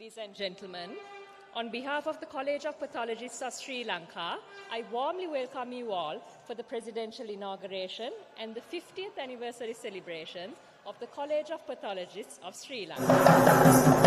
Ladies and gentlemen, on behalf of the College of Pathologists of Sri Lanka, I warmly welcome you all for the presidential inauguration and the 50th anniversary celebration of the College of Pathologists of Sri Lanka.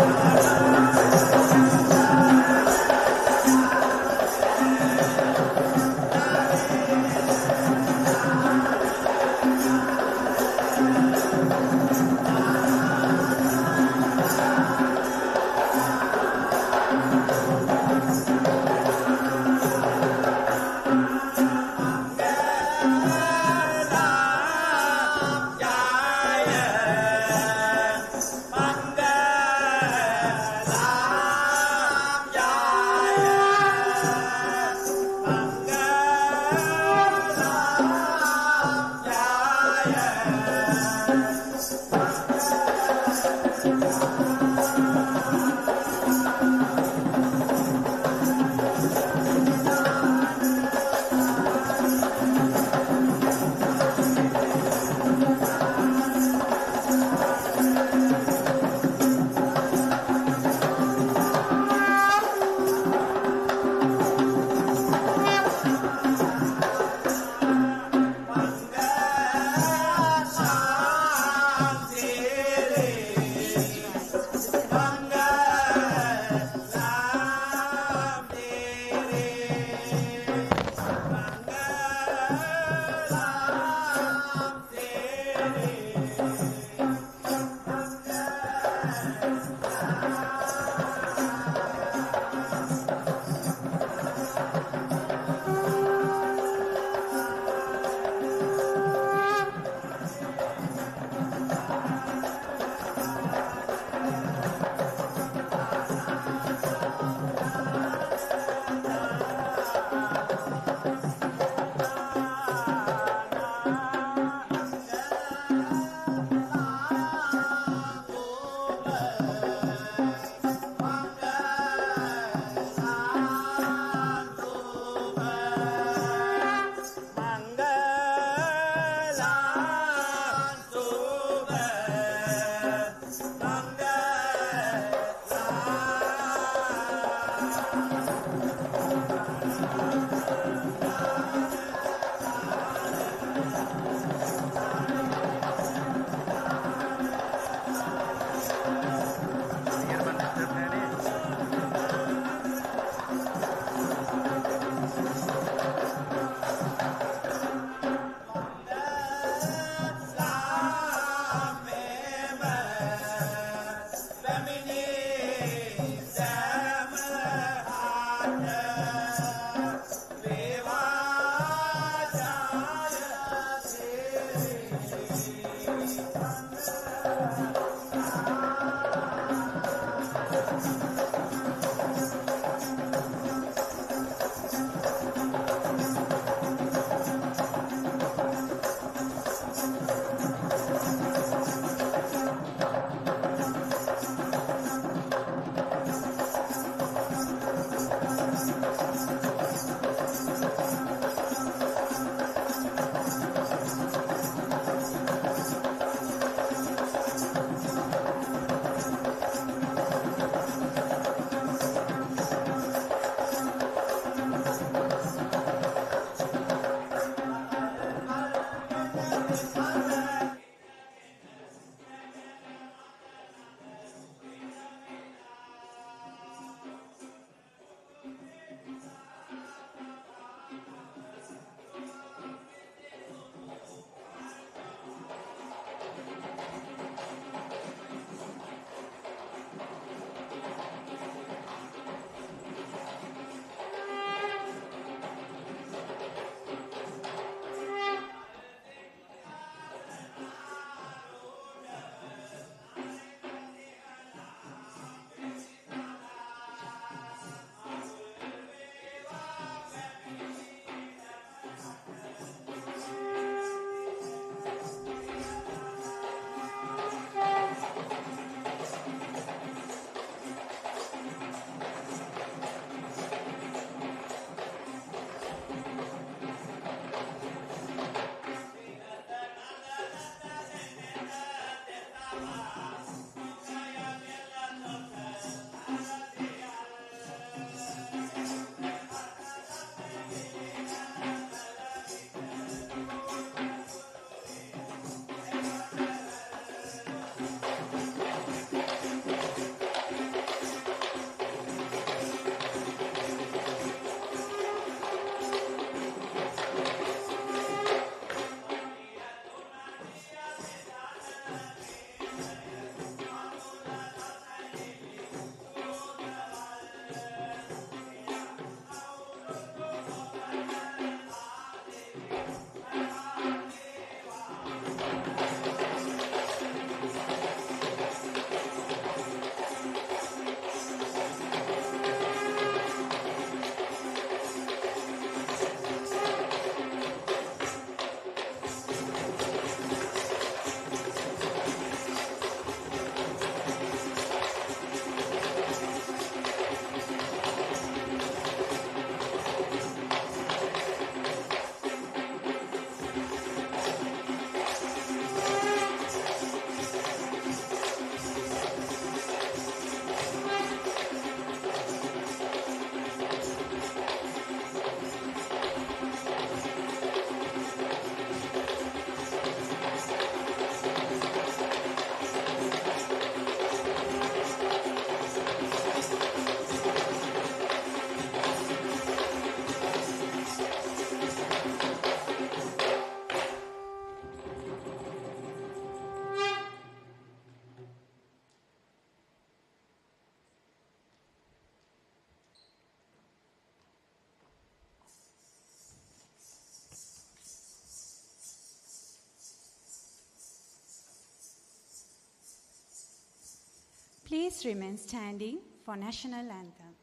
Please remain standing for national anthem.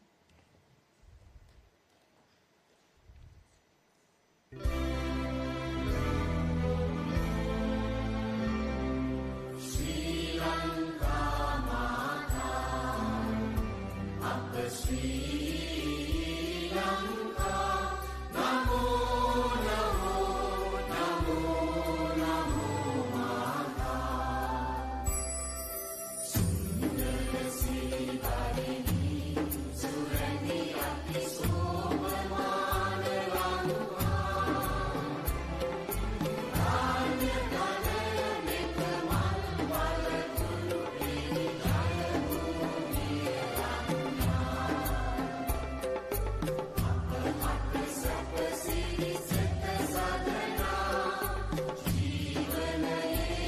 Sri Lanka Mata, Upper Sri Lanka, Namo Namo Namo Namo Mata. Sundara Sivarini, Surani Ati Somamana Lanka. Ranya Kanaya Mekamal Balakulu Piri Jaya Bhumi Ranga. Appa Appa Sapa Siri Setta Sadhana, Jeevana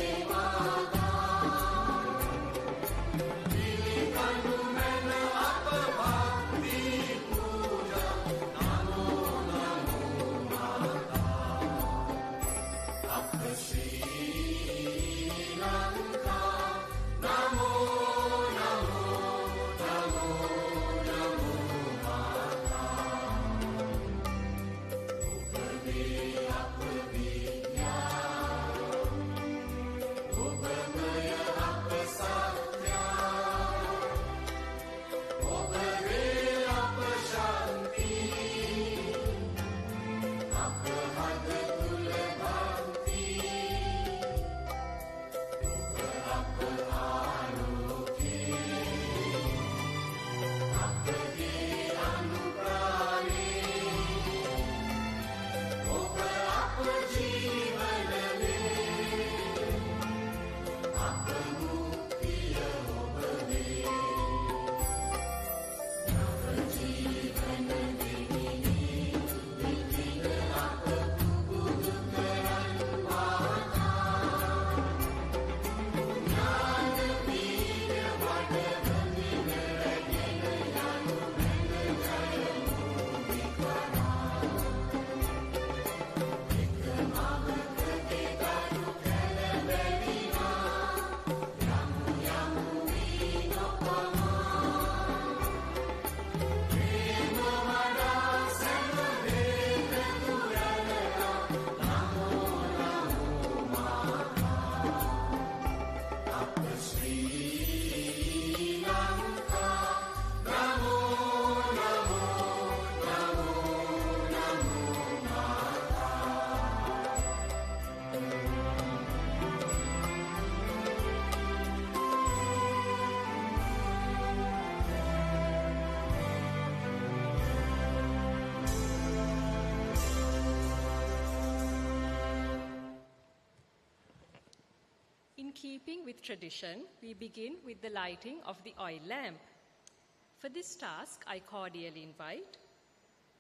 Evaga. Vilikanu Mena Appa Bhakti Puja, Namo Namo Mata. Appa Sri Lanka, Namo Namo Namo Namo Mata. Upave Apavijna, Upamaya Apasatya, Upave Apashanti, Apahada Kulabhanti, Upapa Aloke, Apage Anuprane, Upapa Jeevaname, Appa Muktiya Upave, Nava Jeevana Devini, Vipina Appa Pupudu Karan Mata. ඥාන පීඨ වඩවමින රැගෙන යනු මැන ජය භූමිකරා. එක මවකගේ දරු කැළඹෙලිනා, යමු යමු වී නොපමා. ප්‍රේම වඩා සැම වේග තුරලලා, නමෝ නමෝ මාතා. Appa Sri Lanka, Namo Namo Namo Namo Mata. In keeping with tradition, we begin with the lighting of the oil lamp. For this task, I cordially invite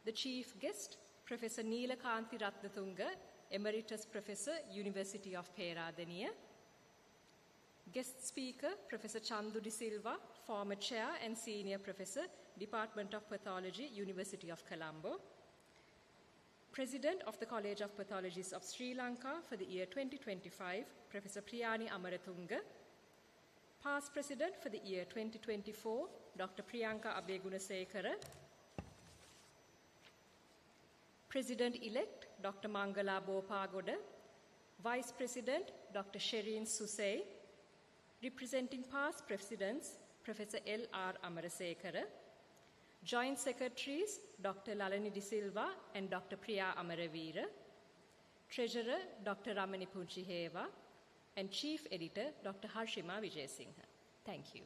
the chief guest, Professor Neelakanthi Ratnatunga, Emeritus Professor, University of Peradeniya. Guest speaker, Professor Chandu De Silva, former Chair and Senior Professor, Department of Pathology, University of Colombo. President of the College of Pathologists of Sri Lanka for the year 2025, Professor Priyani Amaratunga. Past President for the year 2024, Dr. Priyanka Abegunasekara. President-elect, Dr. Mangala Bopagoda. Vice President, Dr. Shereen Susay. Representing past presidents, Professor L.R. Amarasekara. Joint Secretaries, Dr. Lalani De Silva and Dr. Priya Amaravira. Treasurer, Dr. Ramani Punchiheva. And Chief Editor, Dr. Harshima Vijayasinghe. Thank you.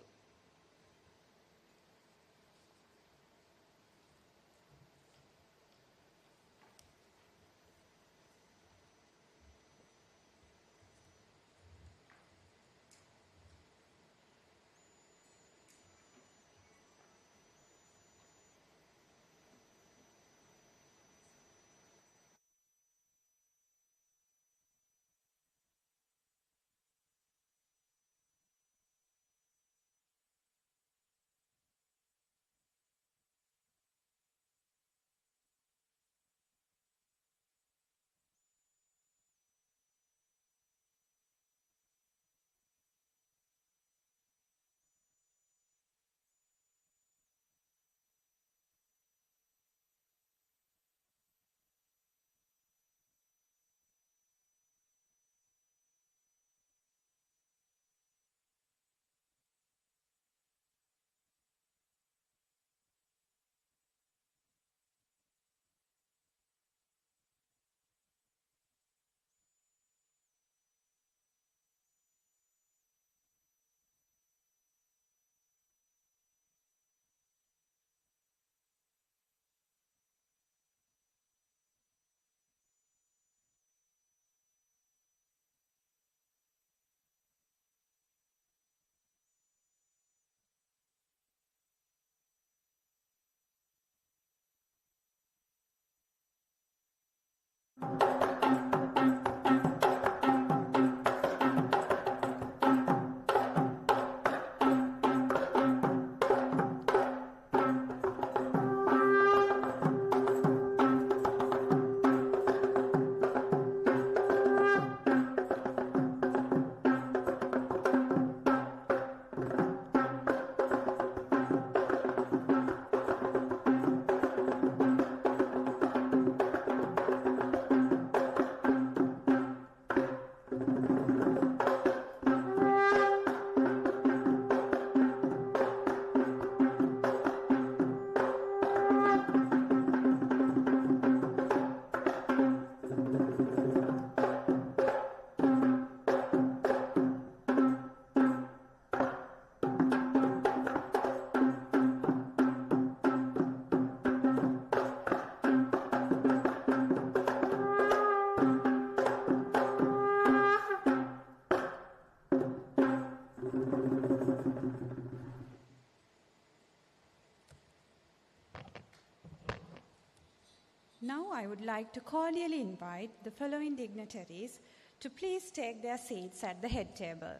Now I would like to cordially invite the following dignitaries to please take their seats at the head table.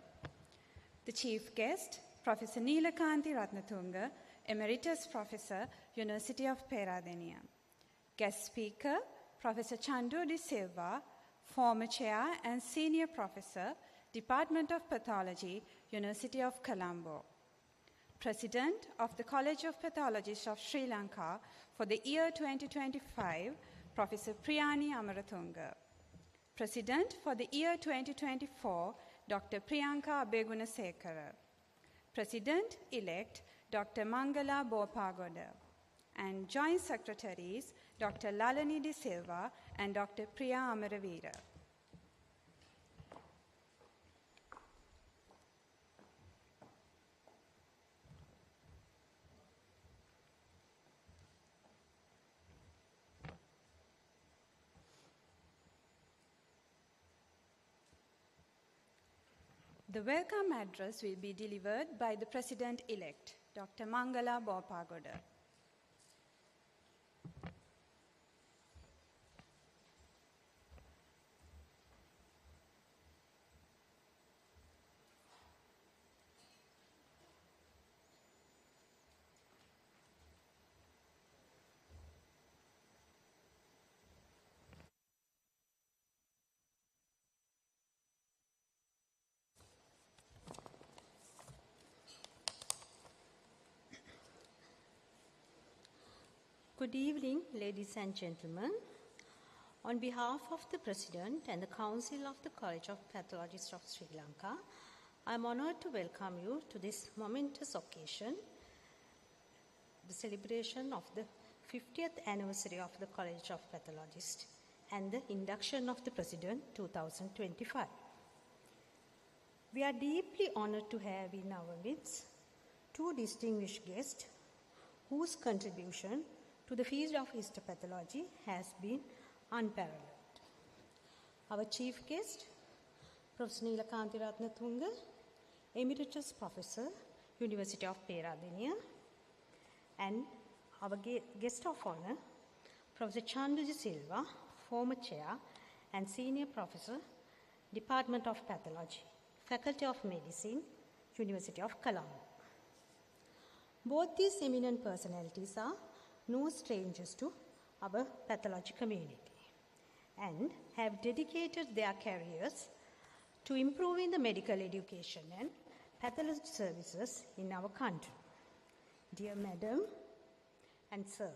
The chief guest, Professor Neelakanthi Ratnatunga, Emeritus Professor, University of Peradeniya. Guest speaker, Professor Chandu De Silva, former Chair and Senior Professor, Department of Pathology, University of Colombo. President of the College of Pathologists of Sri Lanka for the year 2025, Professor Priyani Amarathunga. President for the year 2024, Dr. Priyanka Abegunasekara. President-elect, Dr. Mangala Bopagoda. And Joint Secretaries, Dr. Lalani De Silva and Dr. Priya Amaravira. The welcome address will be delivered by the President-elect, Dr. Mangala Bopagoda. Good evening, ladies and gentlemen. On behalf of the President and the Council of the College of Pathologists of Sri Lanka, I am honored to welcome you to this momentous occasion, the celebration of the 50th anniversary of the College of Pathologists and the induction of the President 2025. We are deeply honored to have in our midst two distinguished guests whose contribution to the field of histopathology has been unparalleled. Our chief guest, Professor Neelakanthi Ratnatunga, Emeritus Professor, University of Peradeniya, and our guest of honor, Professor Chandu De Silva, former Chair and Senior Professor, Department of Pathology, Faculty of Medicine, University of Colombo. Both these eminent personalities are no strangers to our pathology community and have dedicated their careers to improving the medical education and pathology services in our country. Dear Madam and Sir,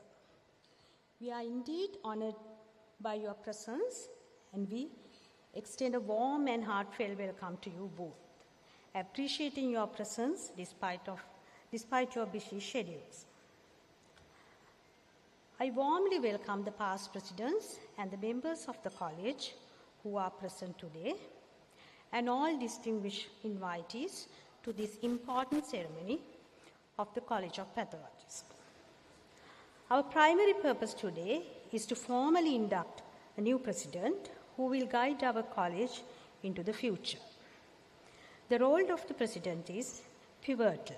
we are indeed honored by your presence and we extend a warm and heartfelt welcome to you both, appreciating your presence despite your busy schedules. I warmly welcome the past presidents and the members of the college who are present today and all distinguished invitees to this important ceremony of the College of Pathologists. Our primary purpose today is to formally induct a new president who will guide our college into the future. The role of the president is pivotal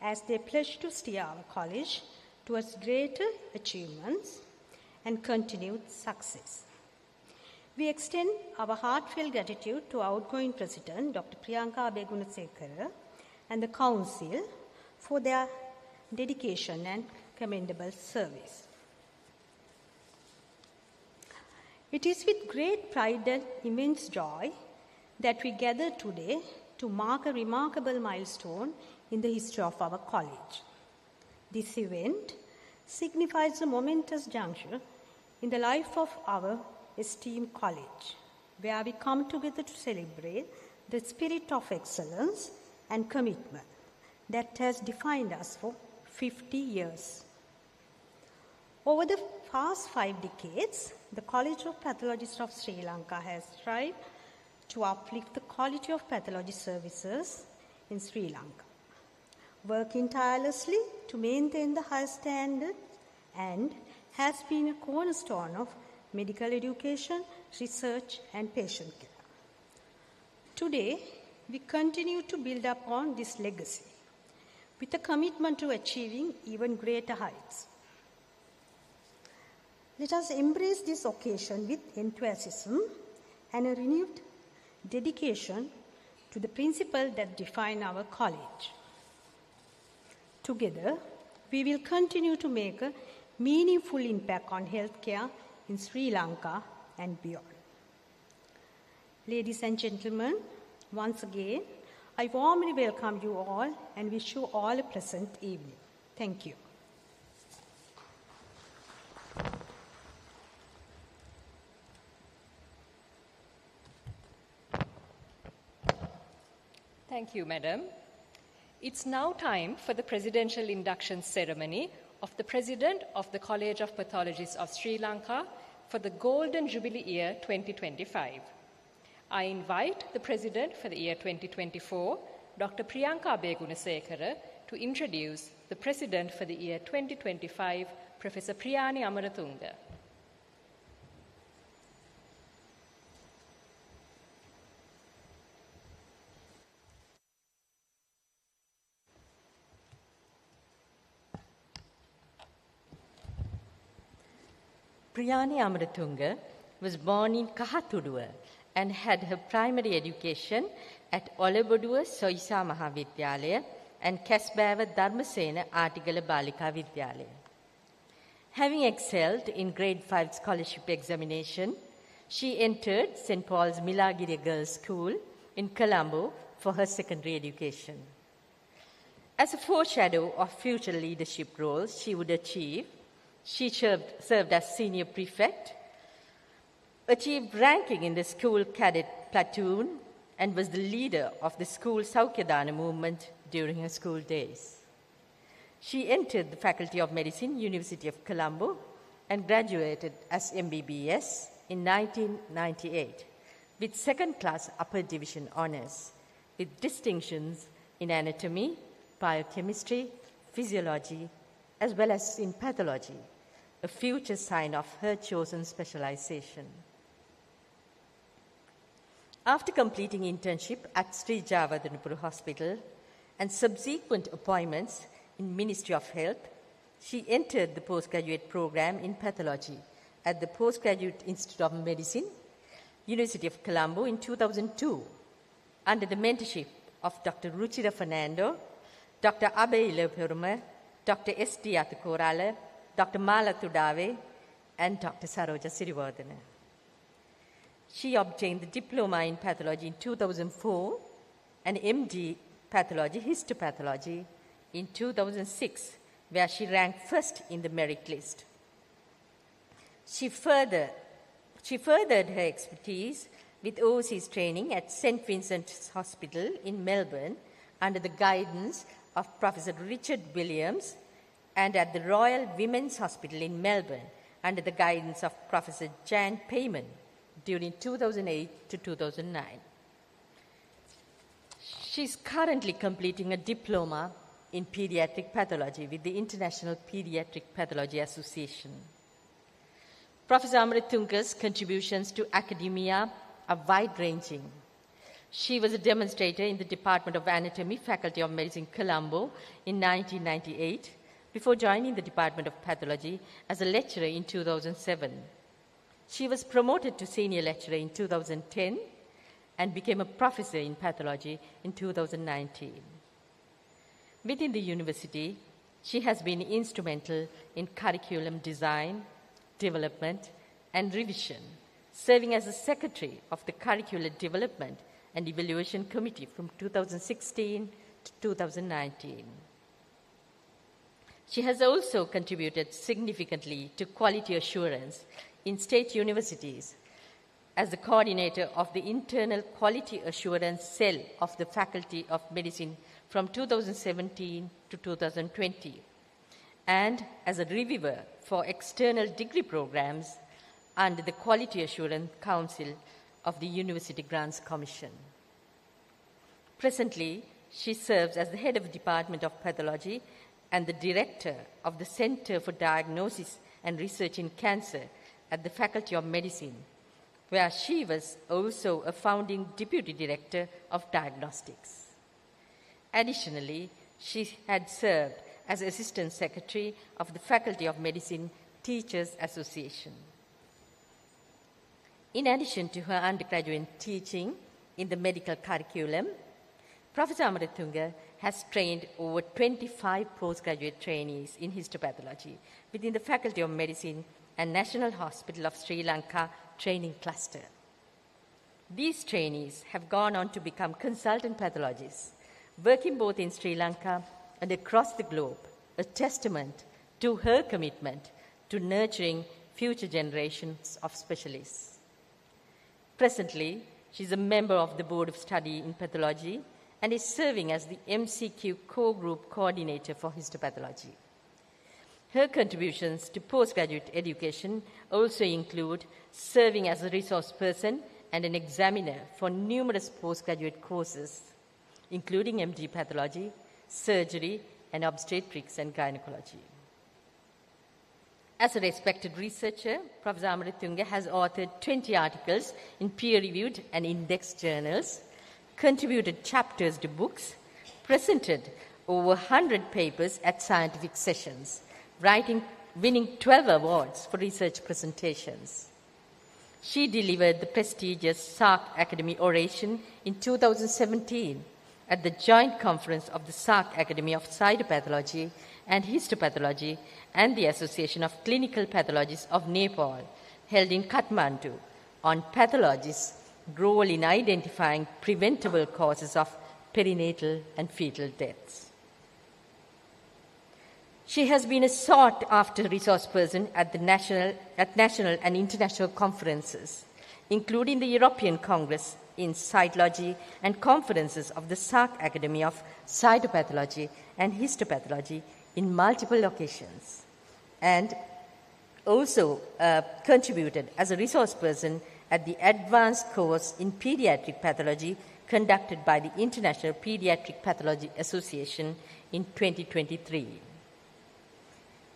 as they pledge to steer our college towards greater achievements and continued success. We extend our heartfelt gratitude to our outgoing President, Dr. Priyanka Abegunasekara, and the Council for their dedication and commendable service. It is with great pride and immense joy that we gather today to mark a remarkable milestone in the history of our college. This event signifies a momentous juncture in the life of our esteemed college, where we come together to celebrate the spirit of excellence and commitment that has defined us for 50 years. Over the past 5 decades, the College of Pathologists of Sri Lanka has strived to uplift the quality of pathology services in Sri Lanka, working tirelessly to maintain the high standard and has been a cornerstone of medical education, research, and patient care. Today, we continue to build upon this legacy with a commitment to achieving even greater heights. Let us embrace this occasion with enthusiasm and a renewed dedication to the principles that define our college. Together, we will continue to make a meaningful impact on healthcare in Sri Lanka and beyond. Ladies and gentlemen, once again, I warmly welcome you all and wish you all a pleasant evening. Thank you. Thank you, Madam. It's now time for the presidential induction ceremony of the President of the College of Pathologists of Sri Lanka for the Golden Jubilee Year 2025. I invite the President for the year 2024, Dr. Priyanka Begunasekara, to introduce the President for the year 2025, Professor Priyani Amarathunga. Priyani Amarathunga was born in Kahatuduwa and had her primary education at Olaboduwa Soisa Mahavidyalaya and Kasbawa Dharmasena Artigala Balika Vidyalaya. Having excelled in grade 5 scholarship examination, she entered St. Paul's Milagiri Girls' School in Colombo for her secondary education. As a foreshadow of future leadership roles she would achieve, she served as senior prefect, achieved ranking in the school cadet platoon, and was the leader of the school Saukyadana movement during her school days. She entered the Faculty of Medicine, University of Colombo, and graduated as MBBS in 1998 with second-class upper division honors, with distinctions in anatomy, biochemistry, physiology, as well as in pathology, a future sign of her chosen specialization. After completing internship at Sri Javadanapura Hospital and subsequent appointments in Ministry of Health, she entered the postgraduate program in pathology at the Postgraduate Institute of Medicine, University of Colombo in 2002, under the mentorship of Dr. Ruchira Fernando, Dr. Abe Iloperuma, Dr. S.D. Atakorala, Dr. Mala Tudave, and Dr. Saroja Sirivardhana. She obtained the diploma in pathology in 2004 and MD pathology, histopathology in 2006, where she ranked first in the merit list. She furthered her expertise with overseas training at St. Vincent's Hospital in Melbourne under the guidance of Professor Richard Williams, and at the Royal Women's Hospital in Melbourne under the guidance of Professor Jan Payman during 2008 to 2009. She is currently completing a diploma in pediatric pathology with the International Pediatric Pathology Association. Professor Amarathunga's contributions to academia are wide-ranging. She was a demonstrator in the Department of Anatomy, Faculty of Medicine, Colombo in 1998, before joining the Department of Pathology as a lecturer in 2007. She was promoted to senior lecturer in 2010 and became a professor in pathology in 2019. Within the university, she has been instrumental in curriculum design, development, and revision, serving as the secretary of the Curricular Development and Evaluation Committee from 2016 to 2019. She has also contributed significantly to quality assurance in state universities as the coordinator of the Internal Quality Assurance Cell of the Faculty of Medicine from 2017 to 2020, and as a reviewer for external degree programs under the Quality Assurance Council of the University Grants Commission. Presently, she serves as the head of the Department of Pathology and the director of the Center for Diagnosis and Research in Cancer at the Faculty of Medicine, where she was also a founding deputy director of diagnostics. Additionally, she had served as assistant secretary of the Faculty of Medicine Teachers Association. In addition to her undergraduate teaching in the medical curriculum, Professor Amaratunga has trained over 25 postgraduate trainees in histopathology within the Faculty of Medicine and National Hospital of Sri Lanka training cluster. These trainees have gone on to become consultant pathologists, working both in Sri Lanka and across the globe, a testament to her commitment to nurturing future generations of specialists. Presently, she is a member of the Board of Study in Pathology and is serving as the MCQ Core Group Coordinator for Histopathology. Her contributions to postgraduate education also include serving as a resource person and an examiner for numerous postgraduate courses, including MD Pathology, Surgery, and Obstetrics and Gynecology. As a respected researcher, Professor Amaratunga has authored 20 articles in peer-reviewed and indexed journals, contributed chapters to books, presented over 100 papers at scientific sessions, winning 12 awards for research presentations. She delivered the prestigious SARC Academy Oration in 2017 at the joint conference of the SARC Academy of Cytopathology and Histopathology and the Association of Clinical Pathologists of Nepal, held in Kathmandu, on pathologists' role in identifying preventable causes of perinatal and fetal deaths. She has been a sought-after resource person at national and international conferences, including the European Congress in Cytology and conferences of the SARC Academy of Cytopathology and Histopathology in multiple occasions, and also contributed as a resource person at the advanced course in pediatric pathology conducted by the International Pediatric Pathology Association in 2023.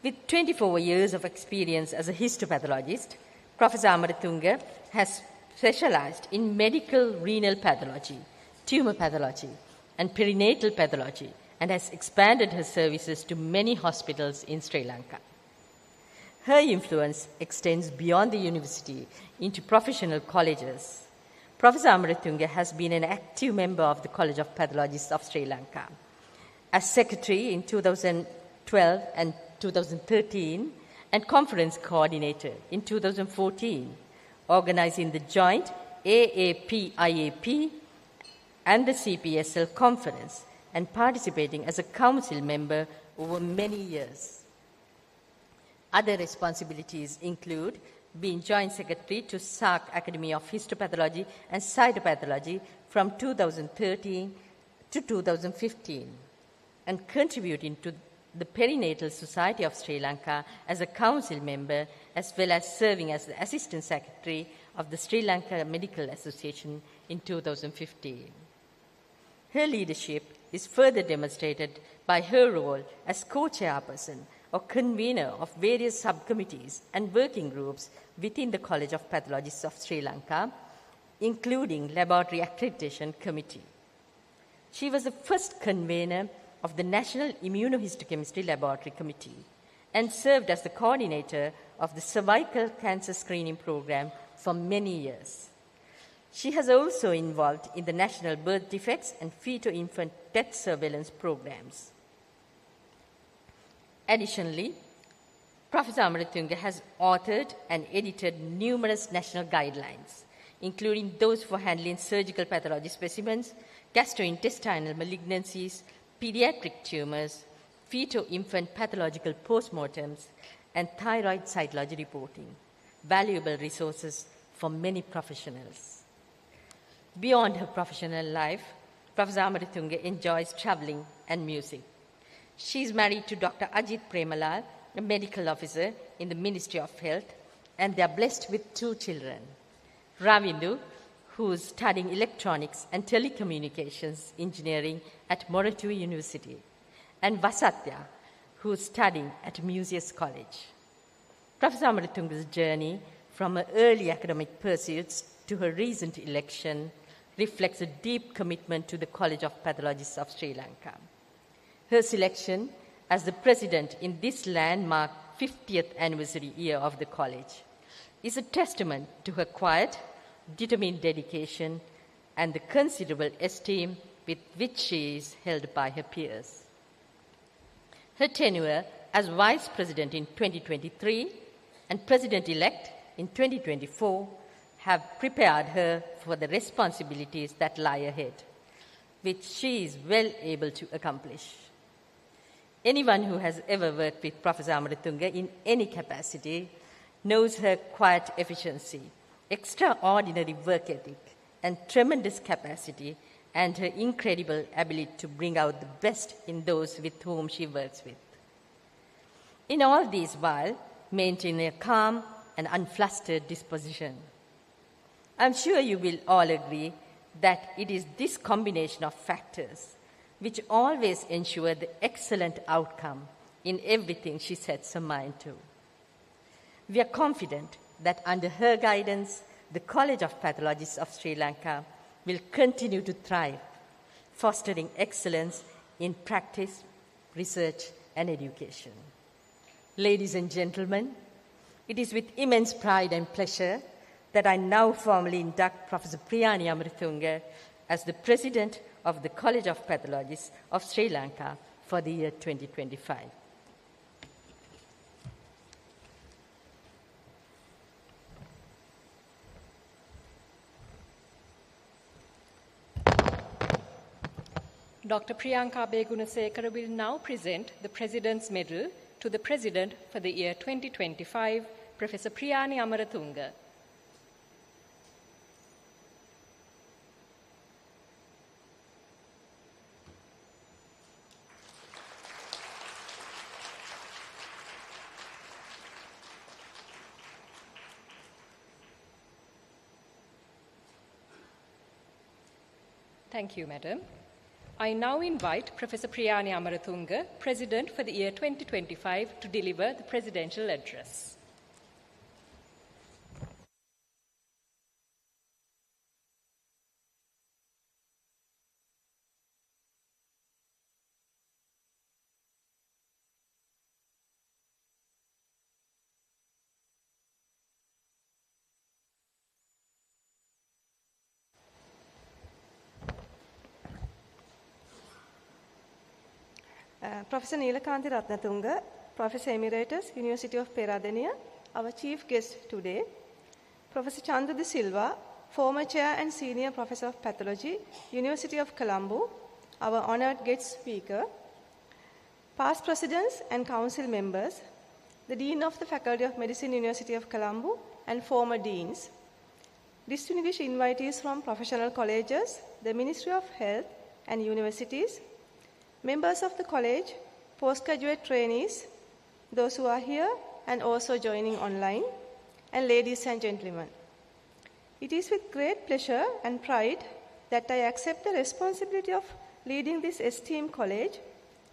With 24 years of experience as a histopathologist, Professor Amaratunga has specialized in medical renal pathology, tumor pathology, and perinatal pathology, and has expanded her services to many hospitals in Sri Lanka. Her influence extends beyond the university into professional colleges. Professor Amaratunga has been an active member of the College of Pathologists of Sri Lanka. As secretary in 2012 and 2013, and conference coordinator in 2014, organizing the joint AAP-IAP and the CPSL conference, and participating as a council member over many years. Other responsibilities include being joint secretary to SARC Academy of Histopathology and Cytopathology from 2013 to 2015, and contributing to the Perinatal Society of Sri Lanka as a council member, as well as serving as the assistant secretary of the Sri Lanka Medical Association in 2015. Her leadership is further demonstrated by her role as co-chairperson or convener of various subcommittees and working groups within the College of Pathologists of Sri Lanka, including Laboratory Accreditation Committee. She was the first convener of the National Immunohistochemistry Laboratory Committee and served as the coordinator of the cervical cancer screening program for many years. She has also involved in the National Birth Defects and Fetal-Infant Death Surveillance programs. Additionally, Professor Amaratunga has authored and edited numerous national guidelines, including those for handling surgical pathology specimens, gastrointestinal malignancies, pediatric tumors, fetal-infant pathological postmortems, and thyroid cytology reporting, valuable resources for many professionals. Beyond her professional life, Professor Amaratunga enjoys traveling and music. She is married to Dr. Ajit Premalal, a medical officer in the Ministry of Health, and they are blessed with 2 children. Ravindu, who is studying electronics and telecommunications engineering at Moratu University, and Vasatya, who is studying at Musaeus College. Professor Amaratunga's journey from her early academic pursuits to her recent election reflects a deep commitment to the College of Pathologists of Sri Lanka. Her selection as the president in this landmark 50th anniversary year of the college is a testament to her quiet, determined dedication and the considerable esteem with which she is held by her peers. Her tenure as Vice President in 2023 and President-elect in 2024 have prepared her for the responsibilities that lie ahead, which she is well able to accomplish. Anyone who has ever worked with Professor Amaratunga in any capacity knows her quiet efficiency, extraordinary work ethic, and tremendous capacity, and her incredible ability to bring out the best in those with whom she works with. In all these while, maintaining a calm and unflustered disposition. I'm sure you will all agree that it is this combination of factors which always ensure the excellent outcome in everything she sets her mind to. We are confident that under her guidance, the College of Pathologists of Sri Lanka will continue to thrive, fostering excellence in practice, research, and education. Ladies and gentlemen, it is with immense pride and pleasure that I now formally induct Professor Priyani Amaratunga as the President of the College of Pathologists of Sri Lanka for the year 2025. Dr. Priyanka Begunasekara will now present the President's Medal to the President for the year 2025, Professor Priyani Amaratunga. Thank you, Madam. I now invite Professor Priyani Amaratunga, President for the year 2025, to deliver the Presidential Address. Professor Neelakanthi Ratnatunga, Professor Emeritus, University of Peradeniya, our chief guest today. Professor Chandra De Silva, former Chair and Senior Professor of Pathology, University of Colombo, our honored guest speaker. Past Presidents and Council members, the Dean of the Faculty of Medicine, University of Colombo, and former Deans. Distinguished invitees from professional colleges, the Ministry of Health and universities, members of the college, postgraduate trainees, those who are here and also joining online, and ladies and gentlemen. It is with great pleasure and pride that I accept the responsibility of leading this esteemed college,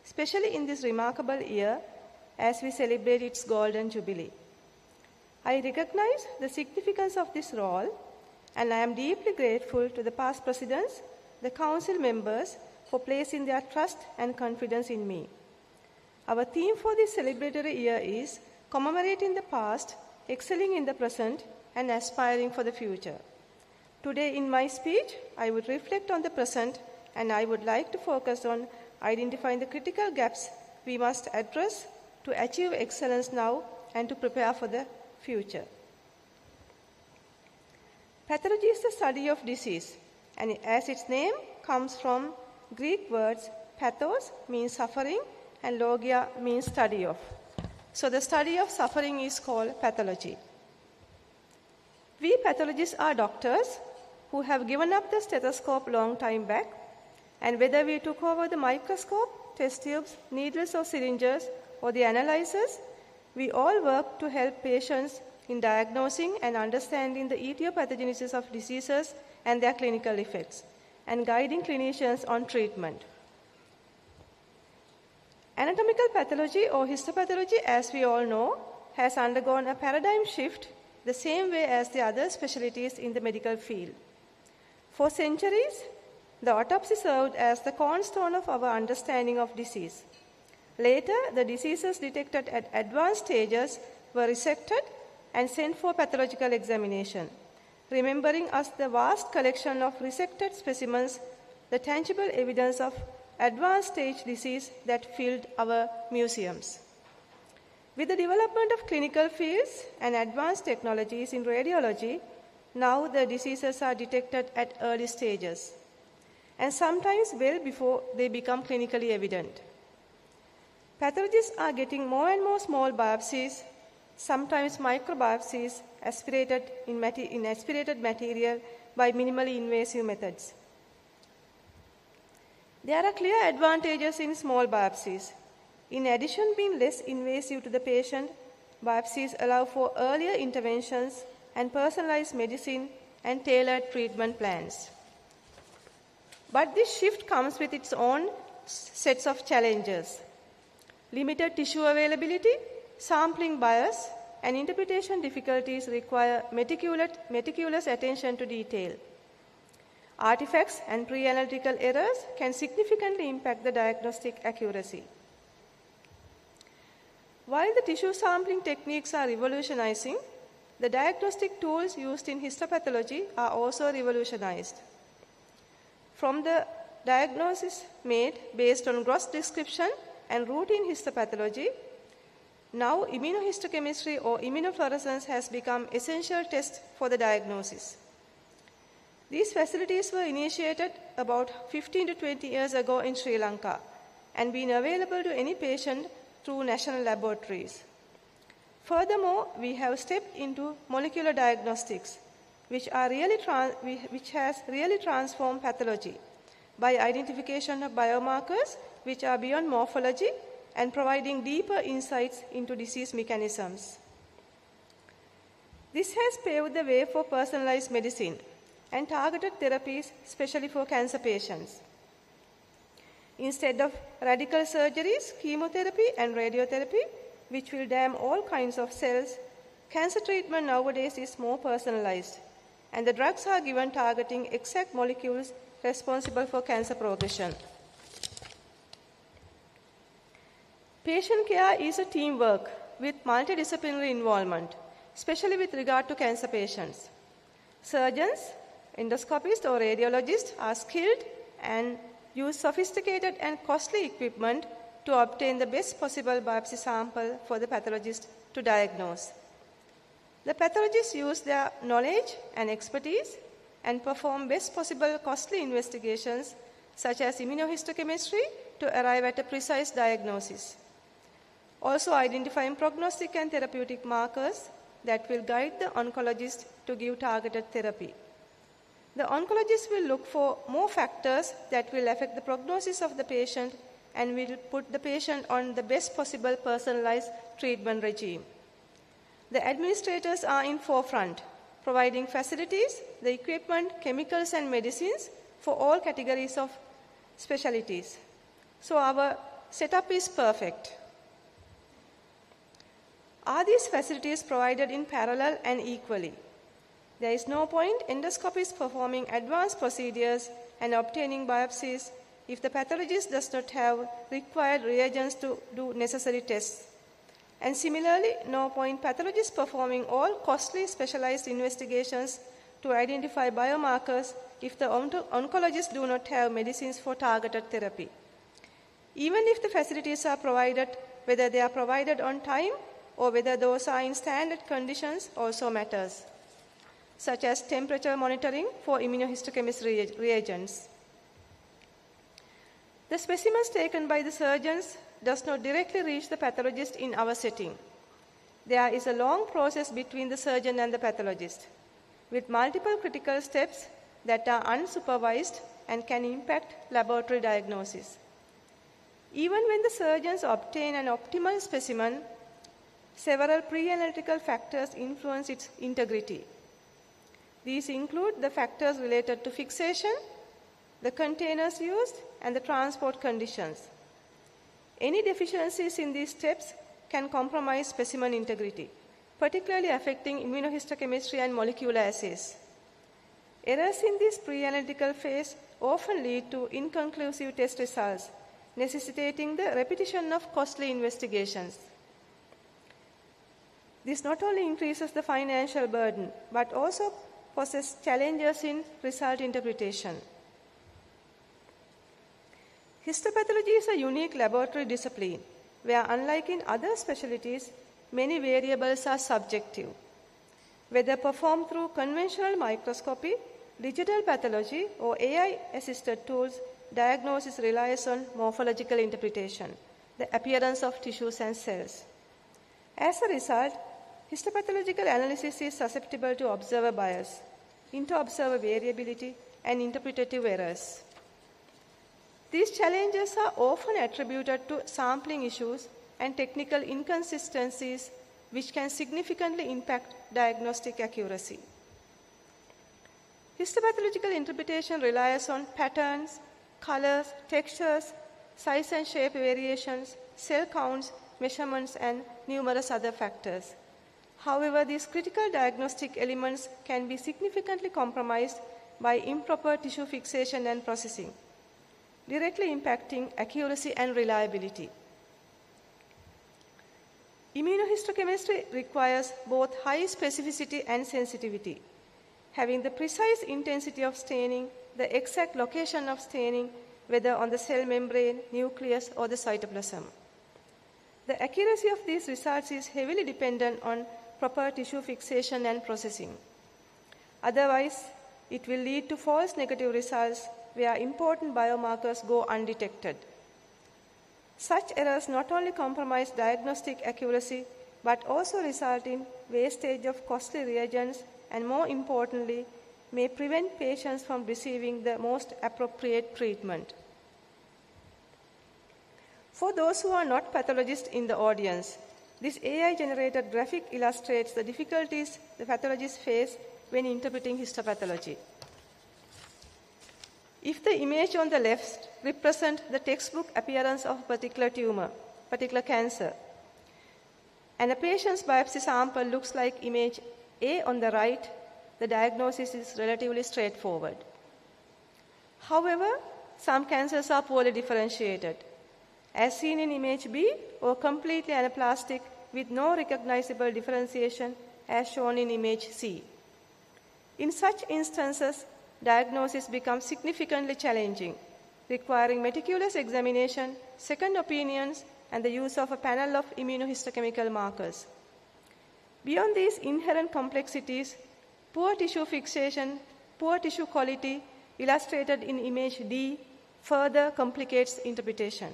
especially in this remarkable year as we celebrate its Golden Jubilee. I recognize the significance of this role, and I am deeply grateful to the past presidents, the council members, for placing their trust and confidence in me. Our theme for this celebratory year is commemorating the past, excelling in the present, and aspiring for the future. Today in my speech, I would reflect on the present, and I would like to focus on identifying the critical gaps we must address to achieve excellence now and to prepare for the future. Pathology is the study of disease, and as its name comes from Greek words, pathos means suffering and logia means study of. So the study of suffering is called pathology. We pathologists are doctors who have given up the stethoscope long time back, and whether we took over the microscope, test tubes, needles or syringes, or the analyzers, we all work to help patients in diagnosing and understanding the etiopathogenesis of diseases and their clinical effects, and guiding clinicians on treatment. Anatomical pathology or histopathology, as we all know, has undergone a paradigm shift the same way as the other specialties in the medical field. For centuries, the autopsy served as the cornerstone of our understanding of disease. Later, the diseases detected at advanced stages were resected and sent for pathological examination, remembering us the vast collection of resected specimens, the tangible evidence of advanced stage disease that filled our museums. With the development of clinical fields and advanced technologies in radiology, now the diseases are detected at early stages, and sometimes well before they become clinically evident. Pathologists are getting more and more small biopsies, sometimes microbiopsies, aspirated in aspirated material by minimally invasive methods. There are clear advantages in small biopsies. In addition, being less invasive to the patient, biopsies allow for earlier interventions and personalized medicine and tailored treatment plans. But this shift comes with its own sets of challenges. Limited tissue availability, sampling bias, and interpretation difficulties require meticulous attention to detail. Artifacts and pre-analytical errors can significantly impact the diagnostic accuracy. While the tissue sampling techniques are revolutionizing, the diagnostic tools used in histopathology are also revolutionized. From the diagnosis made based on gross description and routine histopathology, now immunohistochemistry or immunofluorescence has become essential test for the diagnosis. These facilities were initiated about 15 to 20 years ago in Sri Lanka and been available to any patient through national laboratories. Furthermore, we have stepped into molecular diagnostics, which has really transformed pathology by identification of biomarkers which are beyond morphology and providing deeper insights into disease mechanisms. This has paved the way for personalized medicine and targeted therapies, especially for cancer patients. Instead of radical surgeries, chemotherapy, and radiotherapy, which will damage all kinds of cells, cancer treatment nowadays is more personalized, and the drugs are given targeting exact molecules responsible for cancer progression. Patient care is a teamwork with multidisciplinary involvement, especially with regard to cancer patients. Surgeons, endoscopists, or radiologists are skilled and use sophisticated and costly equipment to obtain the best possible biopsy sample for the pathologist to diagnose. The pathologists use their knowledge and expertise and perform best possible costly investigations such as immunohistochemistry to arrive at a precise diagnosis. Also identifying prognostic and therapeutic markers that will guide the oncologist to give targeted therapy. The oncologist will look for more factors that will affect the prognosis of the patient and will put the patient on the best possible personalized treatment regime. The administrators are in forefront, providing facilities, the equipment, chemicals, and medicines for all categories of specialties. So our setup is perfect. Are these facilities provided in parallel and equally? There is no point endoscopists performing advanced procedures and obtaining biopsies if the pathologist does not have required reagents to do necessary tests. And similarly, no point pathologists performing all costly specialized investigations to identify biomarkers if the oncologists do not have medicines for targeted therapy. Even if the facilities are provided, whether they are provided on time or whether those are in standard conditions also matters, such as temperature monitoring for immunohistochemistry reagents. The specimens taken by the surgeons does not directly reach the pathologist in our setting. There is a long process between the surgeon and the pathologist, with multiple critical steps that are unsupervised and can impact laboratory diagnosis. Even when the surgeons obtain an optimal specimen, several pre-analytical factors influence its integrity. These include the factors related to fixation, the containers used, and the transport conditions. Any deficiencies in these steps can compromise specimen integrity, particularly affecting immunohistochemistry and molecular assays. Errors in this pre-analytical phase often lead to inconclusive test results necessitating the repetition of costly investigations. This not only increases the financial burden, but also poses challenges in result interpretation. Histopathology is a unique laboratory discipline where, unlike in other specialties, many variables are subjective. Whether performed through conventional microscopy, digital pathology, or AI-assisted tools, diagnosis relies on morphological interpretation, the appearance of tissues and cells. As a result, histopathological analysis is susceptible to observer bias, inter-observer variability, and interpretative errors. These challenges are often attributed to sampling issues and technical inconsistencies which can significantly impact diagnostic accuracy. Histopathological interpretation relies on patterns, colors, textures, size and shape variations, cell counts, measurements, and numerous other factors. However, these critical diagnostic elements can be significantly compromised by improper tissue fixation and processing, directly impacting accuracy and reliability. Immunohistochemistry requires both high specificity and sensitivity, having the precise intensity of staining, the exact location of staining, whether on the cell membrane, nucleus, or the cytoplasm. The accuracy of these results is heavily dependent on proper tissue fixation and processing. Otherwise, it will lead to false negative results where important biomarkers go undetected. Such errors not only compromise diagnostic accuracy, but also result in wastage of costly reagents and, more importantly, may prevent patients from receiving the most appropriate treatment. For those who are not pathologists in the audience, this AI-generated graphic illustrates the difficulties the pathologists face when interpreting histopathology. If the image on the left represents the textbook appearance of a particular tumor, particular cancer, and a patient's biopsy sample looks like image A on the right, the diagnosis is relatively straightforward. However, some cancers are poorly differentiated, as seen in image B, or completely anaplastic with no recognizable differentiation, as shown in image C. In such instances, diagnosis becomes significantly challenging, requiring meticulous examination, second opinions, and the use of a panel of immunohistochemical markers. Beyond these inherent complexities, poor tissue fixation, poor tissue quality, illustrated in image D, further complicates interpretation.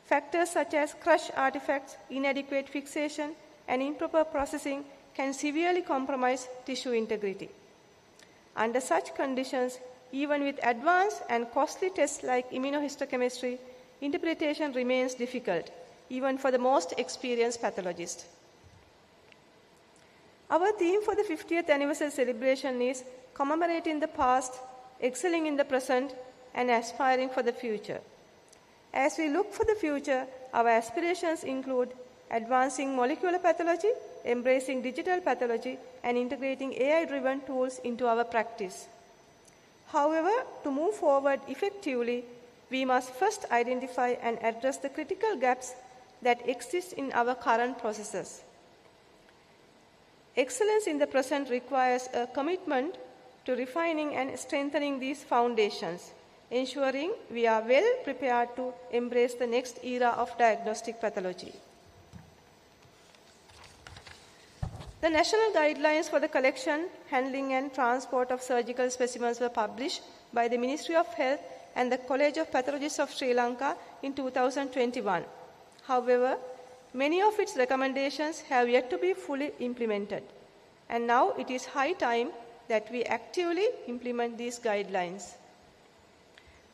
Factors such as crush artifacts, inadequate fixation, and improper processing can severely compromise tissue integrity. Under such conditions, even with advanced and costly tests like immunohistochemistry, interpretation remains difficult, even for the most experienced pathologist. Our theme for the 50th anniversary celebration is commemorating the past, excelling in the present, and aspiring for the future. As we look for the future, our aspirations include advancing molecular pathology, embracing digital pathology, and integrating AI-driven tools into our practice. However, to move forward effectively, we must first identify and address the critical gaps that exist in our current processes. Excellence in the present requires a commitment to refining and strengthening these foundations, ensuring we are well prepared to embrace the next era of diagnostic pathology. The national guidelines for the collection, handling, and transport of surgical specimens were published by the Ministry of Health and the College of Pathologists of Sri Lanka in 2021. However, many of its recommendations have yet to be fully implemented, and now it is high time that we actively implement these guidelines.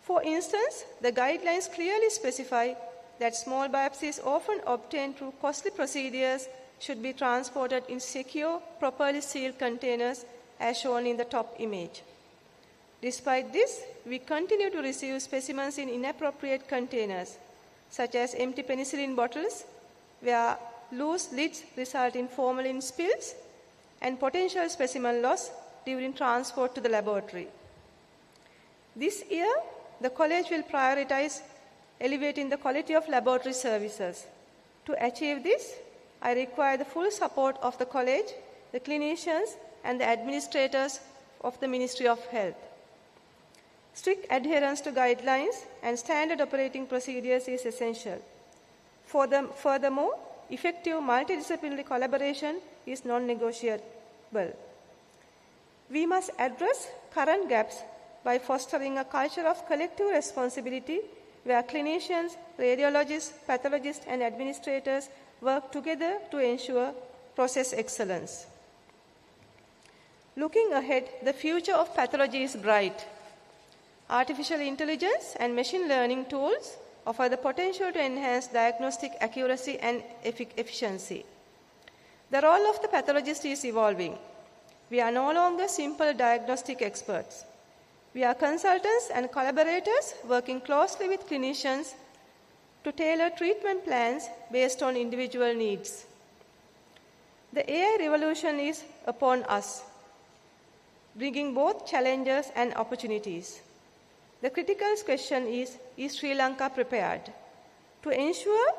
For instance, the guidelines clearly specify that small biopsies often obtained through costly procedures should be transported in secure, properly sealed containers as shown in the top image. Despite this, we continue to receive specimens in inappropriate containers, such as empty penicillin bottles, where loose lids result in formalin spills and potential specimen loss during transport to the laboratory. This year, the College will prioritize elevating the quality of laboratory services. To achieve this, I require the full support of the college, the clinicians, and the administrators of the Ministry of Health. Strict adherence to guidelines and standard operating procedures is essential. Furthermore, effective multidisciplinary collaboration is non-negotiable. We must address current gaps by fostering a culture of collective responsibility where clinicians, radiologists, pathologists, and administrators work together to ensure process excellence. Looking ahead, the future of pathology is bright. Artificial intelligence and machine learning tools offer the potential to enhance diagnostic accuracy and efficiency. The role of the pathologist is evolving. We are no longer simple diagnostic experts. We are consultants and collaborators working closely with clinicians to tailor treatment plans based on individual needs. The AI revolution is upon us, bringing both challenges and opportunities. The critical question is Sri Lanka prepared? To ensure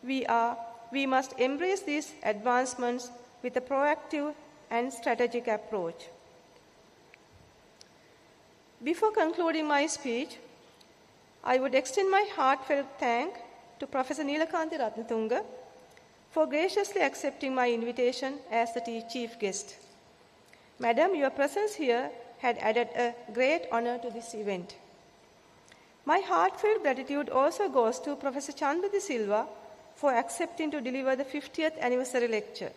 we must embrace these advancements with a proactive and strategic approach. Before concluding my speech, I would extend my heartfelt thanks to Professor Neelakanthi Ratnatunga for graciously accepting my invitation as the chief guest. Madam, your presence here had added a great honor to this event. My heartfelt gratitude also goes to Professor Chandra De Silva for accepting to deliver the 50th anniversary lecture.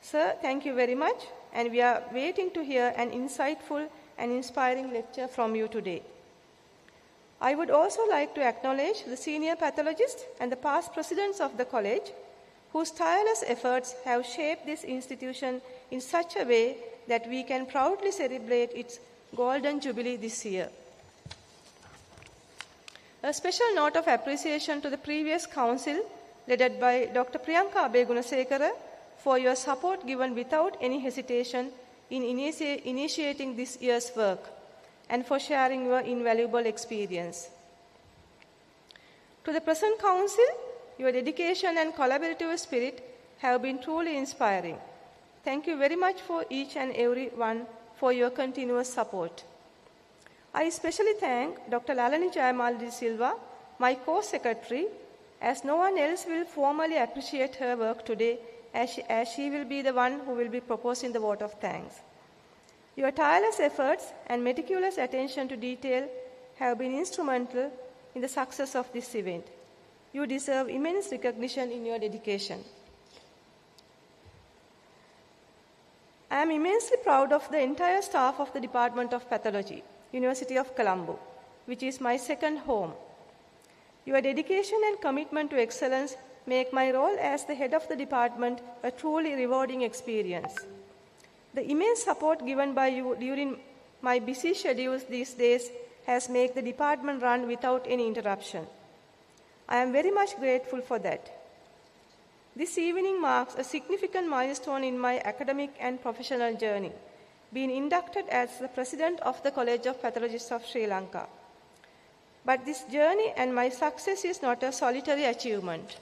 Sir, thank you very much, and we are waiting to hear an insightful and inspiring lecture from you today. I would also like to acknowledge the senior pathologists and the past presidents of the college whose tireless efforts have shaped this institution in such a way that we can proudly celebrate its golden jubilee this year. A special note of appreciation to the previous council, led by Dr. Priyanka Abegunasekara, for your support given without any hesitation in initiating this year's work, and for sharing your invaluable experience. To the present council, your dedication and collaborative spirit have been truly inspiring. Thank you very much for each and every one for your continuous support. I especially thank Dr. Lalani Jayamal De Silva, my co-secretary, as no one else will formally appreciate her work today, as she will be the one who will be proposing the vote of thanks. Your tireless efforts and meticulous attention to detail have been instrumental in the success of this event. You deserve immense recognition in your dedication. I am immensely proud of the entire staff of the Department of Pathology, University of Colombo, which is my second home. Your dedication and commitment to excellence make my role as the head of the department a truly rewarding experience. The immense support given by you during my busy schedules these days has made the department run without any interruption. I am very much grateful for that. This evening marks a significant milestone in my academic and professional journey, being inducted as the President of the College of Pathologists of Sri Lanka. But this journey and my success is not a solitary achievement.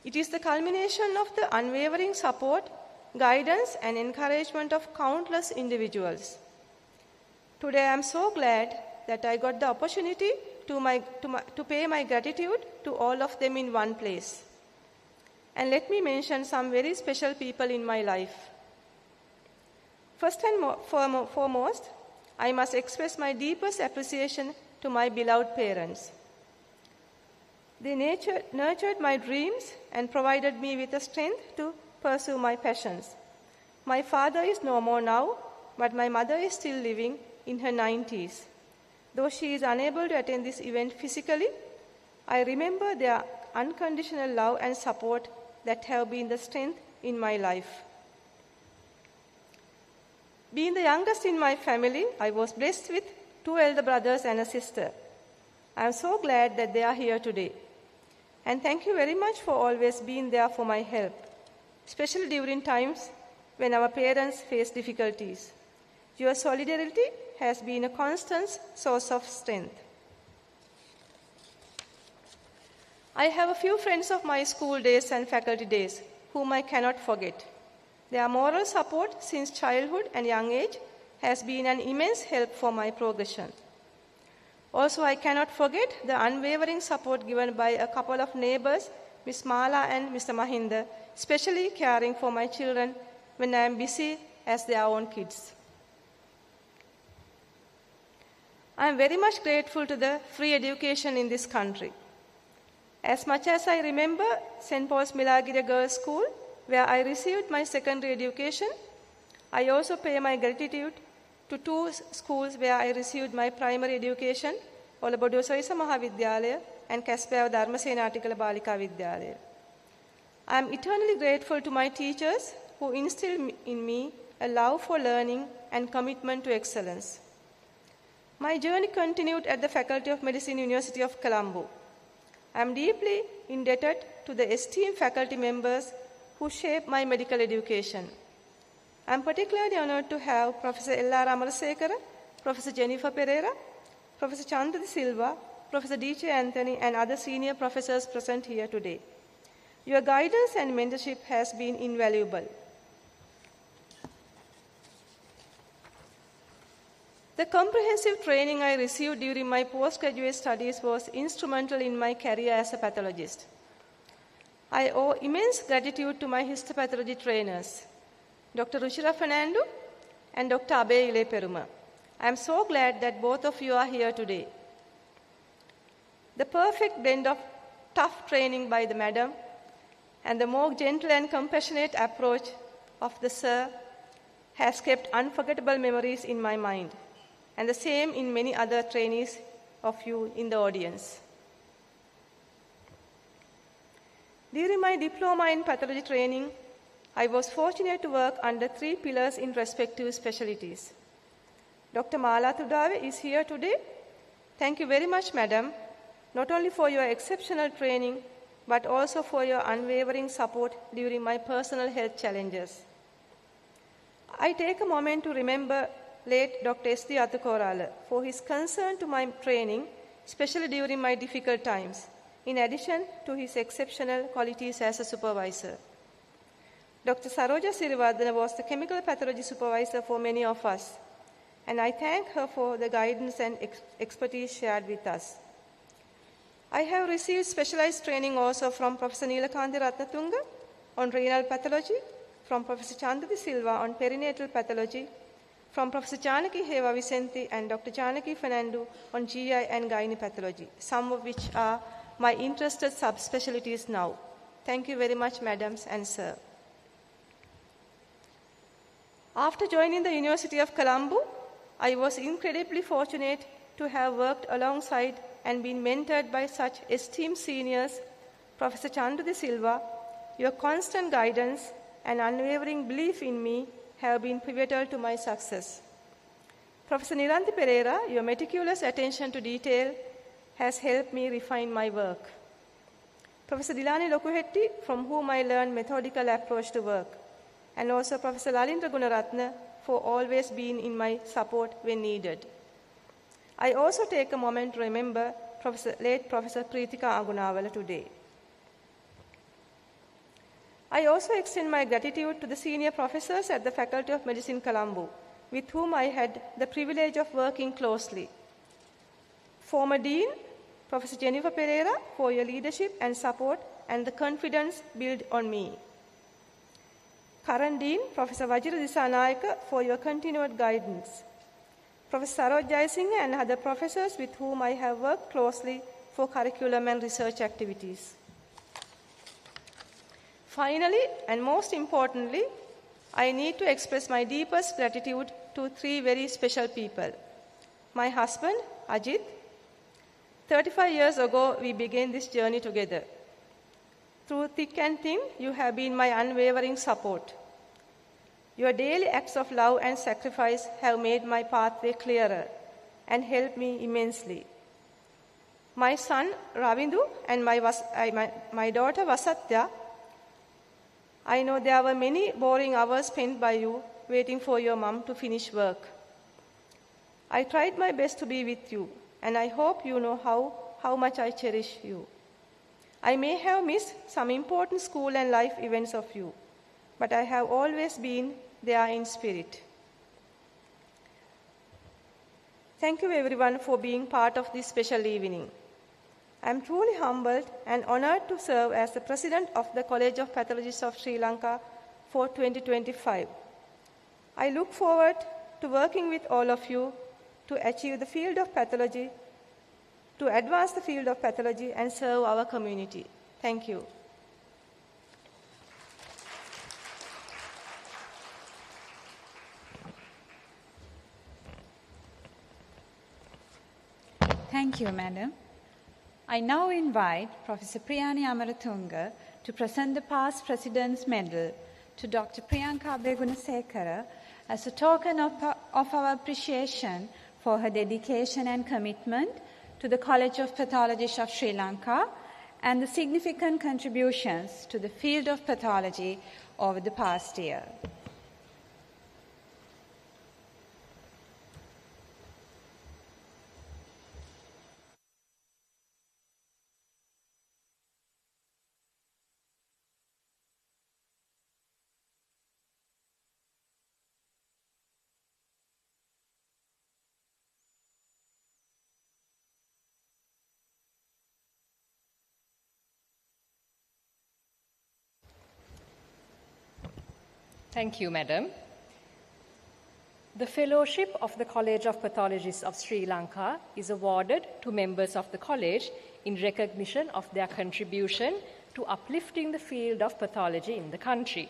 It is the culmination of the unwavering support, guidance, and encouragement of countless individuals. Today I am so glad that I got the opportunity to pay my gratitude to all of them in one place. And let me mention some very special people in my life. First and foremost, I must express my deepest appreciation to my beloved parents. They nurtured my dreams and provided me with the strength to pursue my passions. My father is no more now, but my mother is still living in her 90s. Though she is unable to attend this event physically, I remember their unconditional love and support that have been the strength in my life. Being the youngest in my family, I was blessed with 2 elder brothers and a sister. I am so glad that they are here today. And thank you very much for always being there for my help, especially during times when our parents face difficulties. Your solidarity has been a constant source of strength. I have a few friends of my school days and faculty days whom I cannot forget. Their moral support since childhood and young age has been an immense help for my progression. Also, I cannot forget the unwavering support given by a couple of neighbors, Ms. Mala and Mr. Mahinda, especially caring for my children when I am busy as their own kids. I am very much grateful to the free education in this country. As much as I remember St. Paul's Milagiri Girls' School, where I received my secondary education, I also pay my gratitude to two schools where I received my primary education, Olaboduwa Soisa Mahavidyalaya and Kaspewa Dharmasenatikala Balika Vidyalaya. I am eternally grateful to my teachers who instilled in me a love for learning and commitment to excellence. My journey continued at the Faculty of Medicine, University of Colombo. I am deeply indebted to the esteemed faculty members who shaped my medical education. I am particularly honored to have Professor L.R. Amarasekara, Professor Jennifer Pereira, Professor Chandra De Silva, Professor D.J. Anthony, and other senior professors present here today. Your guidance and mentorship has been invaluable. The comprehensive training I received during my postgraduate studies was instrumental in my career as a pathologist. I owe immense gratitude to my histopathology trainers, Dr. Ruchira Fernando and Dr. Abe Ile Peruma. I am so glad that both of you are here today. The perfect blend of tough training by the madam and the more gentle and compassionate approach of the sir has kept unforgettable memories in my mind, and the same in many other trainees of you in the audience. During my diploma in pathology training, I was fortunate to work under 3 pillars in respective specialties. Dr. Mala Tudave is here today. Thank you very much, madam, not only for your exceptional training, but also for your unwavering support during my personal health challenges. I take a moment to remember late Dr. S.D. Athukorala for his concern to my training, especially during my difficult times, in addition to his exceptional qualities as a supervisor. Dr. Saroja Sirivardhana was the chemical pathology supervisor for many of us, and I thank her for the guidance and expertise shared with us. I have received specialized training also from Professor Neelakanthi Ratnatunga on renal pathology, from Professor Chandra De Silva on perinatal pathology, from Professor Janaki Heva Vicente and Dr. Janaki Fernando on GI and gynae pathology, some of which are my interested subspecialties now. Thank you very much, madams and sir. After joining the University of Colombo, I was incredibly fortunate to have worked alongside and been mentored by such esteemed seniors, Professor Chandra De Silva. Your constant guidance and unwavering belief in me have been pivotal to my success. Professor Niranthi Pereira, your meticulous attention to detail has helped me refine my work. Professor Dilani Lokuhetti, from whom I learned methodical approach to work, and also Professor Lalindra Gunaratna for always being in my support when needed. I also take a moment to remember late Professor Preetika Agunawala today. I also extend my gratitude to the senior professors at the Faculty of Medicine, Colombo, with whom I had the privilege of working closely. Former Dean, Professor Jennifer Pereira, for your leadership and support and the confidence built on me. Current Dean, Professor Vajira Disanayaka, for your continued guidance. Professor Saroj Jayasinghe and other professors with whom I have worked closely for curriculum and research activities. Finally, and most importantly, I need to express my deepest gratitude to 3 very special people. My husband, Ajit. 35 years ago, we began this journey together. Through thick and thin, you have been my unwavering support. Your daily acts of love and sacrifice have made my pathway clearer and helped me immensely. My son, Ravindu, and my daughter, Vasatya, I know there were many boring hours spent by you waiting for your mom to finish work. I tried my best to be with you, and I hope you know how much I cherish you. I may have missed some important school and life events of you, but I have always been there in spirit. Thank you everyone for being part of this special evening. I am truly humbled and honored to serve as the President of the College of Pathologists of Sri Lanka for 2025. I look forward to working with all of you to achieve the field of pathology, to advance the field of pathology and serve our community. Thank you. Thank you, Madam. I now invite Professor Priyani Amarathunga to present the past President's Medal to Dr. Priyanka Abegunasekara as a token of our appreciation for her dedication and commitment to the College of Pathologists of Sri Lanka and the significant contributions to the field of pathology over the past year. Thank you, Madam. The Fellowship of the College of Pathologists of Sri Lanka is awarded to members of the College in recognition of their contribution to uplifting the field of pathology in the country.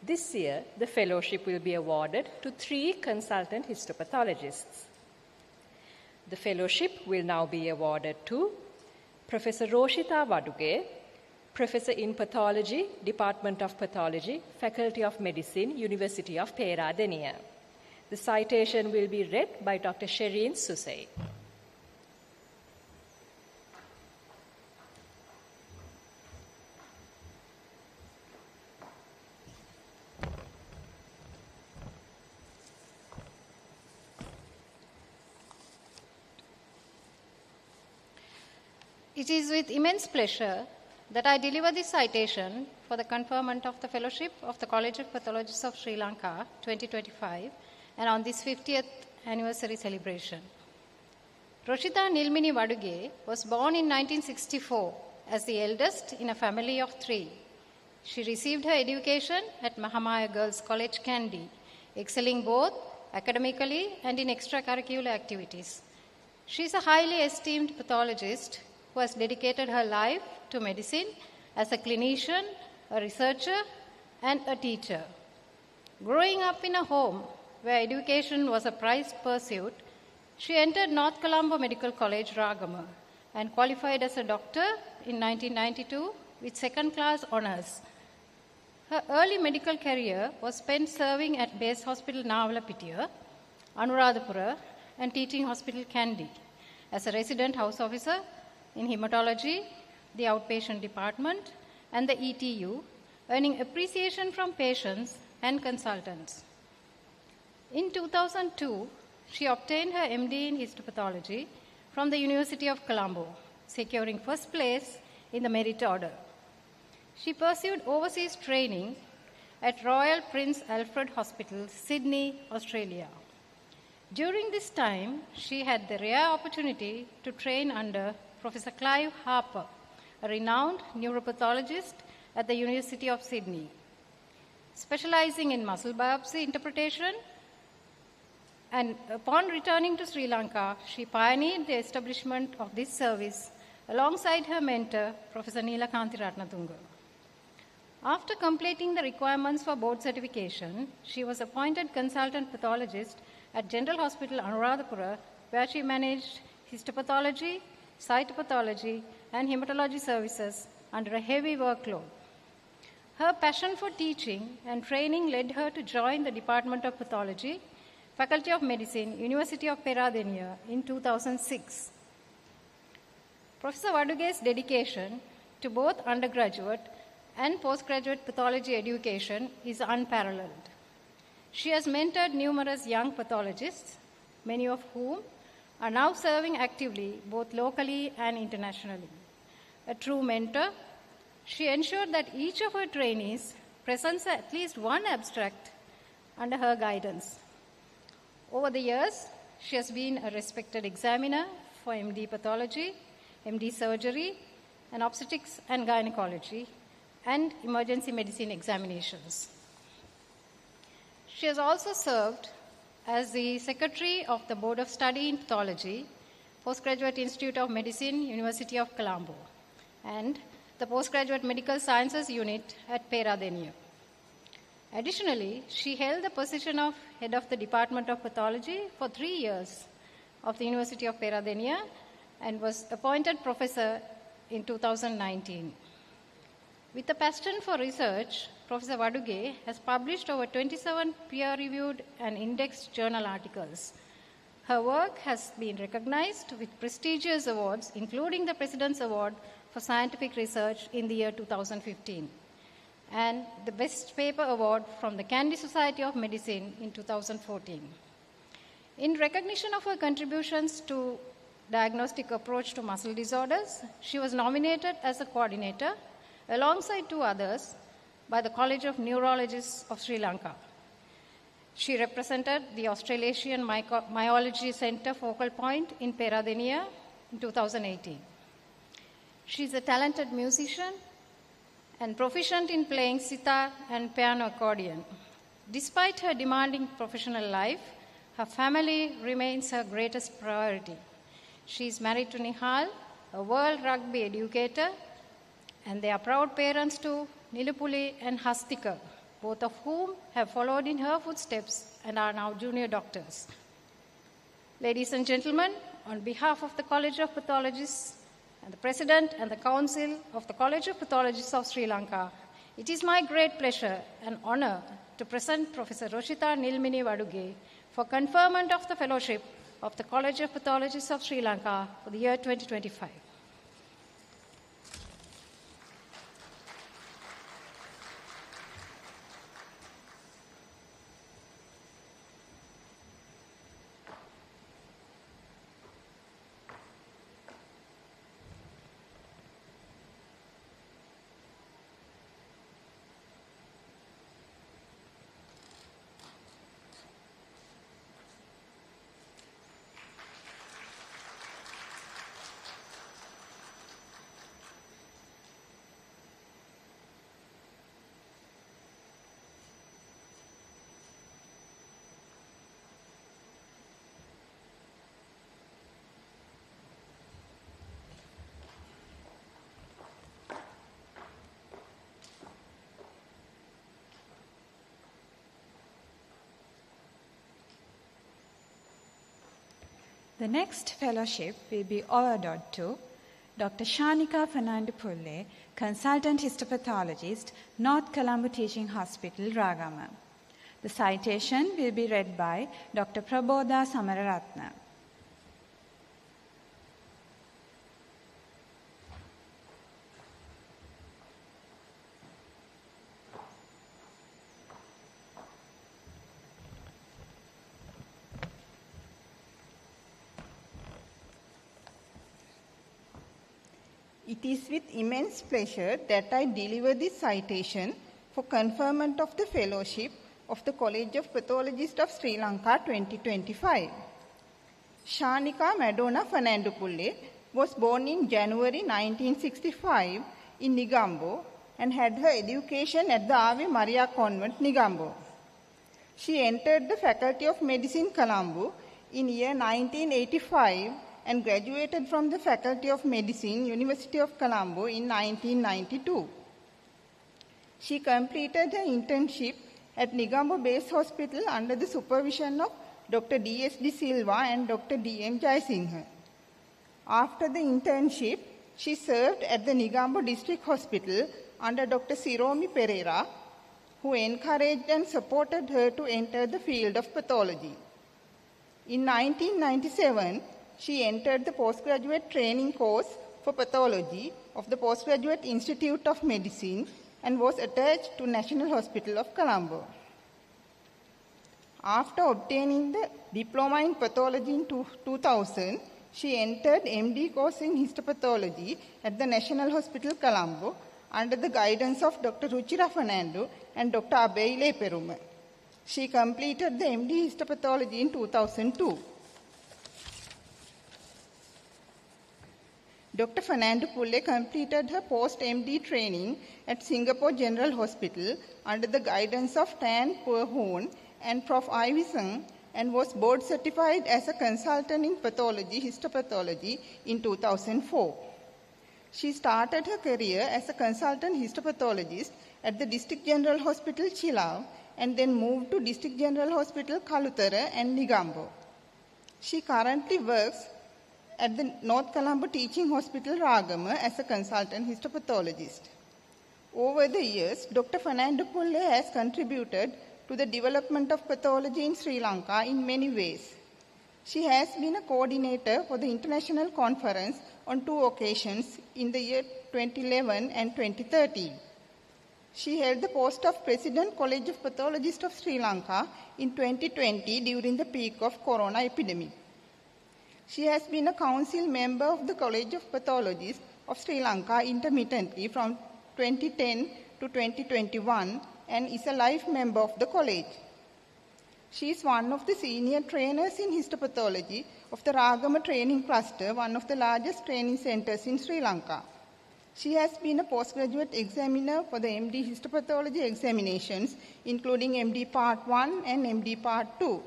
This year, the Fellowship will be awarded to 3 consultant histopathologists. The Fellowship will now be awarded to Professor Roshita Waduge, Professor in Pathology, Department of Pathology, Faculty of Medicine, University of Peradeniya. The citation will be read by Dr. Shereen Susay. It is with immense pleasure that I deliver this citation for the conferment of the Fellowship of the College of Pathologists of Sri Lanka 2025 and on this 50th anniversary celebration. Roshita Nilmini Waduge was born in 1964 as the eldest in a family of 3. She received her education at Mahamaya Girls College, Kandy, excelling both academically and in extracurricular activities. She is a highly esteemed pathologist who has dedicated her life to medicine as a clinician, a researcher, and a teacher. Growing up in a home where education was a prized pursuit, she entered North Colombo Medical College, Ragama, and qualified as a doctor in 1992 with second-class honors. Her early medical career was spent serving at Base Hospital Navalapitiya, Anuradhapura, and Teaching Hospital Kandy as a resident house officer in hematology, the outpatient department, and the ETU, earning appreciation from patients and consultants. In 2002, she obtained her MD in histopathology from the University of Colombo, securing first place in the merit order. She pursued overseas training at Royal Prince Alfred Hospital, Sydney, Australia. During this time, she had the rare opportunity to train under Professor Clive Harper, a renowned neuropathologist at the University of Sydney. Specializing in muscle biopsy interpretation, and upon returning to Sri Lanka, she pioneered the establishment of this service alongside her mentor, Professor Neelakanthi Ratnatunga. After completing the requirements for board certification, she was appointed consultant pathologist at General Hospital Anuradhapura, where she managed histopathology, cytopathology, and hematology services under a heavy workload. Her passion for teaching and training led her to join the Department of Pathology, Faculty of Medicine, University of Peradeniya in 2006. Professor Waduge's dedication to both undergraduate and postgraduate pathology education is unparalleled. She has mentored numerous young pathologists, many of whom are now serving actively both locally and internationally. a true mentor, she ensured that each of her trainees presents at least one abstract under her guidance. Over the years, she has been a respected examiner for MD pathology, MD surgery, and obstetrics and gynecology, and emergency medicine examinations. She has also served as the Secretary of the Board of Study in Pathology, Postgraduate Institute of Medicine, University of Colombo, and the Postgraduate Medical Sciences Unit at Peradeniya. Additionally, she held the position of Head of the Department of Pathology for 3 years of the University of Peradeniya and was appointed professor in 2019. With a passion for research, Professor Waduge has published over 27 peer-reviewed and indexed journal articles. Her work has been recognized with prestigious awards, including the President's Award for Scientific Research in the year 2015, and the Best Paper Award from the Candy Society of Medicine in 2014. In recognition of her contributions to diagnostic approach to muscle disorders, she was nominated as a coordinator, alongside 2 others, by the College of Neurologists of Sri Lanka. She represented the Australasian Myology Centre focal point in Peradeniya in 2018. She is a talented musician and proficient in playing sitar and piano accordion. Despite her demanding professional life, her family remains her greatest priority. She is married to Nihal, a world rugby educator, and they are proud parents to Nilupuli and Hastika, both of whom have followed in her footsteps and are now junior doctors. Ladies and gentlemen, on behalf of the College of Pathologists and the President and the Council of the College of Pathologists of Sri Lanka, it is my great pleasure and honor to present Professor Roshita Nilmini Waduge for conferment of the Fellowship of the College of Pathologists of Sri Lanka for the year 2025. The next fellowship will be awarded to Dr. Shanika Fernandopulle, Consultant Histopathologist, North Colombo Teaching Hospital, Ragama. The citation will be read by Dr. Prabodha Samararatna. It is with immense pleasure that I deliver this citation for conferment of the Fellowship of the College of Pathologists of Sri Lanka 2025. Shanika Madonna Fernandopulle was born in January 1965 in Negombo and had her education at the Ave Maria Convent, Negombo. She entered the Faculty of Medicine, Colombo in year 1985 and graduated from the Faculty of Medicine, University of Colombo in 1992. She completed her internship at Negombo Base Hospital under the supervision of Dr. D.S.D. Silva and Dr. D.M. Jayasinghe. After the internship, she served at the Negombo District Hospital under Dr. Siromi Pereira, who encouraged and supported her to enter the field of pathology. In 1997, she entered the postgraduate training course for pathology of the Postgraduate Institute of Medicine and was attached to National Hospital of Colombo. After obtaining the diploma in pathology in 2000, She entered MD course in histopathology at the National Hospital, Colombo, under the guidance of Dr. Ruchira Fernando and Dr. Abeile Perume. She completed the MD histopathology in 2002. Dr. Fernando Pulle completed her post-MD training at Singapore General Hospital under the guidance of Tan Pua Hoon and Prof. Ivy Sung, and was board certified as a consultant in pathology, histopathology in 2004. She started her career as a consultant histopathologist at the District General Hospital, Chilao, and then moved to District General Hospital, Kalutara and Negombo. She currently works at the North Colombo Teaching Hospital, Ragama, as a consultant histopathologist. Over the years, Dr. Fernando Pulle has contributed to the development of pathology in Sri Lanka in many ways. She has been a coordinator for the international conference on 2 occasions in the year 2011 and 2013. She held the post of President College of Pathologists of Sri Lanka in 2020 during the peak of corona epidemic. She has been a council member of the College of Pathologists of Sri Lanka intermittently from 2010 to 2021 and is a life member of the college. She is one of the senior trainers in histopathology of the Ragama Training Cluster, one of the largest training centers in Sri Lanka. She has been a postgraduate examiner for the MD histopathology examinations, including MD Part 1 and MD Part 2.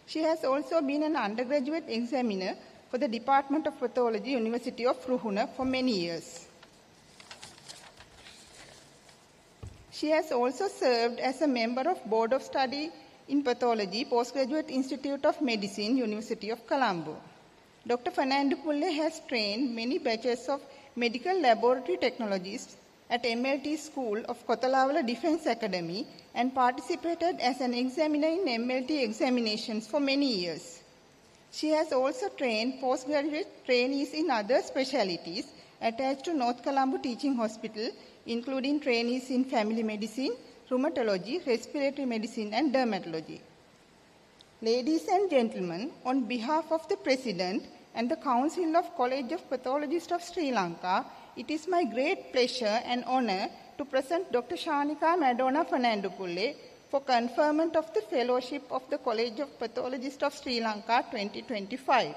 She has also been an undergraduate examiner for the Department of Pathology, University of Ruhuna for many years. She has also served as a member of Board of Study in Pathology, Postgraduate Institute of Medicine, University of Colombo. Dr. Fernando Pulle has trained many batches of medical laboratory technologists at MLT School of Kothalawala Defence Academy and participated as an examiner in MLT examinations for many years. She has also trained postgraduate trainees in other specialties attached to North Colombo Teaching Hospital, including trainees in family medicine, rheumatology, respiratory medicine, and dermatology. Ladies and gentlemen, on behalf of the President and the Council of College of Pathologists of Sri Lanka, it is my great pleasure and honor to present Dr. Shanika Madonna Fernando Pulle for conferment of the Fellowship of the College of Pathologists of Sri Lanka 2025.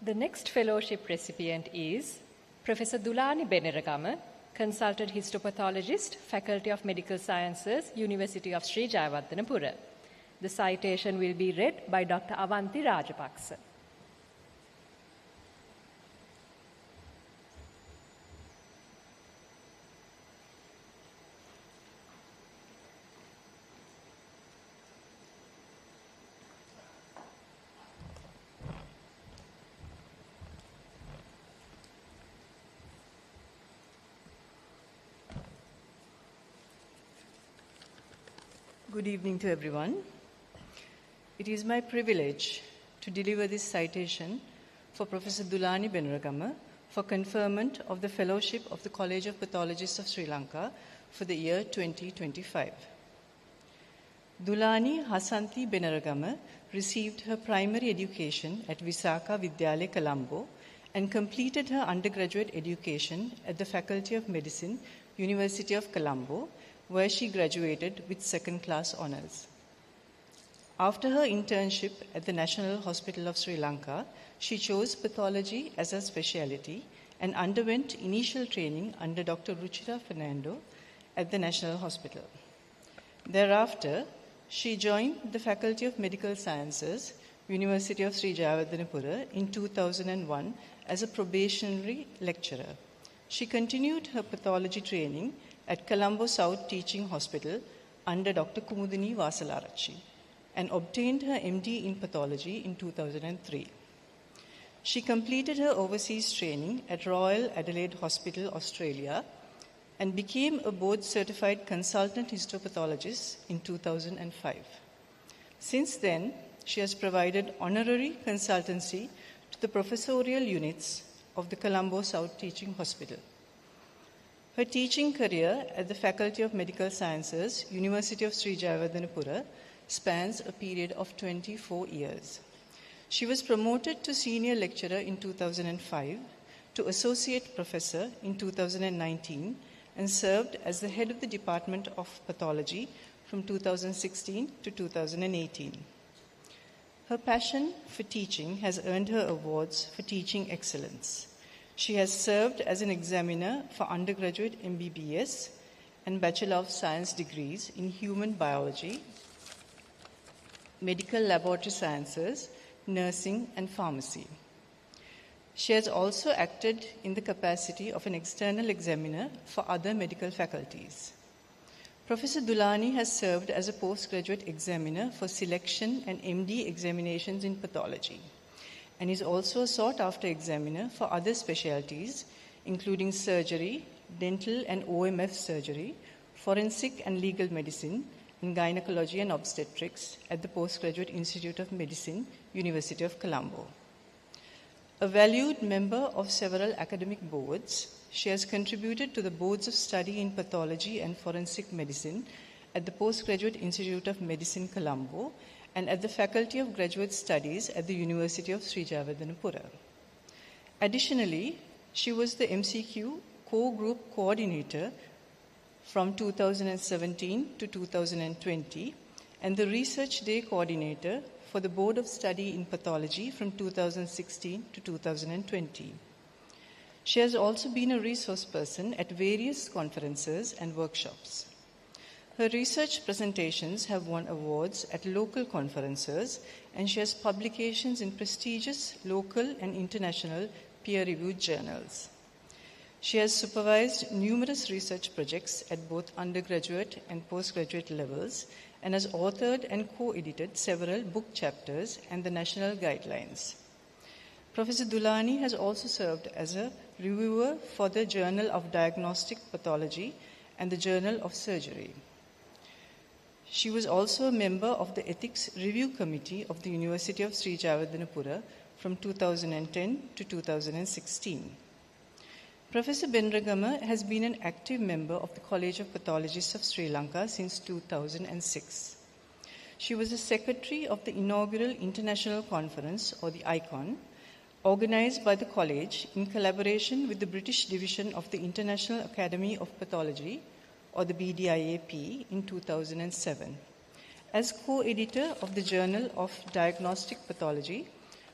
The next fellowship recipient is Professor Dulani Beneragama, Consultant Histopathologist, Faculty of Medical Sciences, University of Sri Jayawardenepura. The citation will be read by Dr. Avanti Rajapaksa. Good evening to everyone. It is my privilege to deliver this citation for Professor Dulani Beneragama for conferment of the Fellowship of the College of Pathologists of Sri Lanka for the year 2025. Dulani Hasanti Beneragama received her primary education at Visakha Vidyalaya, Colombo, and completed her undergraduate education at the Faculty of Medicine, University of Colombo, where she graduated with second-class honours. After her internship at the National Hospital of Sri Lanka, she chose pathology as her specialty and underwent initial training under Dr. Ruchira Fernando at the National Hospital. Thereafter, she joined the Faculty of Medical Sciences, University of Sri Jayawardenepura in 2001 as a probationary lecturer. She continued her pathology training at Colombo South Teaching Hospital under Dr. Kumudini Vasalarachi and obtained her MD in pathology in 2003. She completed her overseas training at Royal Adelaide Hospital, Australia, and became a board-certified consultant histopathologist in 2005. Since then, she has provided honorary consultancy to the professorial units of the Colombo South Teaching Hospital. Her teaching career at the Faculty of Medical Sciences, University of Sri Jayawardenepura, spans a period of 24 years. She was promoted to senior lecturer in 2005, to associate professor in 2019, and served as the head of the Department of Pathology from 2016 to 2018. Her passion for teaching has earned her awards for teaching excellence. She has served as an examiner for undergraduate MBBS and Bachelor of Science degrees in human biology, medical laboratory sciences, nursing, and pharmacy. She has also acted in the capacity of an external examiner for other medical faculties. Professor Dulani has served as a postgraduate examiner for selection and MD examinations in pathology, and is also a sought-after examiner for other specialties, including surgery, dental and OMF surgery, forensic and legal medicine, and gynecology and obstetrics at the Postgraduate Institute of Medicine, University of Colombo. A valued member of several academic boards, she has contributed to the boards of study in pathology and forensic medicine at the Postgraduate Institute of Medicine, Colombo, and at the Faculty of Graduate Studies at the University of Sri Jayawardenepura. Additionally, she was the MCQ Core Group Coordinator from 2017 to 2020 and the Research Day Coordinator for the Board of Study in Pathology from 2016 to 2020. She has also been a resource person at various conferences and workshops. Her research presentations have won awards at local conferences, and she has publications in prestigious local and international peer-reviewed journals. She has supervised numerous research projects at both undergraduate and postgraduate levels and has authored and co-edited several book chapters and the national guidelines. Professor Dulani has also served as a reviewer for the Journal of Diagnostic Pathology and the Journal of Surgery. She was also a member of the Ethics Review Committee of the University of Sri Jayawardenepura from 2010 to 2016. Professor Benragama has been an active member of the College of Pathologists of Sri Lanka since 2006. She was the secretary of the inaugural International Conference, or the ICON, organized by the college in collaboration with the British Division of the International Academy of Pathology, or the BDIAP, in 2007. As co-editor of the Journal of Diagnostic Pathology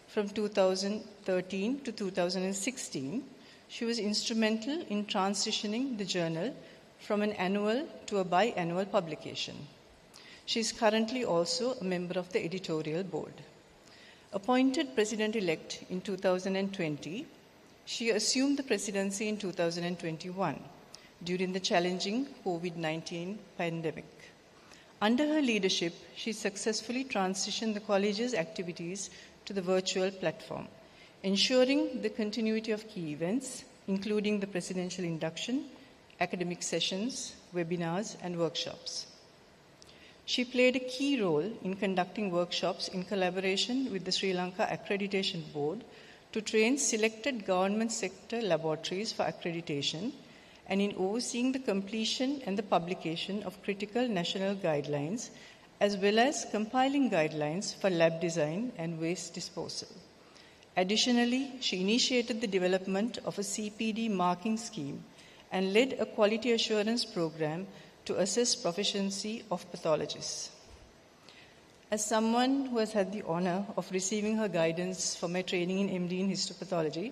from 2013 to 2016, she was instrumental in transitioning the journal from an annual to a biannual publication. She is currently also a member of the editorial board. Appointed president-elect in 2020, she assumed the presidency in 2021 during the challenging COVID-19 pandemic. Under her leadership, she successfully transitioned the college's activities to the virtual platform, ensuring the continuity of key events, including the presidential induction, academic sessions, webinars, and workshops. She played a key role in conducting workshops in collaboration with the Sri Lanka Accreditation Board to train selected government sector laboratories for accreditation and in overseeing the completion and the publication of critical national guidelines, as well as compiling guidelines for lab design and waste disposal. Additionally, she initiated the development of a CPD marking scheme and led a quality assurance program to assess proficiency of pathologists. As someone who has had the honor of receiving her guidance for my training in MD in histopathology,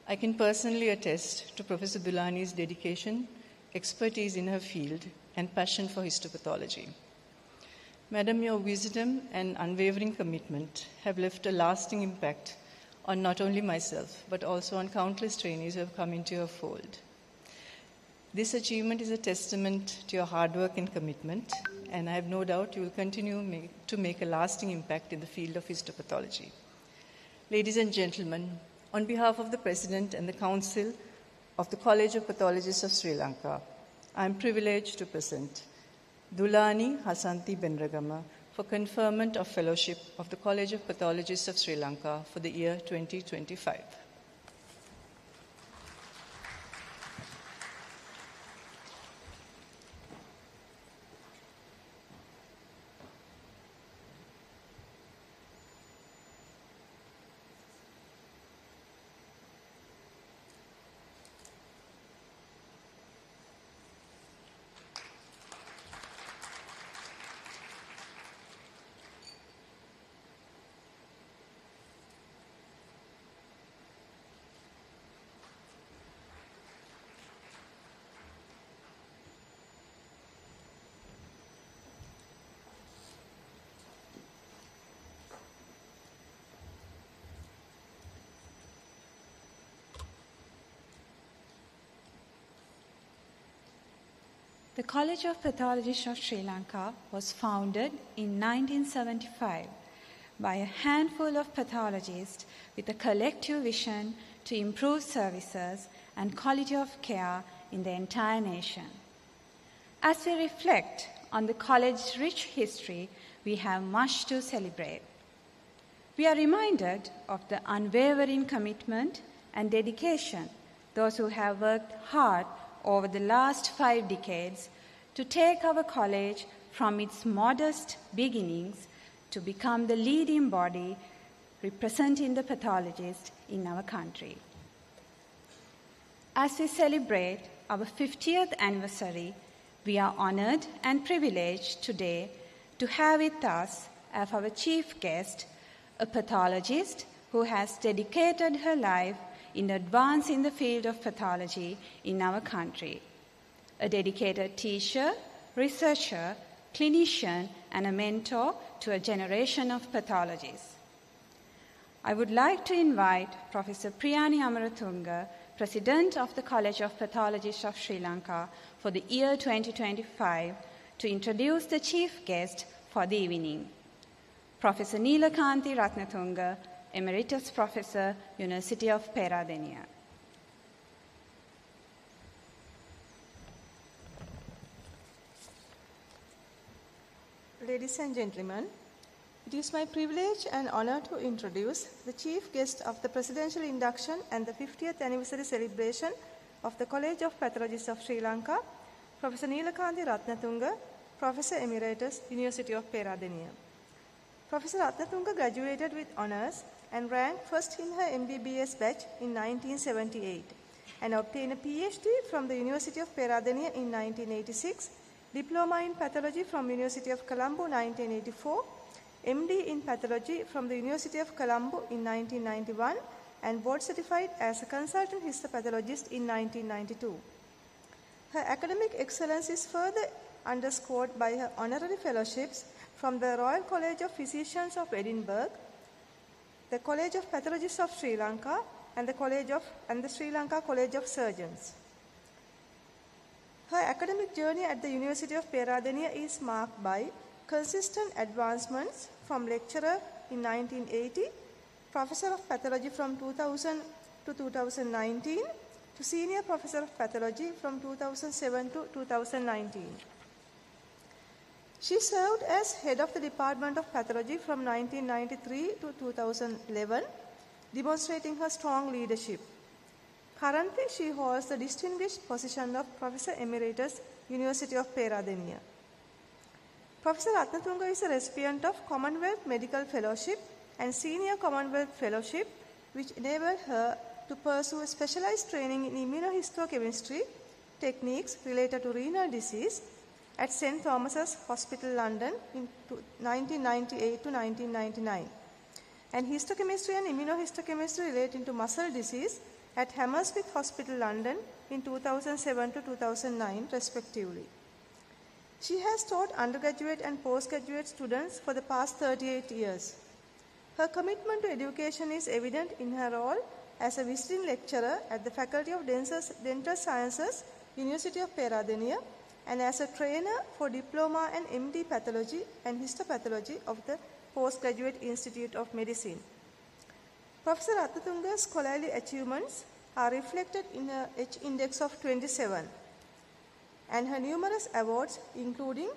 I can personally attest to Professor Dulani's dedication, expertise in her field, and passion for histopathology. Madam, your wisdom and unwavering commitment have left a lasting impact on not only myself, but also on countless trainees who have come into your fold. This achievement is a testament to your hard work and commitment, and I have no doubt you will continue to make a lasting impact in the field of histopathology. Ladies and gentlemen, on behalf of the President and the Council of the College of Pathologists of Sri Lanka, I am privileged to present Dulani Hasanti Benragama for conferment of Fellowship of the College of Pathologists of Sri Lanka for the year 2025. The College of Pathologists of Sri Lanka was founded in 1975 by a handful of pathologists with a collective vision to improve services and quality of care in the entire nation. As we reflect on the college's rich history, we have much to celebrate. We are reminded of the unwavering commitment and dedication those who have worked hard over the last 5 decades to take our college from its modest beginnings to become the leading body representing the pathologists in our country. As we celebrate our 50th anniversary, we are honored and privileged today to have with us as our chief guest a pathologist who has dedicated her life in advancing the field of pathology in our country, a dedicated teacher, researcher, clinician, and a mentor to a generation of pathologists. I would like to invite Professor Priyani Amaratunga, President of the College of Pathologists of Sri Lanka for the year 2025, to introduce the chief guest for the evening. Professor Neelakanthi Ratnatunga, Emeritus Professor, University of Peradeniya. Ladies and gentlemen, it is my privilege and honor to introduce the chief guest of the Presidential Induction and the 50th Anniversary Celebration of the College of Pathologists of Sri Lanka, Professor Neelakanthi Ratnatunga, Professor Emeritus, University of Peradeniya. Professor Ratnatunga graduated with honors and ranked first in her MBBS batch in 1978 and obtained a PhD from the University of Peradeniya in 1986, Diploma in Pathology from University of Colombo 1984, MD in Pathology from the University of Colombo in 1991, and board certified as a consultant histopathologist in 1992. Her academic excellence is further underscored by her honorary fellowships from the Royal College of Physicians of Edinburgh, the College of Pathologists of Sri Lanka, and the Sri Lanka College of Surgeons. Her academic journey at the University of Peradeniya is marked by consistent advancements from lecturer in 1980, professor of pathology from 2000 to 2019, to senior professor of pathology from 2007 to 2019. She served as head of the Department of Pathology from 1993 to 2011, demonstrating her strong leadership. Currently, she holds the distinguished position of Professor Emeritus, University of Peradeniya. Professor Ratnatunga is a recipient of Commonwealth Medical Fellowship and Senior Commonwealth Fellowship, which enabled her to pursue a specialized training in immunohistochemistry techniques related to renal disease at St. Thomas's Hospital, London in 1998 to 1999, and histochemistry and immunohistochemistry relating to muscle disease at Hammersmith Hospital, London in 2007 to 2009, respectively. She has taught undergraduate and postgraduate students for the past 38 years. Her commitment to education is evident in her role as a visiting lecturer at the Faculty of Dental Sciences, University of Peradeniya, and as a trainer for Diploma and MD Pathology and Histopathology of the Postgraduate Institute of Medicine. Professor Ratnatunga's scholarly achievements are reflected in her H index of 27 and her numerous awards including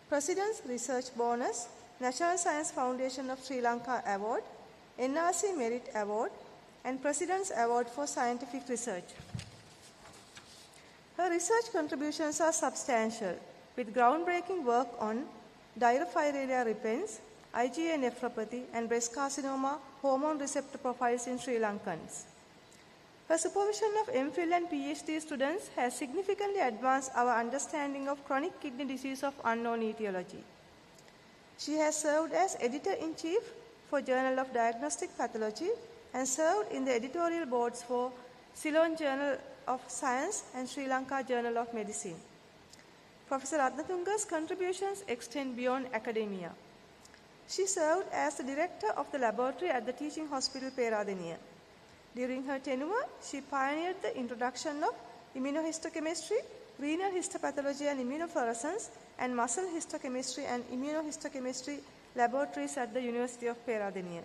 President's Research Bonus, National Science Foundation of Sri Lanka Award, NRC Merit Award, and President's Award for Scientific Research. Her research contributions are substantial, with groundbreaking work on diaphorelia repens, IgA nephropathy, and breast carcinoma hormone receptor profiles in Sri Lankans. Her supervision of MPhil and PhD students has significantly advanced our understanding of chronic kidney disease of unknown etiology. She has served as editor-in-chief for Journal of Diagnostic Pathology and served in the editorial boards for Ceylon Journal of Science and Sri Lanka Journal of Medicine. Professor Ratnatunga's contributions extend beyond academia. She served as the director of the laboratory at the Teaching Hospital Peradeniya. During her tenure, she pioneered the introduction of immunohistochemistry, renal histopathology and immunofluorescence, and muscle histochemistry and immunohistochemistry laboratories at the University of Peradeniya.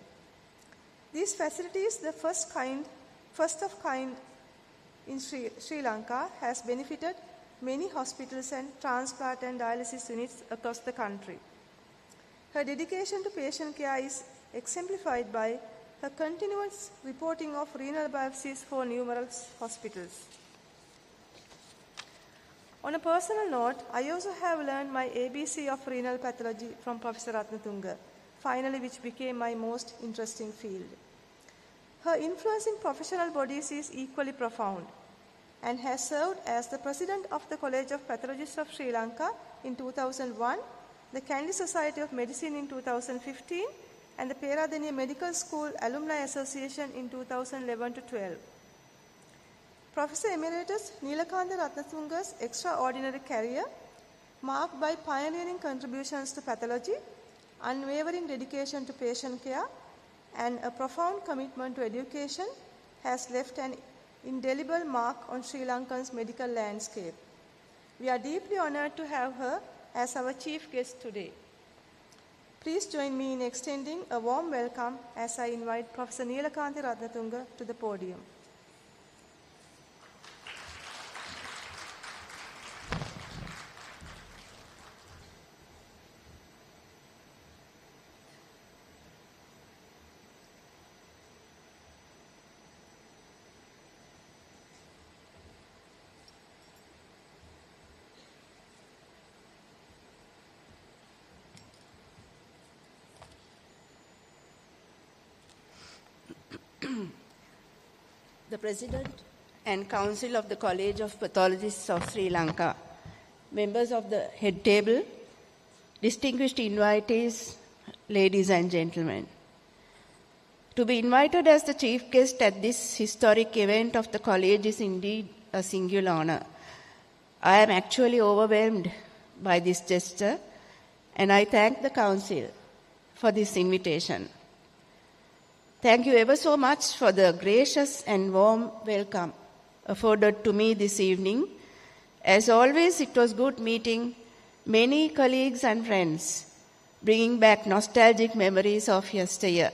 These facilities, the first of kind in Sri Lanka, has benefited many hospitals and transplant and dialysis units across the country. Her dedication to patient care is exemplified by her continuous reporting of renal biopsies for numerous hospitals. On a personal note, I also have learned my ABC of renal pathology from Professor Ratnatunga, finally which became my most interesting field. Her influence in professional bodies is equally profound and has served as the president of the College of Pathologists of Sri Lanka in 2001, the Candy Society of Medicine in 2015, and the Peradeniya Medical School Alumni Association in 2011-12. Professor Emeritus Neelakantha Ratnatunga's extraordinary career, marked by pioneering contributions to pathology, unwavering dedication to patient care, and a profound commitment to education, has left an indelible mark on Sri Lanka's medical landscape. We are deeply honored to have her as our chief guest today. Please join me in extending a warm welcome as I invite Professor Neelakantha Ratnatunga to the podium. The President and Council of the College of Pathologists of Sri Lanka, members of the head table, distinguished invitees, ladies and gentlemen. To be invited as the chief guest at this historic event of the college is indeed a singular honor. I am actually overwhelmed by this gesture, and I thank the Council for this invitation. Thank you ever so much for the gracious and warm welcome afforded to me this evening. As always, it was good meeting many colleagues and friends, bringing back nostalgic memories of yesteryear.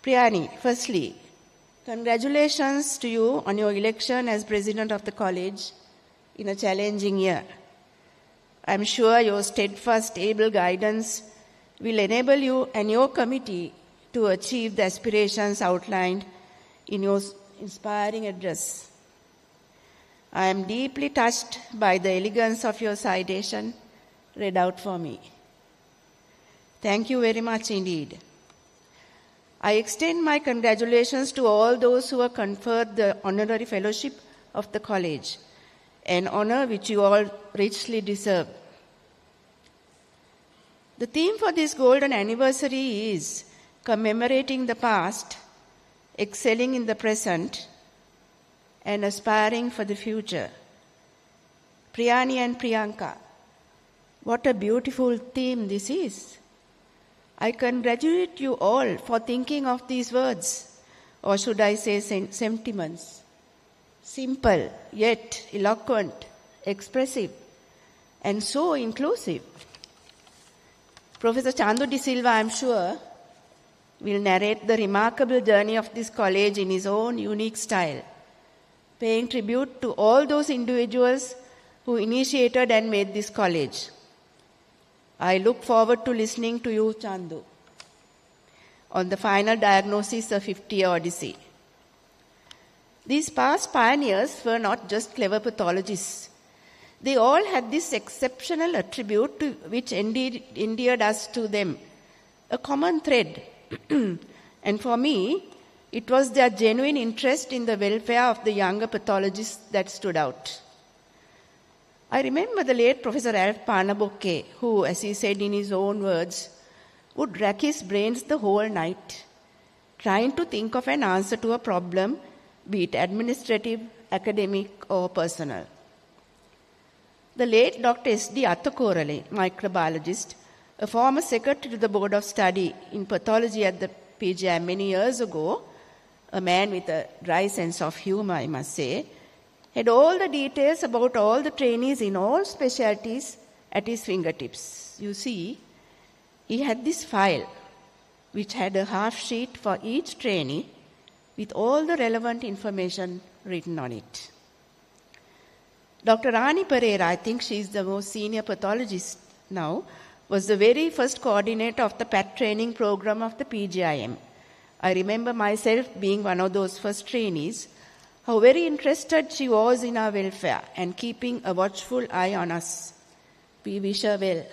Priyani, firstly, congratulations to you on your election as president of the college in a challenging year. I'm sure your steadfast, able guidance will enable you and your committee to achieve the aspirations outlined in your inspiring address. I am deeply touched by the elegance of your citation read out for me. Thank you very much indeed. I extend my congratulations to all those who have conferred the honorary fellowship of the college, an honor which you all richly deserve. The theme for this golden anniversary is commemorating the past, excelling in the present, and aspiring for the future. Priyani and Priyanka, What a beautiful theme this is. I congratulate you all for thinking of these words, or should I say sentiments. Simple, yet eloquent, expressive, and so inclusive. Professor Chandu De Silva, I'm sure, will narrate the remarkable journey of this college in his own unique style, paying tribute to all those individuals who initiated and made this college. I look forward to listening to you, Chandu, on the final diagnosis of 50-year odyssey. These past pioneers were not just clever pathologists. They all had this exceptional attribute which endeared us to them, a common thread. And for me, it was their genuine interest in the welfare of the younger pathologists that stood out. I remember the late Professor Alf Panabokke, who, as he said in his own words, would rack his brains the whole night, trying to think of an answer to a problem, be it administrative, academic, or personal. The late Dr. S.D. Attakorale, microbiologist, a former secretary to the Board of Study in Pathology at the PGI many years ago, a man with a dry sense of humor, I must say, had all the details about all the trainees in all specialties at his fingertips. You see, he had this file which had a half sheet for each trainee with all the relevant information written on it. Dr. Rani Pereira, I think she is the most senior pathologist now, was the very first coordinator of the PAT training program of the PGIM. I remember myself being one of those first trainees, how very interested she was in our welfare and keeping a watchful eye on us. We wish her well.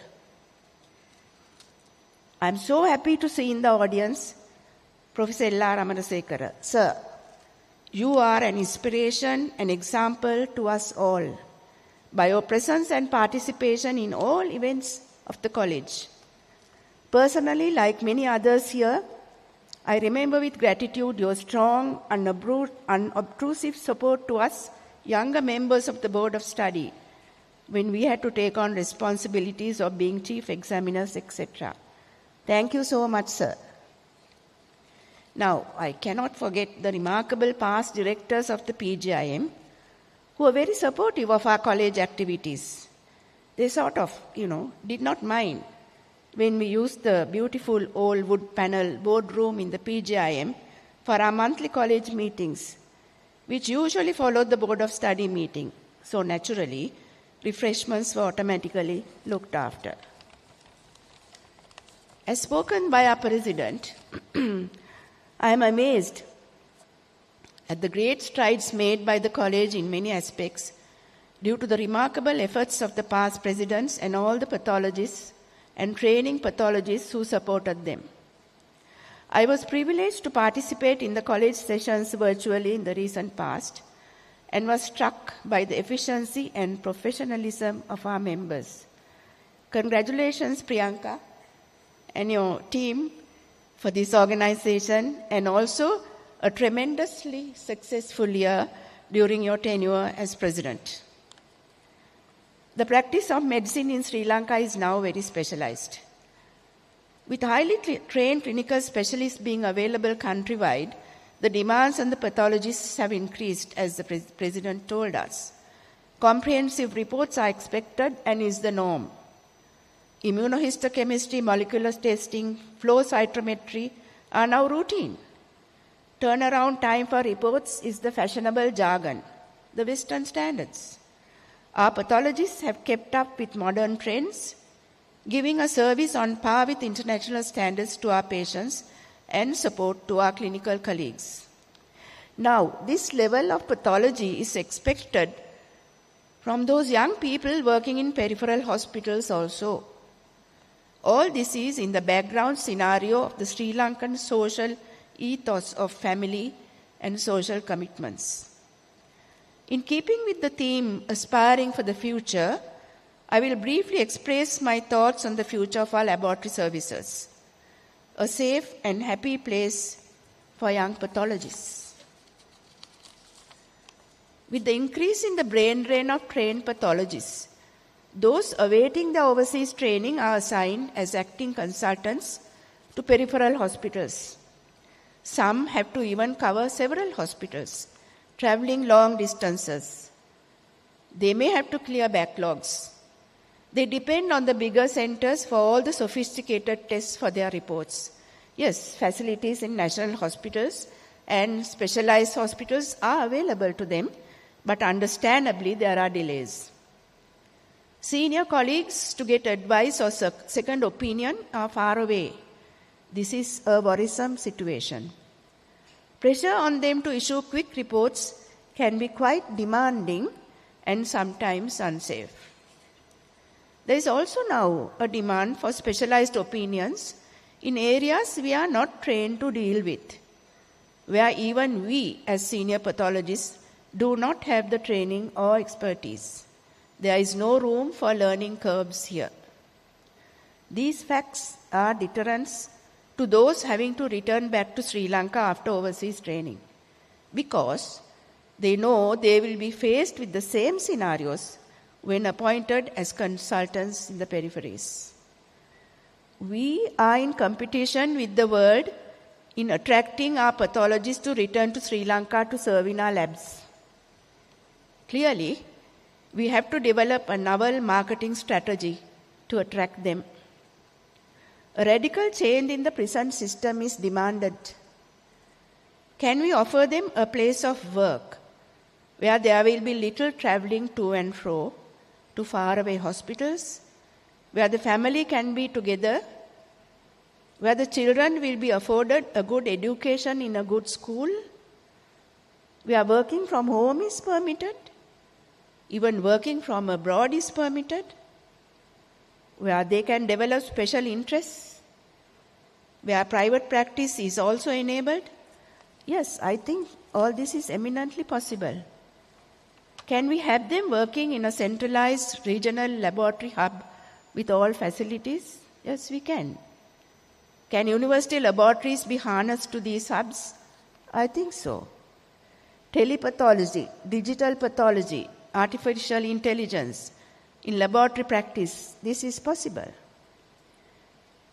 I'm so happy to see in the audience Professor Ella Ramanasekara. Sir, you are an inspiration, an example to us all by your presence and participation in all events of the college. Personally, like many others here, I remember with gratitude your strong, unobtrusive support to us, younger members of the Board of Study, when we had to take on responsibilities of being chief examiners, etc. Thank you so much, sir. Now, I cannot forget the remarkable past directors of the PGIM who were very supportive of our college activities. They sort of, did not mind when we used the beautiful old wood panel boardroom in the PGIM for our monthly college meetings, which usually followed the Board of Study meeting. So naturally, refreshments were automatically looked after. As spoken by our president, I am amazed at the great strides made by the college in many aspects due to the remarkable efforts of the past presidents and all the pathologists and training pathologists who supported them. I was privileged to participate in the college sessions virtually in the recent past and was struck by the efficiency and professionalism of our members. Congratulations, Priyanka, and your team for this organization, and also a tremendously successful year during your tenure as president. The practice of medicine in Sri Lanka is now very specialized. With highly trained clinical specialists being available countrywide, the demands on the pathologists have increased, as the president told us. Comprehensive reports are expected and is the norm. Immunohistochemistry, molecular testing, flow cytometry are now routine. Turnaround time for reports is the fashionable jargon, the Western standards. Our pathologists have kept up with modern trends, giving a service on par with international standards to our patients and support to our clinical colleagues. Now, this level of pathology is expected from those young people working in peripheral hospitals also. All this is in the background scenario of the Sri Lankan social ethos of family and social commitments. In keeping with the theme, Aspiring for the Future, I will briefly express my thoughts on the future of our laboratory services, a safe and happy place for young pathologists. With the increase in the brain drain of trained pathologists, Those awaiting the overseas training are assigned as acting consultants to peripheral hospitals. Some have to even cover several hospitals, traveling long distances. They may have to clear backlogs. They depend on the bigger centers for all the sophisticated tests for their reports. Yes, facilities in national hospitals and specialized hospitals are available to them, but understandably there are delays. Senior colleagues to get advice or second opinion are far away. This is a worrisome situation. Pressure on them to issue quick reports can be quite demanding and sometimes unsafe. There is also now a demand for specialized opinions in areas we are not trained to deal with, where even we as senior pathologists do not have the training or expertise. There is no room for learning curves here. These facts are deterrents to those having to return back to Sri Lanka after overseas training, because they know they will be faced with the same scenarios when appointed as consultants in the peripheries. We are in competition with the world in attracting our pathologists to return to Sri Lanka to serve in our labs. Clearly, we have to develop a novel marketing strategy to attract them. A radical change in the present system is demanded. Can we offer them a place of work where there will be little traveling to and fro to faraway hospitals, where the family can be together, where the children will be afforded a good education in a good school, where working from home is permitted, even working from abroad is permitted, where they can develop special interests, where private practice is also enabled? Yes, I think all this is eminently possible. Can we have them working in a centralized regional laboratory hub with all facilities? Yes, we can. Can university laboratories be harnessed to these hubs? I think so. Telepathology, digital pathology, artificial intelligence in laboratory practice, this is possible.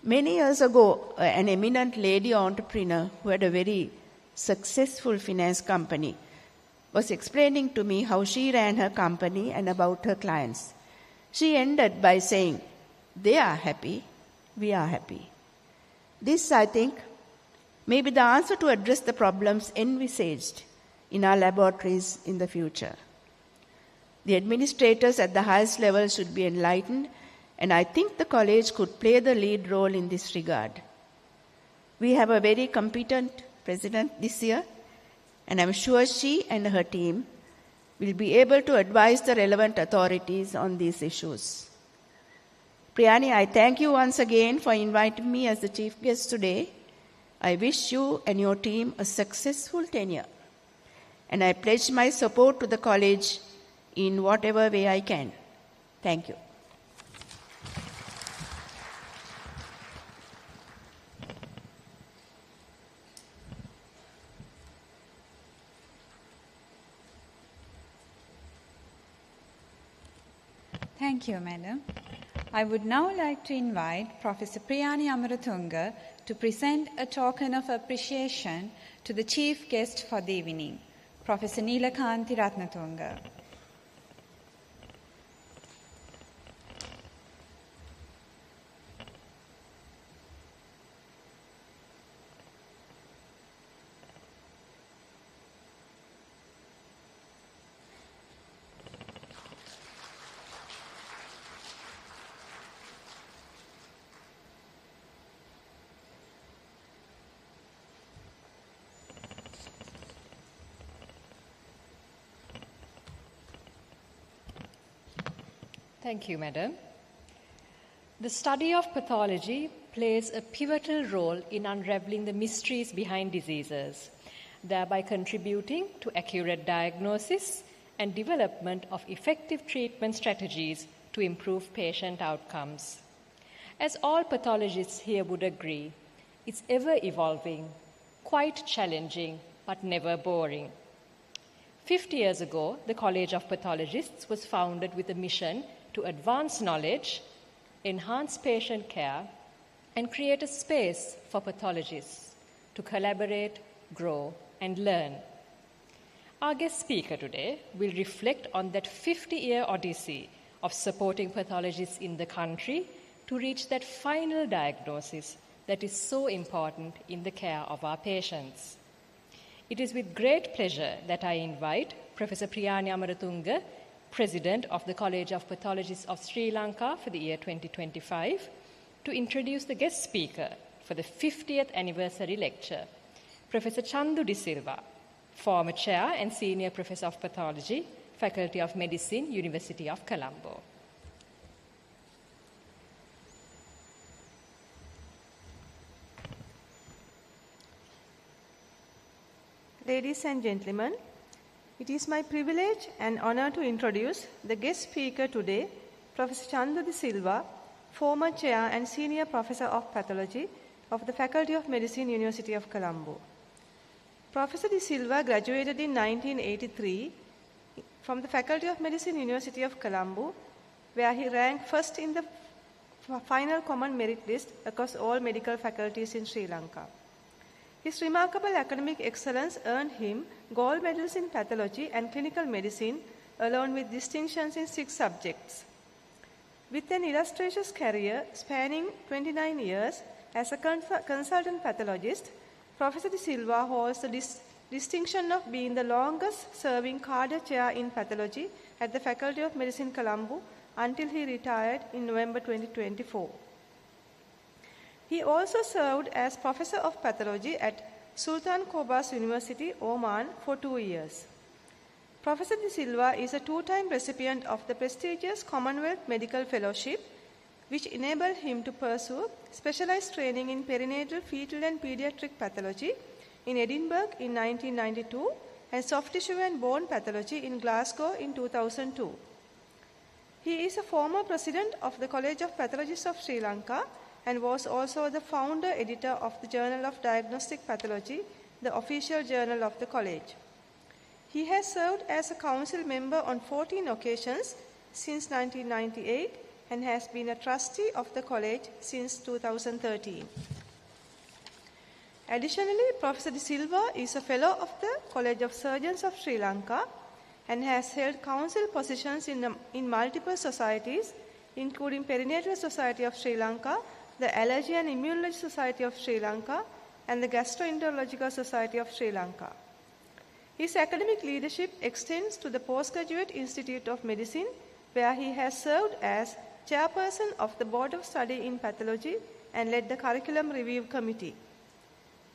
Many years ago, an eminent lady entrepreneur who had a very successful finance company was explaining to me how she ran her company and about her clients. She ended by saying, "They are happy, we are happy." This, I think, may be the answer to address the problems envisaged in our laboratories in the future. The administrators at the highest level should be enlightened, and I think the college could play the lead role in this regard. We have a very competent president this year, and I'm sure she and her team will be able to advise the relevant authorities on these issues. Priyani, I thank you once again for inviting me as the chief guest today. I wish you and your team a successful tenure, and I pledge my support to the college in whatever way I can. Thank you. Thank you, Madam. I would now like to invite Professor Priyani Amaratunga to present a token of appreciation to the chief guest for the evening, Professor Neelakanthi Ratnatunga. Thank you, Madam. The study of pathology plays a pivotal role in unraveling the mysteries behind diseases, thereby contributing to accurate diagnosis and development of effective treatment strategies to improve patient outcomes. As all pathologists here would agree, it's ever evolving, quite challenging, but never boring. 50 years ago, the College of Pathologists was founded with a mission to advance knowledge, enhance patient care, and create a space for pathologists to collaborate, grow, and learn. Our guest speaker today will reflect on that 50-year odyssey of supporting pathologists in the country to reach that final diagnosis that is so important in the care of our patients. It is with great pleasure that I invite Professor Priyani Amaratunga, President of the College of Pathologists of Sri Lanka for the year 2025, to introduce the guest speaker for the 50th anniversary lecture, Professor Chandu De Silva, former Chair and Senior Professor of Pathology, Faculty of Medicine, University of Colombo. Ladies and gentlemen, it is my privilege and honor to introduce the guest speaker today, Professor Chandu De Silva, former Chair and Senior Professor of Pathology of the Faculty of Medicine, University of Colombo. Professor De Silva graduated in 1983 from the Faculty of Medicine, University of Colombo, where he ranked first in the final common merit list across all medical faculties in Sri Lanka. His remarkable academic excellence earned him gold medals in pathology and clinical medicine, along with distinctions in 6 subjects. With an illustrious career spanning 29 years as a consultant pathologist, Professor De Silva holds the distinction of being the longest-serving Cadre Chair in Pathology at the Faculty of Medicine, Colombo, until he retired in November 2024. He also served as Professor of Pathology at Sultan Qobus University, Oman, for 2 years. Professor De Silva is a 2-time recipient of the prestigious Commonwealth Medical Fellowship, which enabled him to pursue specialized training in perinatal, fetal and pediatric pathology in Edinburgh in 1992 and soft tissue and bone pathology in Glasgow in 2002. He is a former president of the College of Pathologists of Sri Lanka and was also the founder editor of the Journal of Diagnostic Pathology, the official journal of the college. He has served as a council member on 14 occasions since 1998 and has been a trustee of the college since 2013. Additionally, Professor De Silva is a fellow of the College of Surgeons of Sri Lanka and has held council positions in multiple societies, including Perinatal Society of Sri Lanka, the Allergy and Immunology Society of Sri Lanka, and the Gastroenterological Society of Sri Lanka. His academic leadership extends to the Postgraduate Institute of Medicine, where he has served as chairperson of the Board of Study in Pathology and led the Curriculum Review Committee.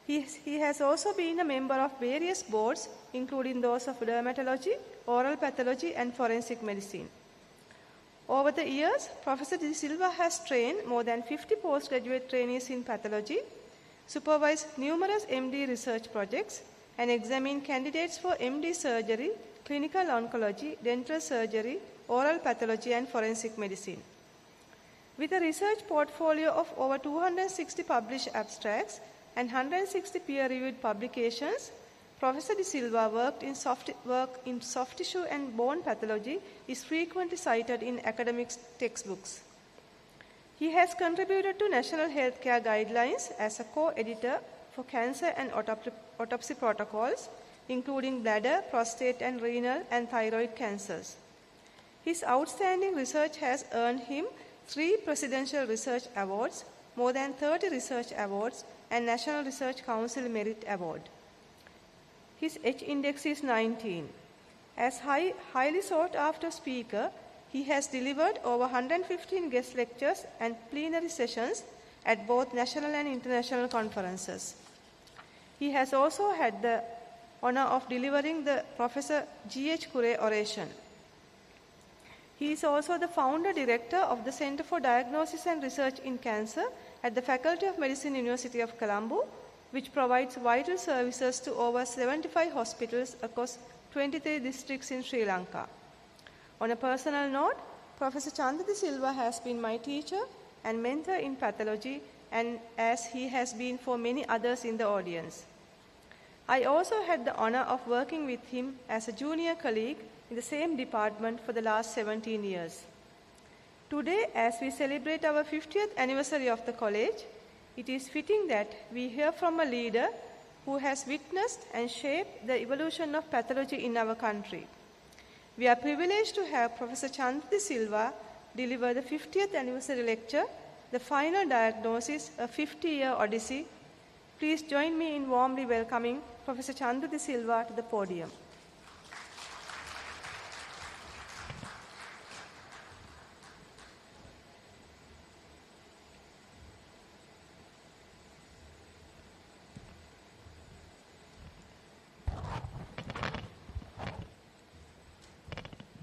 He has also been a member of various boards, including those of dermatology, oral pathology, and forensic medicine. Over the years, Professor De Silva has trained more than 50 postgraduate trainees in pathology, supervised numerous MD research projects, and examined candidates for MD surgery, clinical oncology, dental surgery, oral pathology, and forensic medicine. With a research portfolio of over 260 published abstracts and 160 peer-reviewed publications, Professor De Silva work in soft tissue and bone pathology is frequently cited in academic textbooks. He has contributed to national healthcare guidelines as a co-editor for cancer and autopsy protocols, including bladder, prostate, and renal and thyroid cancers. His outstanding research has earned him 3 Presidential Research Awards, more than 30 research awards, and National Research Council Merit Award. His H-index is 19. As highly sought-after speaker, he has delivered over 115 guest lectures and plenary sessions at both national and international conferences. He has also had the honor of delivering the Professor G.H. Kure Oration. He is also the founder-director of the Center for Diagnosis and Research in Cancer at the Faculty of Medicine, University of Colombo, which provides vital services to over 75 hospitals across 23 districts in Sri Lanka. On a personal note, Professor Chandu De Silva has been my teacher and mentor in pathology, and as he has been for many others in the audience. I also had the honor of working with him as a junior colleague in the same department for the last 17 years. Today, as we celebrate our 50th anniversary of the college, it is fitting that we hear from a leader who has witnessed and shaped the evolution of pathology in our country. We are privileged to have Professor Chandra De Silva deliver the 50th anniversary lecture, The Final Diagnosis, a 50-Year Odyssey. Please join me in warmly welcoming Professor Chandra De Silva to the podium.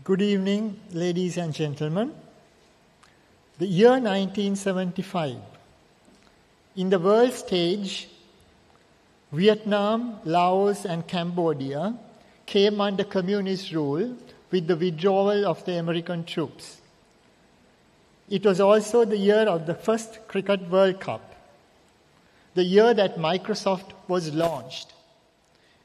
Good evening, ladies and gentlemen. The year 1975. In the world stage, Vietnam, Laos, and Cambodia came under communist rule with the withdrawal of the American troops. It was also the year of the first Cricket World Cup, the year that Microsoft was launched,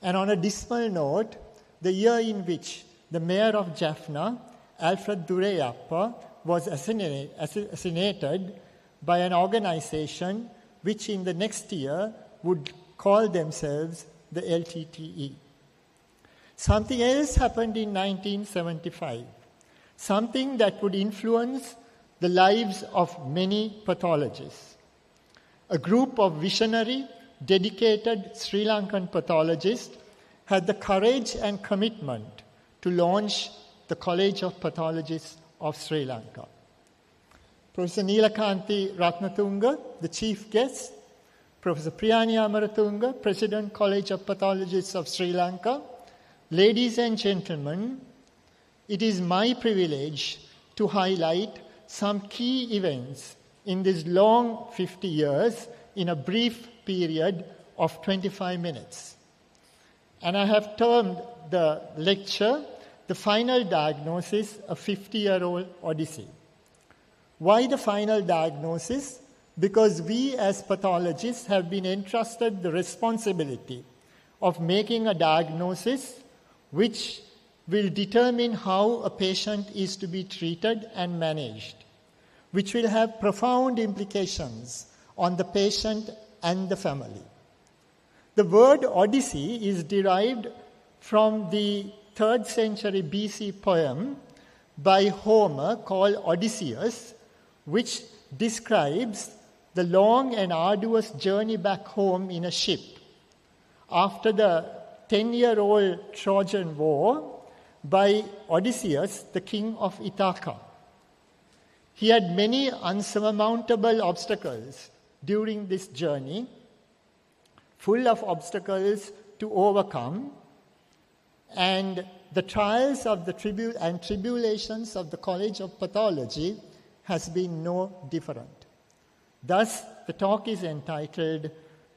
and on a dismal note, the year in which the mayor of Jaffna, Alfred Dureyappa, was assassinated by an organization which in the next year would call themselves the LTTE. Something else happened in 1975, something that would influence the lives of many pathologists. A group of visionary, dedicated Sri Lankan pathologists had the courage and commitment to launch the College of Pathologists of Sri Lanka. Professor Neelakanthi Ratnatunga, the chief guest, Professor Priyani Amaratunga, President, College of Pathologists of Sri Lanka. Ladies and gentlemen, it is my privilege to highlight some key events in this long 50 years in a brief period of 25 minutes. And I have termed the lecture, The Final Diagnosis, a 50-year-old Odyssey. Why the final diagnosis? Because we as pathologists have been entrusted the responsibility of making a diagnosis which will determine how a patient is to be treated and managed, which will have profound implications on the patient and the family. The word Odyssey is derived from the 3rd century BC poem by Homer called Odysseus, which describes the long and arduous journey back home in a ship after the 10-year-old Trojan War by Odysseus, the king of Ithaca. He had many unsurmountable obstacles during this journey, full of obstacles to overcome, and the trials of the tribulations of the College of Pathology has been no different. Thus, the talk is entitled,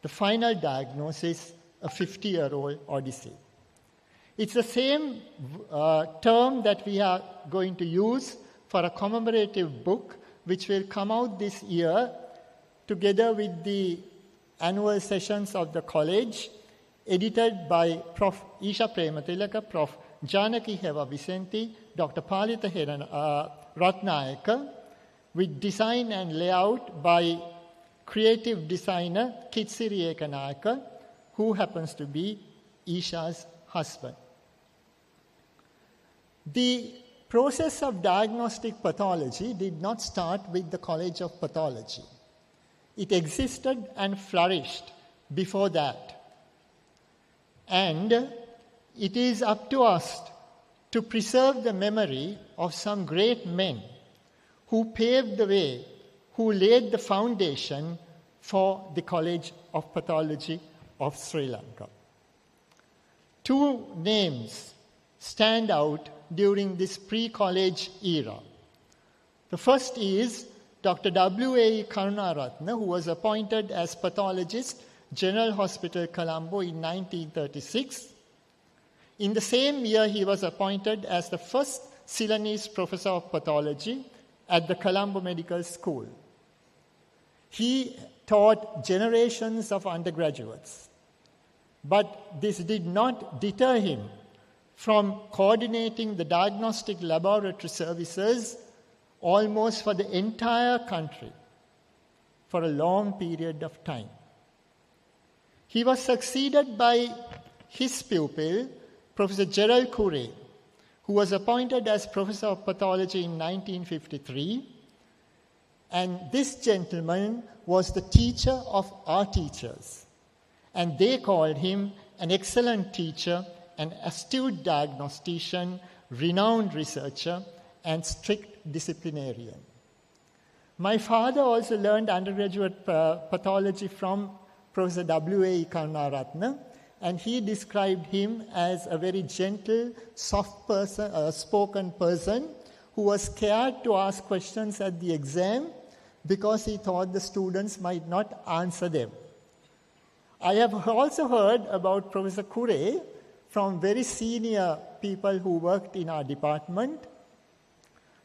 The Final Diagnosis, a 50-year-old Odyssey. It's the same term that we are going to use for a commemorative book which will come out this year together with the annual sessions of the college, edited by Prof. Isha Prematilaka, Prof. Janaki Heva Vicenti, Dr. Palitha Ratnayaka, with design and layout by creative designer Kitsiri Ekanayaka, who happens to be Isha's husband. The process of diagnostic pathology did not start with the College of Pathology. It existed and flourished before that. And it is up to us to preserve the memory of some great men who paved the way, who laid the foundation for the College of Pathology of Sri Lanka. Two names stand out during this pre-college era. The first is Dr. W.A. Karunaratne, who was appointed as pathologist, General Hospital, Colombo in 1936. In the same year, he was appointed as the first Ceylonese professor of pathology at the Colombo Medical School. He taught generations of undergraduates, but this did not deter him from coordinating the diagnostic laboratory services almost for the entire country for a long period of time. He was succeeded by his pupil, Professor Gerald Couret, who was appointed as Professor of Pathology in 1953. And this gentleman was the teacher of our teachers. And they called him an excellent teacher, an astute diagnostician, renowned researcher, and strict disciplinarian. My father also learned undergraduate pathology from Professor W.A. Karunaratne, and he described him as a very gentle, soft-spoken person who was scared to ask questions at the exam because he thought the students might not answer them. I have also heard about Professor Couret from very senior people who worked in our department,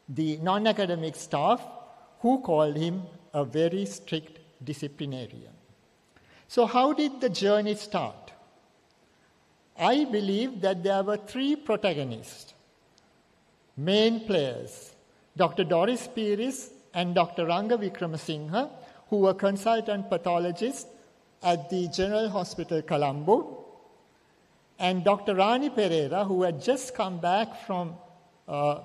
the non-academic staff, who called him a very strict disciplinarian. So how did the journey start? I believe that there were three protagonists, main players, Dr. Doris Pieris and Dr. Ranga Wickramasinghe, who were consultant pathologists at the General Hospital, Colombo, and Dr. Rani Pereira, who had just come back from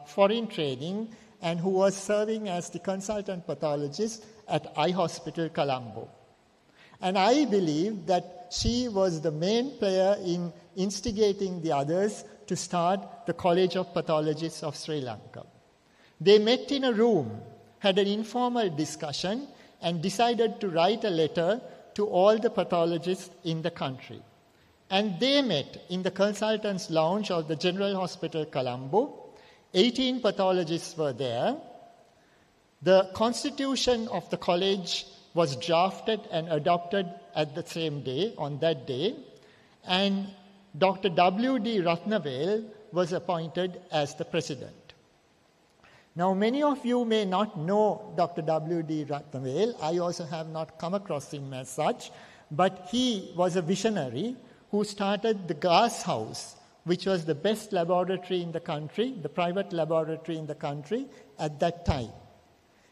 foreign training and who was serving as the consultant pathologist at Eye Hospital, Colombo. And I believe that she was the main player in instigating the others to start the College of Pathologists of Sri Lanka. They met in a room, had an informal discussion, and decided to write a letter to all the pathologists in the country. And they met in the consultants' lounge of the General Hospital, Colombo. 18 pathologists were there. The constitution of the college was drafted and adopted at the same day, on that day, and Dr. W.D. Ratnavel was appointed as the president. Now, many of you may not know Dr. W.D. Ratnavel. I also have not come across him as such, but he was a visionary who started the Gas House, which was the best laboratory in the country, the private laboratory in the country at that time.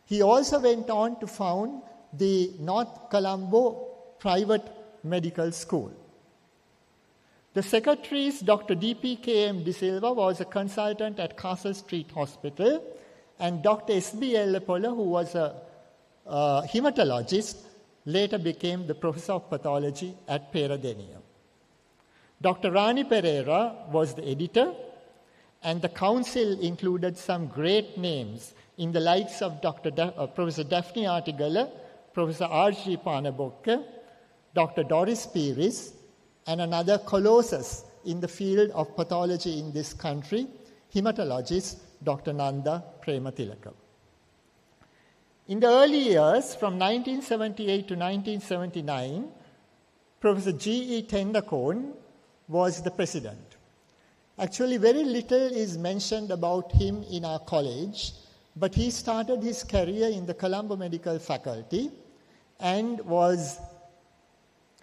He also went on to found the North Colombo Private Medical School. The secretaries, Dr. D.P.K.M. De Silva, was a consultant at Castle Street Hospital, and Dr. S.B. Ellapola, who was a hematologist, later became the professor of pathology at Peradeniya. Dr. Rani Pereira was the editor, and the council included some great names in the likes of Professor Daphne Artigala, Professor R.G. Panabokka, Dr. Doris Pieris, and another colossus in the field of pathology in this country, hematologist Dr. Nanda Prematilaka. In the early years, from 1978 to 1979, Professor G.E. Tendakon was the president. Actually, very little is mentioned about him in our college, but he started his career in the Colombo Medical Faculty and was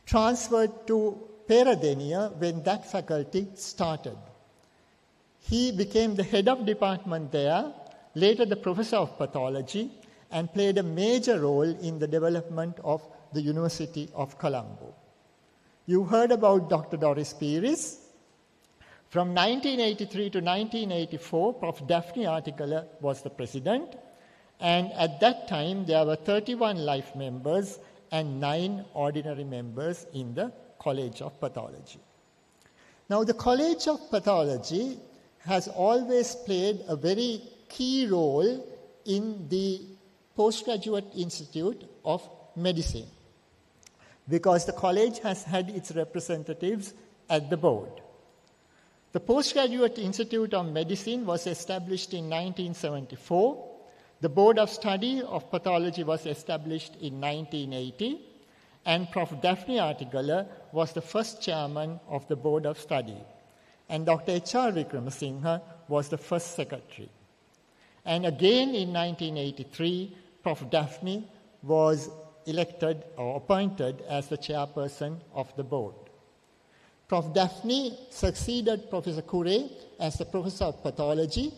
transferred to Peradeniya when that faculty started. He became the head of department there, later the professor of pathology, and played a major role in the development of the University of Colombo. You heard about Dr. Doris Pieris. From 1983 to 1984, Prof. Daphne Artigala was the president, and at that time there were 31 life members and 9 ordinary members in the College of Pathology. Now, the College of Pathology has always played a very key role in the Postgraduate Institute of Medicine, because the college has had its representatives at the board. The Postgraduate Institute of Medicine was established in 1974. The Board of Study of Pathology was established in 1980, and Prof. Daphne Artigala was the first chairman of the Board of Study, and Dr. H.R. Wickramasinghe was the first secretary. And again in 1983, Prof. Daphne was elected or appointed as the chairperson of the board. Prof. Daphne succeeded Professor Couret as the professor of pathology.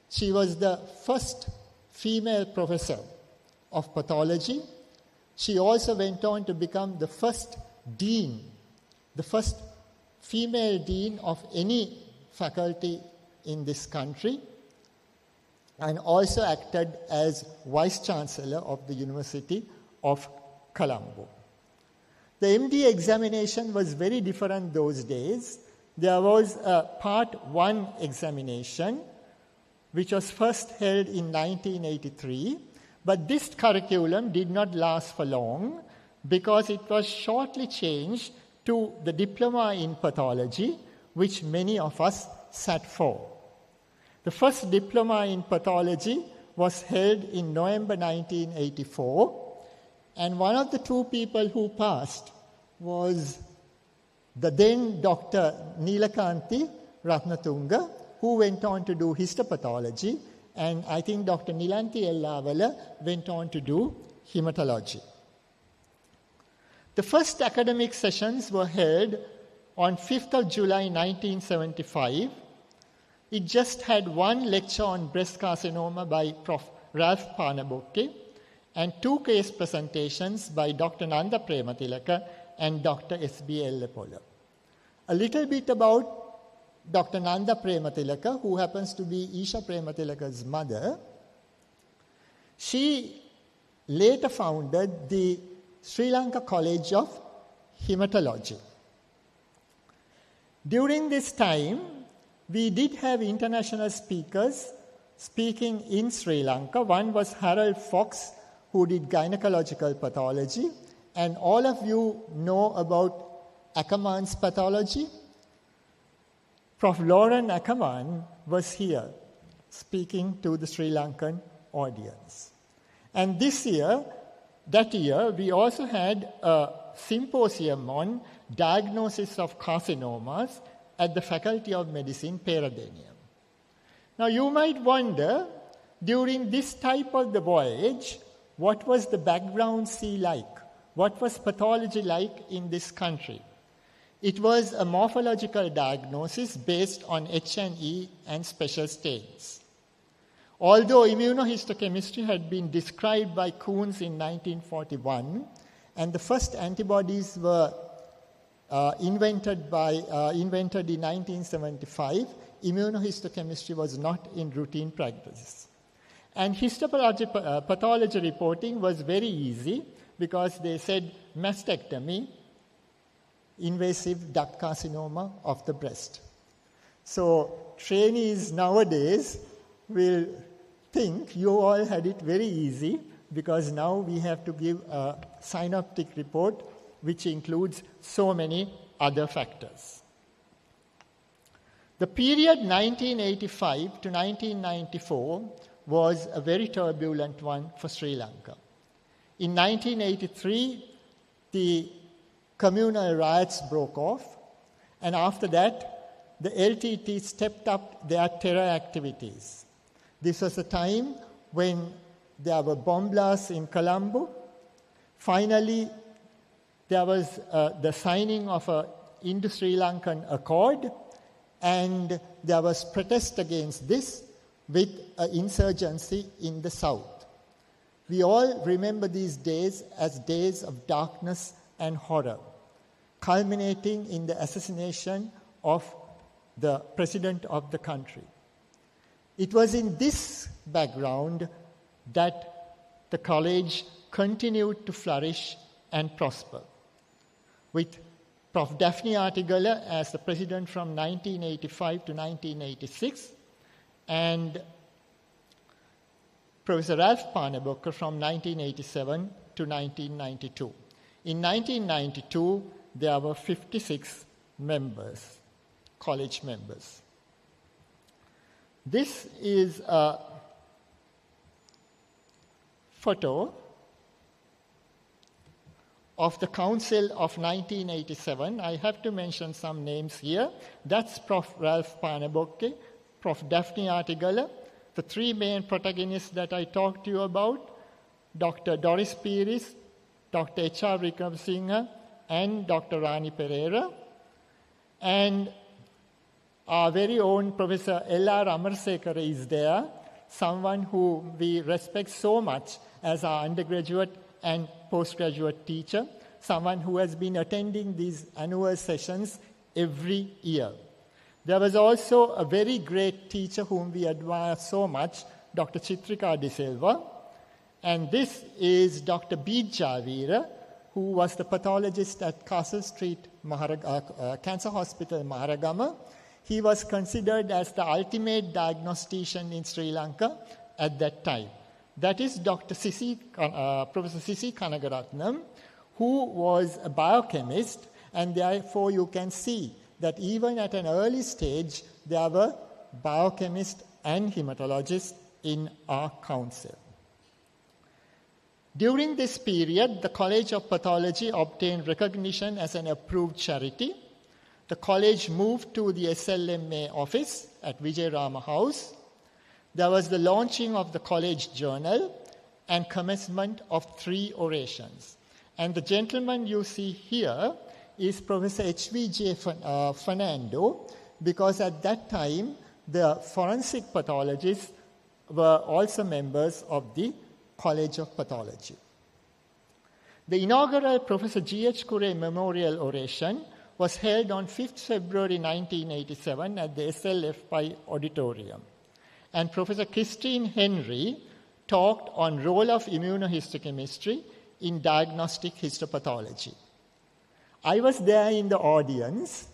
She was the first female professor of pathology. She also went on to become the first dean, the first female dean of any faculty in this country, and also acted as Vice Chancellor of the University of Colombo. The MD examination was very different those days. There was a Part 1 examination, which was first held in 1983, but this curriculum did not last for long because it was shortly changed to the Diploma in Pathology, which many of us sat for. The first Diploma in Pathology was held in November 1984, and one of the two people who passed was the then Dr. Neelakanthi Ratnatunga, who went on to do histopathology, and I think Dr. Nilanthi Ellavala went on to do hematology. The first academic sessions were held on 5th of July 1975. It just had one lecture on breast carcinoma by Prof. Ralph Panabokke and two case presentations by Dr. Nanda Prematilaka and Dr. S.B. Ellepola. A little bit about Dr. Nanda Prematilaka, who happens to be Isha Prematilaka's mother. She later founded the Sri Lanka College of Hematology. During this time, we did have international speakers speaking in Sri Lanka. One was Harold Fox, who did gynecological pathology, and all of you know about Ackermann's pathology. Prof. Lauren Ackermann was here speaking to the Sri Lankan audience. And that year, we also had a symposium on diagnosis of carcinomas at the Faculty of Medicine, Peradenium. Now, you might wonder, during this type of the voyage, what was the background sea like? What was pathology like in this country? It was a morphological diagnosis based on H&E and special stains. Although immunohistochemistry had been described by Coons in 1941, and the first antibodies were invented in 1975, immunohistochemistry was not in routine practice. And pathology reporting was very easy because they said mastectomy, invasive duct carcinoma of the breast. So trainees nowadays will think you all had it very easy because now we have to give a synoptic report which includes so many other factors. The period 1985 to 1994 was a very turbulent one for Sri Lanka. In 1983, the communal riots broke off, and after that, the LTT stepped up their terror activities. This was a time when there were bomb blasts in Colombo. Finally, there was the signing of an Indo-Sri Lankan Accord, and there was protest against this with an insurgency in the south. We all remember these days as days of darkness and horror, culminating in the assassination of the president of the country. It was in this background that the college continued to flourish and prosper, with Prof. Daphne Artigala as the president from 1985 to 1986, and Professor Ralph Panabokke from 1987 to 1992. In 1992, there were 56 members, college members. This is a photo of the Council of 1987. I have to mention some names here. That's Prof. Ralph Panabokke, Prof. Daphne Artigala, the three main protagonists that I talked to you about, Dr. Doris Piris, Dr. H.R. Wickramasinghe, and Dr. Rani Pereira, and our very own Professor L.R. Amarsekara is there, someone who we respect so much as our undergraduate and postgraduate teacher, someone who has been attending these annual sessions every year. There was also a very great teacher whom we admire so much, Dr. Chitrika De Silva, and this is Dr. B. Javira, who was the pathologist at Castle Street Cancer Hospital, Maharagama. He was considered as the ultimate diagnostician in Sri Lanka at that time. That is Professor Sisi Kanagaratnam, who was a biochemist, and therefore you can see that even at an early stage, there were biochemists and hematologists in our council. During this period, the College of Pathology obtained recognition as an approved charity. The college moved to the SLMA office at Vijayarama House. There was the launching of the college journal and commencement of 3 orations. And the gentleman you see here is Professor H.V.J. Fernando, because at that time, the forensic pathologists were also members of the College of Pathology. The inaugural Professor G.H. Kure Memorial Oration was held on 5th February 1987 at the SLFI Auditorium. And Professor Christine Henry talked on role of immunohistochemistry in diagnostic histopathology. I was there in the audience.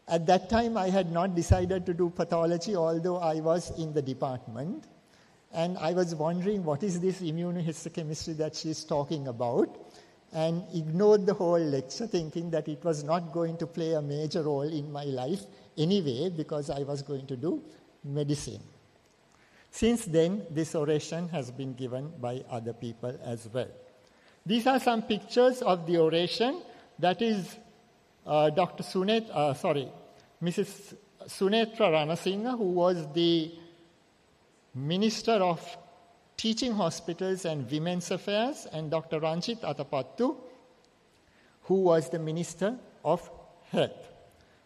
At that time, I had not decided to do pathology, although I was in the department. And I was wondering, what is this immunohistochemistry that she's talking about? And ignored the whole lecture, thinking that it was not going to play a major role in my life anyway, because I was going to do medicine. Since then, this oration has been given by other people as well. These are some pictures of the oration. That is Mrs. Sunetra Ranasinghe, who was the Minister of Teaching Hospitals and Women's Affairs, and Dr. Ranjit Atapattu, who was the Minister of Health.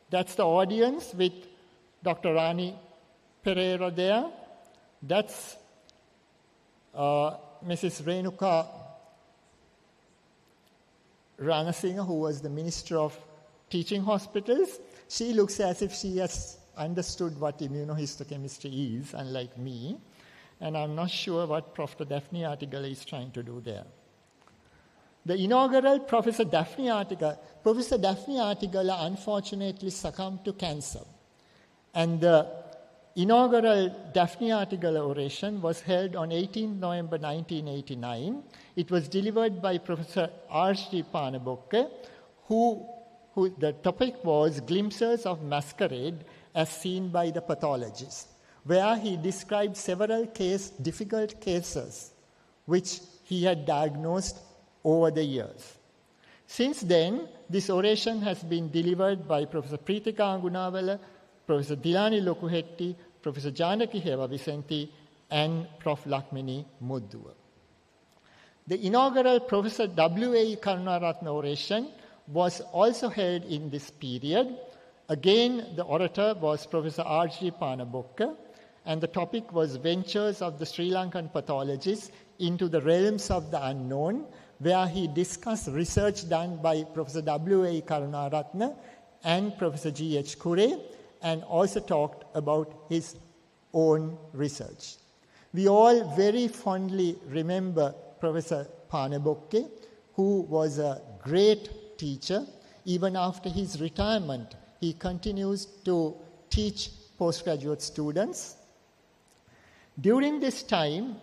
That's the audience with Dr. Rani Pereira there. That's Mrs. Renuka Ranasinghe, who was the Minister of Teaching Hospitals. She looks as if she has understood what immunohistochemistry is, unlike me, and I'm not sure what Professor Daphne Artigala is trying to do there. The inaugural Professor Daphne Artigala unfortunately succumbed to cancer, and the inaugural Daphne Artigala oration was held on 18 November 1989. It was delivered by Professor R.G. Panabokke, who the topic was Glimpses of Masquerade as Seen by the Pathologist, where he described several difficult cases which he had diagnosed over the years. Since then, this oration has been delivered by Professor Preetika Angunawala, Professor Dilani Lokuhetti, Professor Janaki Heva Vicenti, and Prof. Lakmini Mudduwa. The inaugural Professor W.A. Karunaratna oration was also held in this period. Again, the orator was Professor R.G. Panabokke, and the topic was Ventures of the Sri Lankan Pathologists into the Realms of the Unknown, where he discussed research done by Professor W.A. Karunaratna and Professor G.H. Kure, and also talked about his own research. We all very fondly remember Professor Panabokke, who was a great teacher. Even after his retirement, he continues to teach postgraduate students. During this time,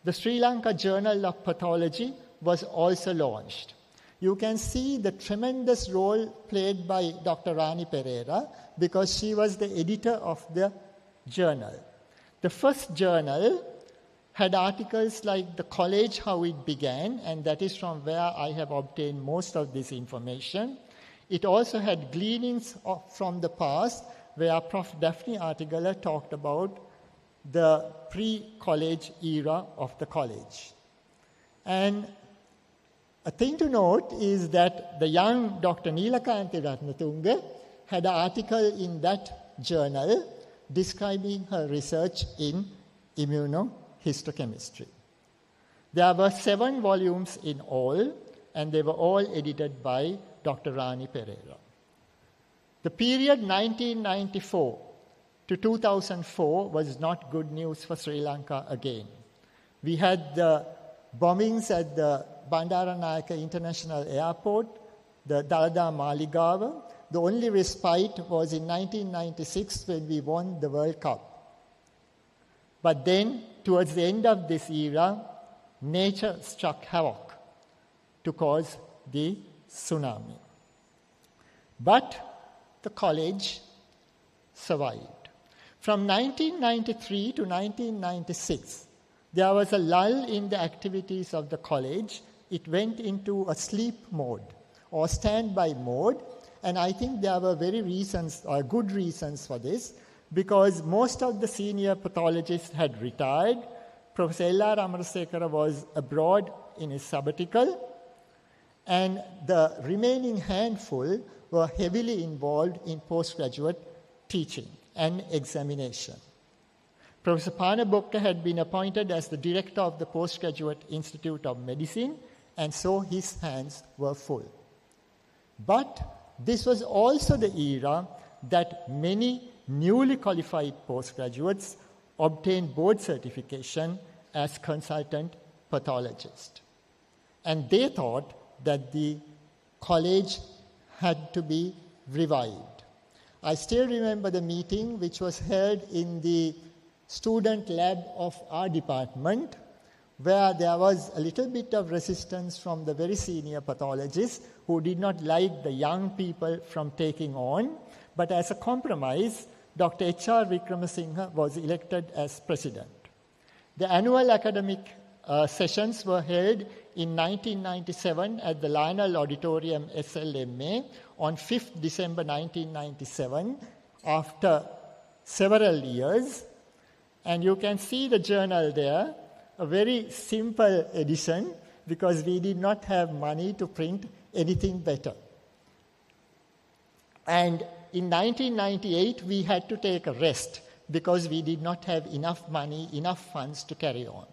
the Sri Lanka Journal of Pathology was also launched. You can see the tremendous role played by Dr. Rani Pereira, because she was the editor of the journal. The first journal had articles like the college, how it began, and that is from where I have obtained most of this information. It also had gleanings from the past, where Prof. Daphne Artigala talked about the pre-college era of the college. And a thing to note is that the young Dr. Neelakanthi Ratnatunga had an article in that journal describing her research in immunohistochemistry. There were 7 volumes in all, and they were all edited by Dr. Rani Pereira. The period 1994 to 2004 was not good news for Sri Lanka again. We had the bombings at the Bandaranayake International Airport, the Dalada Maligawa. The only respite was in 1996 when we won the World Cup. But then, towards the end of this era, nature struck havoc to cause the tsunami. But the college survived. From 1993 to 1996, there was a lull in the activities of the college. It went into a sleep mode or standby mode, and I think there were good reasons for this, because most of the senior pathologists had retired. Professor L.R. Amarasekara was abroad in his sabbatical, and the remaining handful were heavily involved in postgraduate teaching and examination. Professor Panabokka had been appointed as the director of the Postgraduate Institute of Medicine, and so his hands were full. But this was also the era that many newly qualified postgraduates obtained board certification as consultant pathologists. And they thought that the college had to be revived. I still remember the meeting which was held in the student lab of our department, where there was a little bit of resistance from the very senior pathologists who did not like the young people from taking on. But as a compromise, Dr. H.R. Wickramasinghe was elected as president. The annual academic sessions were held in 1997 at the Lionel Auditorium SLMA on 5th December 1997 after several years. And you can see the journal there, a very simple edition, because we did not have money to print anything better. And in 1998, we had to take a rest because we did not have enough money, enough funds to carry on.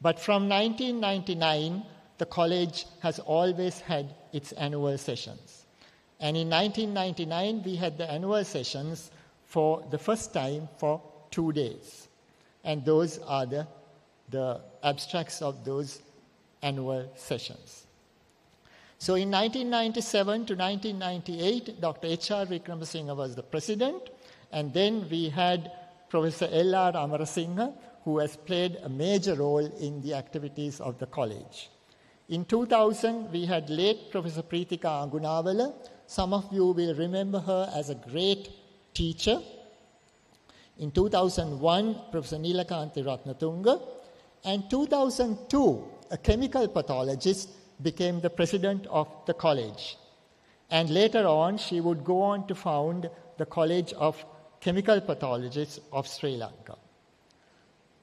But from 1999, the college has always had its annual sessions. And in 1999, we had the annual sessions for the first time for 2 days. And those are the abstracts of those annual sessions. So in 1997 to 1998, Dr. H.R. Wickramasinghe was the president, and then we had Professor L.R. Amarasinghe, who has played a major role in the activities of the college. In 2000, we had late Professor Preetika Angunavala. Some of you will remember her as a great teacher. In 2001, Professor Neelakanthi Ratnatunga. And 2002, a chemical pathologist became the president of the college. And later on, she would go on to found the College of Chemical Pathologists of Sri Lanka.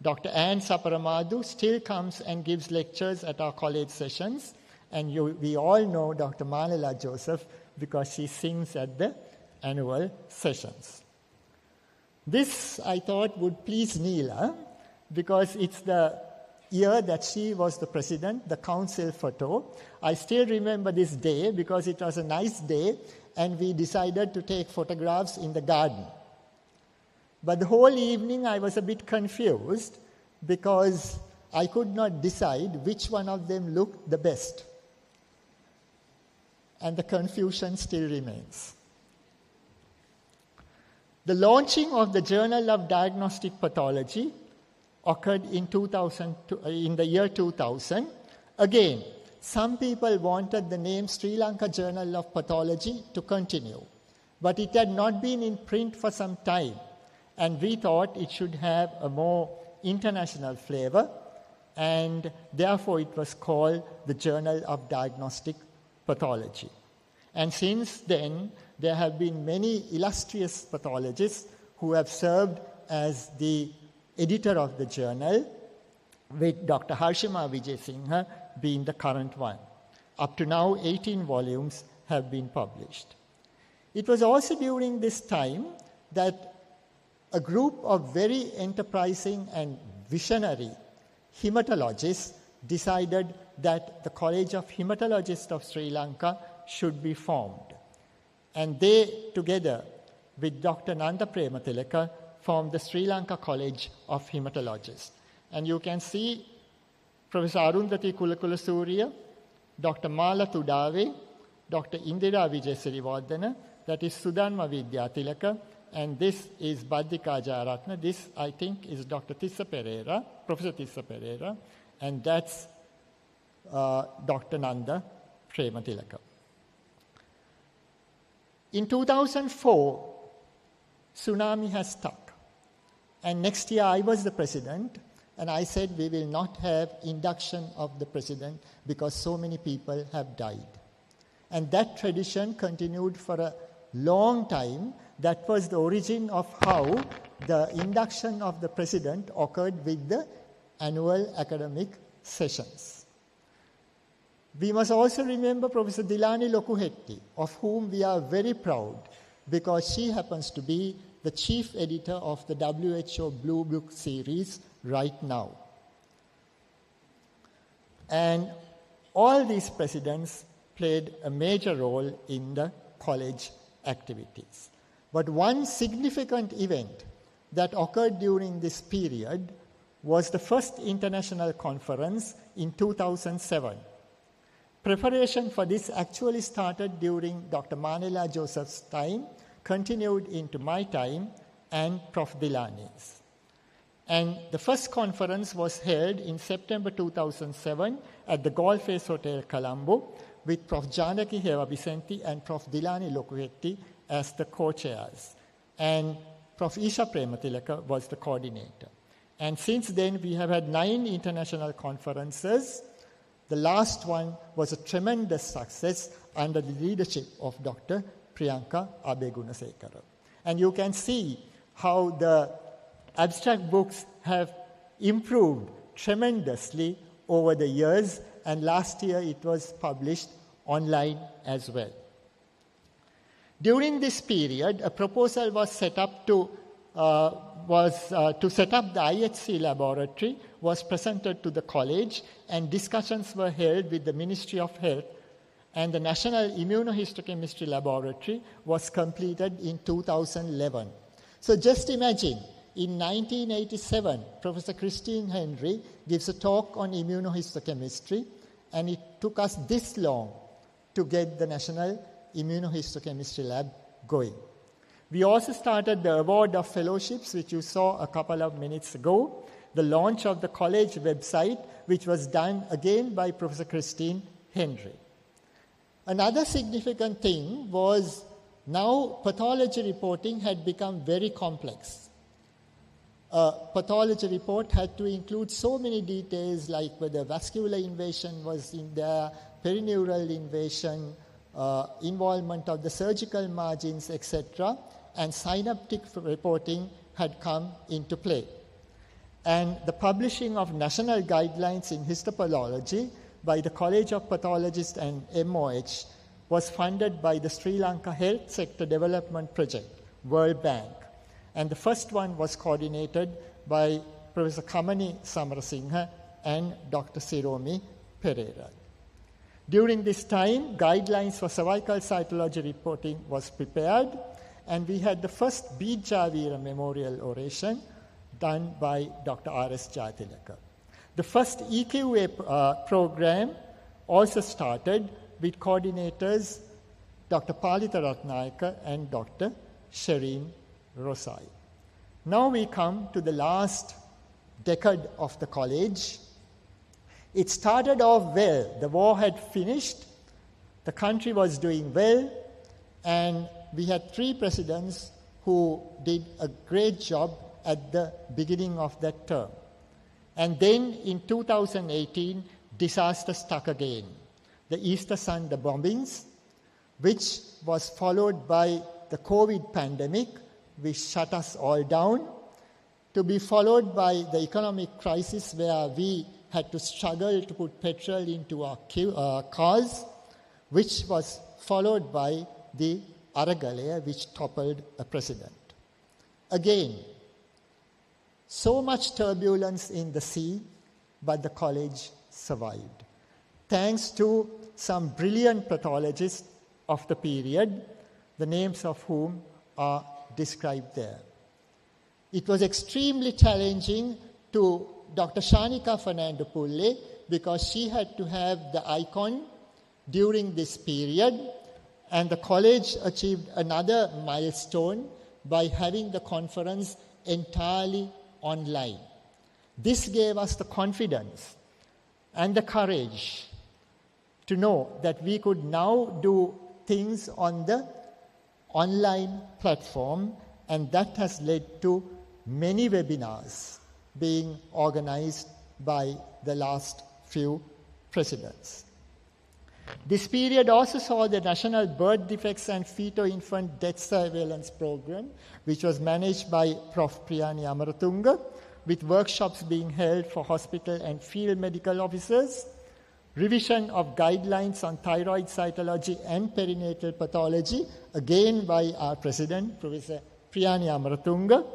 Dr. Anne Saparamadu still comes and gives lectures at our college sessions, and we all know Dr. Manala Joseph because she sings at the annual sessions. This, I thought, would please Neela because it's the year that she was the president, the council photo. I still remember this day because it was a nice day and we decided to take photographs in the garden. But the whole evening I was a bit confused because I could not decide which one of them looked the best. And the confusion still remains. The launching of the Journal of Diagnostic Pathology occurred in the year 2000. Again, some people wanted the name Sri Lanka Journal of Pathology to continue, but it had not been in print for some time, and we thought it should have a more international flavor, and therefore it was called the Journal of Diagnostic Pathology. And since then, there have been many illustrious pathologists who have served as the editor of the journal, with Dr. Harshima Vijayasinghe being the current one. Up to now, 18 volumes have been published. It was also during this time that a group of very enterprising and visionary hematologists decided that the College of Hematologists of Sri Lanka should be formed. And they, together with Dr. Nanda Prematilaka, formed the Sri Lanka College of Hematologists. And you can see Professor Arundhati Kulakulasuriya, Dr. Mala Tudave, Dr. Indira Vijayasirivardhana, that is Sudhanma Vidyatilaka, and this is Baddika Jayaratna. This, I think, is Dr. Tissa Pereira, Professor Tissa Pereira, and that's Dr. Nanda Prematilaka. In 2004, tsunami has struck. And next year I was the president, and I said we will not have induction of the president because so many people have died. And that tradition continued for a long time. That was the origin of how the induction of the president occurred with the annual academic sessions. We must also remember Professor Dilani Lokuhetti, of whom we are very proud because she happens to be the chief editor of the WHO Blue Book series right now. And all these presidents played a major role in the college activities. But one significant event that occurred during this period was the first international conference in 2007. Preparation for this actually started during Dr. Manila Joseph's time, continued into my time, and Prof. Dilani's. And the first conference was held in September 2007 at the Golf Face Hotel, Colombo, with Prof. Janaki Heva Vicenti and Prof. Dilani Lokuhetti as the co-chairs. And Prof. Isha Prematilaka was the coordinator. And since then, we have had 9 international conferences. The last one was a tremendous success under the leadership of Dr. Priyanka Abegunasekara. And you can see how the abstract books have improved tremendously over the years, and last year it was published online as well. During this period, a proposal was set up to set up the IHC laboratory, was presented to the college, and discussions were held with the Ministry of Health, and the National Immunohistochemistry Laboratory was completed in 2011. So just imagine, in 1987, Professor Christine Henry gives a talk on immunohistochemistry, and it took us this long to get the National Immunohistochemistry Lab going. We also started the award of fellowships, which you saw a couple of minutes ago, the launch of the college website, which was done again by Professor Christine Henry. Another significant thing was now pathology reporting had become very complex. A pathology report had to include so many details like whether vascular invasion was in there, perineural invasion, involvement of the surgical margins, etc., and synaptic reporting had come into play. And the publishing of national guidelines in histopathology by the College of Pathologists and MOH was funded by the Sri Lanka Health Sector Development Project, World Bank. And the first one was coordinated by Professor Kamani Samarasinghe and Dr. Siromi Pereira. During this time, guidelines for cervical cytology reporting was prepared, and we had the first Bijavira Memorial Oration done by Dr. R.S. Jayatilaka. The first EQA program also started with coordinators Dr. Palita Ratnayaka and Dr. Shireen Rosai. Now we come to the last decade of the college. It started off well. The war had finished, the country was doing well, and we had 3 presidents who did a great job at the beginning of that term. And then in 2018, disaster struck again. The Easter Sunday bombings, which was followed by the COVID pandemic, which shut us all down, to be followed by the economic crisis where we had to struggle to put petrol into our cars, which was followed by the Aragalaya, which toppled a president. Again, So much turbulence in the sea, but the college survived, thanks to some brilliant pathologists of the period, the names of whom are described there. It was extremely challenging to Dr. Shanika Fernando Pulle because she had to have the icon during this period, and the college achieved another milestone by having the conference entirely online. This gave us the confidence and the courage to know that we could now do things on the online platform, and that has led to many webinars being organized by the last few presidents. This period also saw the National Birth Defects and Feto-Infant Death Surveillance Program, which was managed by Prof. Priyani Amaratunga, with workshops being held for hospital and field medical officers, revision of guidelines on thyroid cytology and perinatal pathology, again by our president, Professor Priyani Amaratunga,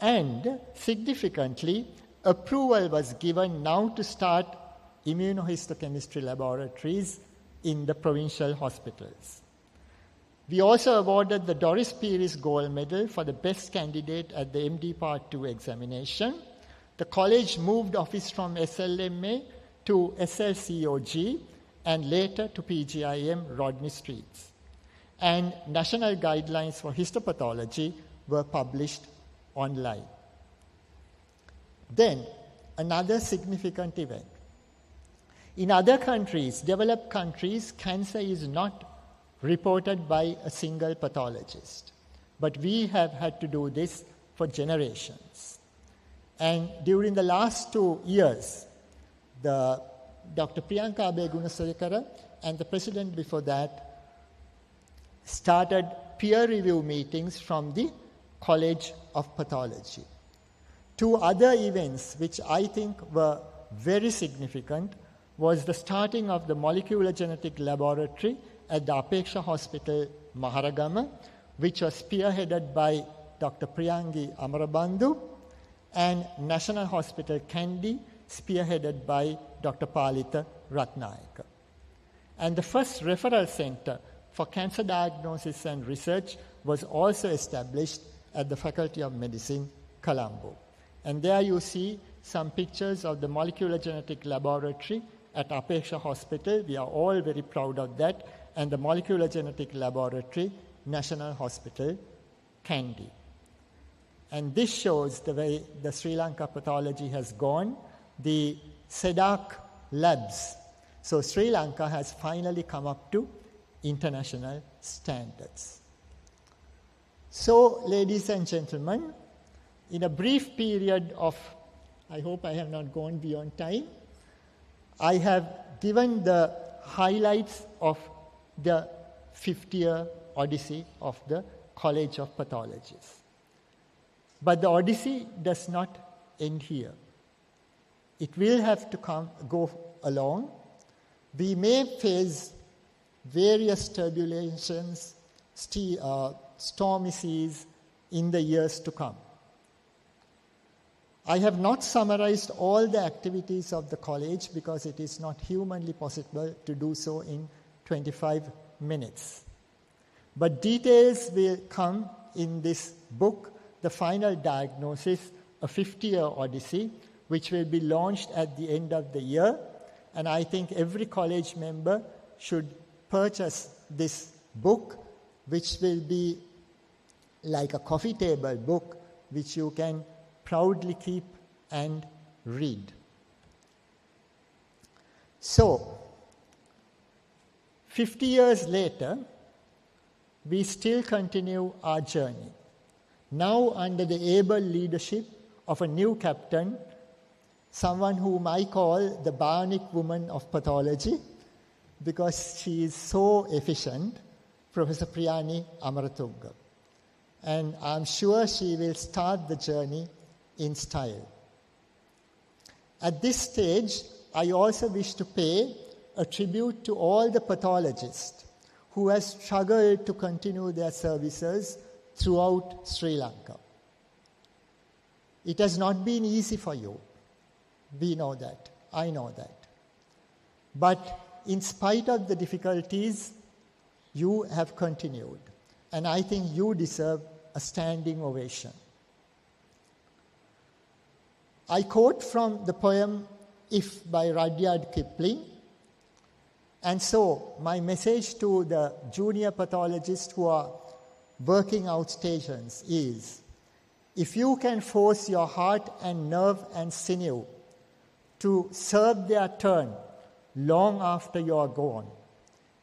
and significantly, approval was given now to start immunohistochemistry laboratories in the provincial hospitals. We also awarded the Doris Pieris Gold Medal for the best candidate at the MD Part 2 examination. The college moved office from SLMA to SLCOG and later to PGIM Rodney Streets. And national guidelines for histopathology were published online. Then, another significant event. In other countries, developed countries, cancer is not reported by a single pathologist. But we have had to do this for generations. And during the last 2 years, Dr. Priyanka Abegunasekara and the president before that started peer review meetings from the College of Pathology. 2 other events which I think were very significant was the starting of the molecular genetic laboratory at the Apeksha Hospital, Maharagama, which was spearheaded by Dr. Priyangi Amarabandhu, and National Hospital Kandy, spearheaded by Dr. Palitha Ratnayaka. And the first referral center for cancer diagnosis and research was also established at the Faculty of Medicine, Colombo. And there you see some pictures of the molecular genetic laboratory at Apeksha Hospital. We are all very proud of that. And the molecular genetic laboratory, National Hospital, Kandy. And this shows the way the Sri Lanka pathology has gone. The SEDAC labs. So Sri Lanka has finally come up to international standards. So, ladies and gentlemen, in a brief period of, I hope I have not gone beyond time, I have given the highlights of the 50-year odyssey of the College of Pathologists. But the odyssey does not end here. It will have to go along. We may face various turbulences, stormy seas in the years to come. I have not summarized all the activities of the college because it is not humanly possible to do so in 25 minutes. But details will come in this book, The Final Diagnosis, a 50-year odyssey, which will be launched at the end of the year. And I think every college member should purchase this book, which will be like a coffee table book, which you can proudly keep and read. So, 50 years later, we still continue our journey. Now under the able leadership of a new captain, someone whom I call the bionic woman of pathology, because she is so efficient, Professor Priyani Amaratunga. And I'm sure she will start the journey in style. At this stage, I also wish to pay a tribute to all the pathologists who have struggled to continue their services throughout Sri Lanka. It has not been easy for you. We know that. I know that. But in spite of the difficulties, you have continued. And I think you deserve a standing ovation. I quote from the poem If by Rudyard Kipling. And so my message to the junior pathologists who are working outstations is, if you can force your heart and nerve and sinew to serve their turn long after you are gone,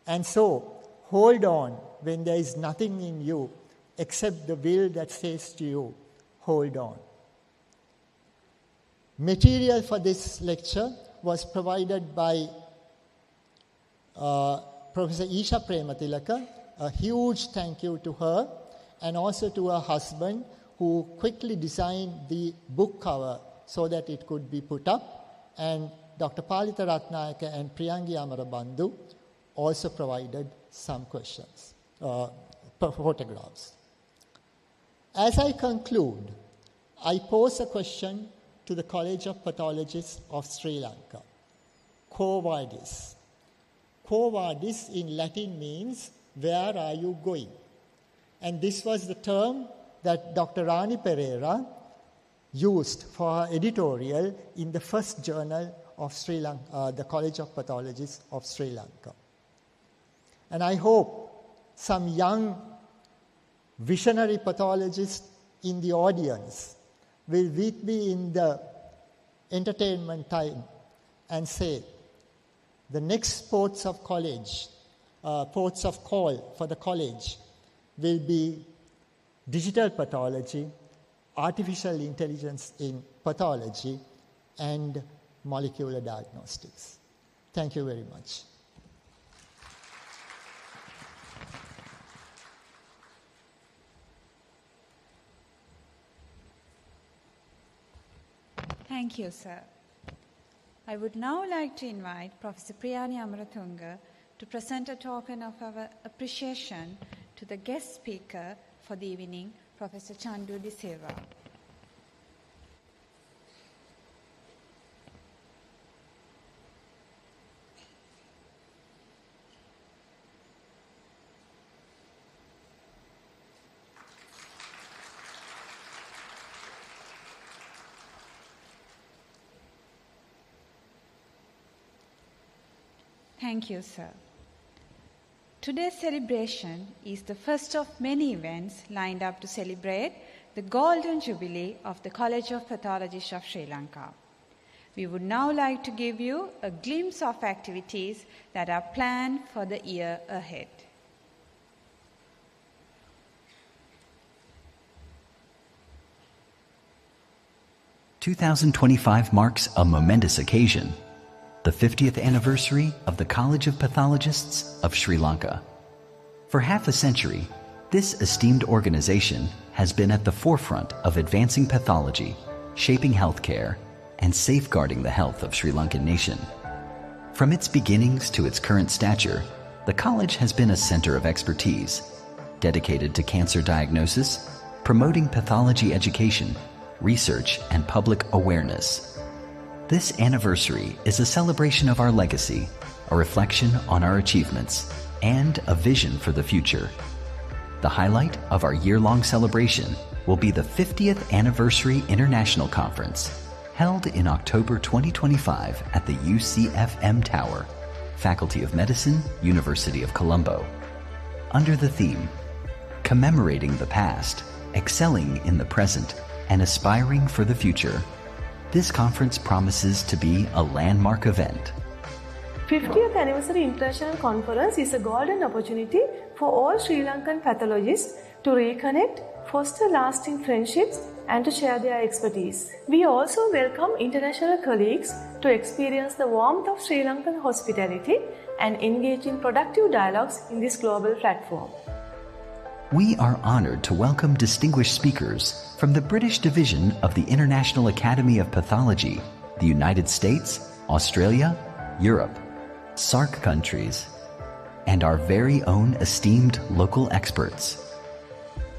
and so hold on when there is nothing in you except the will that says to you, hold on. Material for this lecture was provided by Professor Isha Prematilaka. A huge thank you to her and also to her husband who quickly designed the book cover so that it could be put up, and Dr. Palitha Ratnayaka and Priyangi Amarabandhu also provided some questions, photographs. As I conclude, I pose a question to the College of Pathologists of Sri Lanka. Quo vadis? Quo vadis in Latin means, where are you going? And this was the term that Dr. Rani Pereira used for her editorial in the first journal of Sri Lanka, the College of Pathologists of Sri Lanka. And I hope some young visionary pathologists in the audience will meet me in the entertainment time and say, the next ports of call for the college will be digital pathology, artificial intelligence in pathology, and molecular diagnostics. Thank you very much. Thank you, sir. I would now like to invite Professor Priyani Amarathunga to present a token of our appreciation to the guest speaker for the evening, Professor Chandu De Silva. Thank you, sir. Today's celebration is the first of many events lined up to celebrate the Golden Jubilee of the College of Pathologists of Sri Lanka. We would now like to give you a glimpse of activities that are planned for the year ahead. "2025 marks a momentous occasion, the 50th anniversary of the College of Pathologists of Sri Lanka. For half a century, this esteemed organization has been at the forefront of advancing pathology, shaping healthcare, and safeguarding the health of Sri Lankan nation. From its beginnings to its current stature, the college has been a center of expertise, dedicated to cancer diagnosis, promoting pathology education, research, and public awareness. This anniversary is a celebration of our legacy, a reflection on our achievements, and a vision for the future. The highlight of our year-long celebration will be the 50th Anniversary International Conference, held in October 2025 at the UCFM Tower, Faculty of Medicine, University of Colombo. Under the theme, Commemorating the Past, Excelling in the Present, and Aspiring for the Future, this conference promises to be a landmark event. 50th Anniversary International Conference is a golden opportunity for all Sri Lankan pathologists to reconnect, foster lasting friendships, and to share their expertise. We also welcome international colleagues to experience the warmth of Sri Lankan hospitality and engage in productive dialogues in this global platform. We are honored to welcome distinguished speakers from the British Division of the International Academy of Pathology, the United States, Australia, Europe, SAARC countries, and our very own esteemed local experts.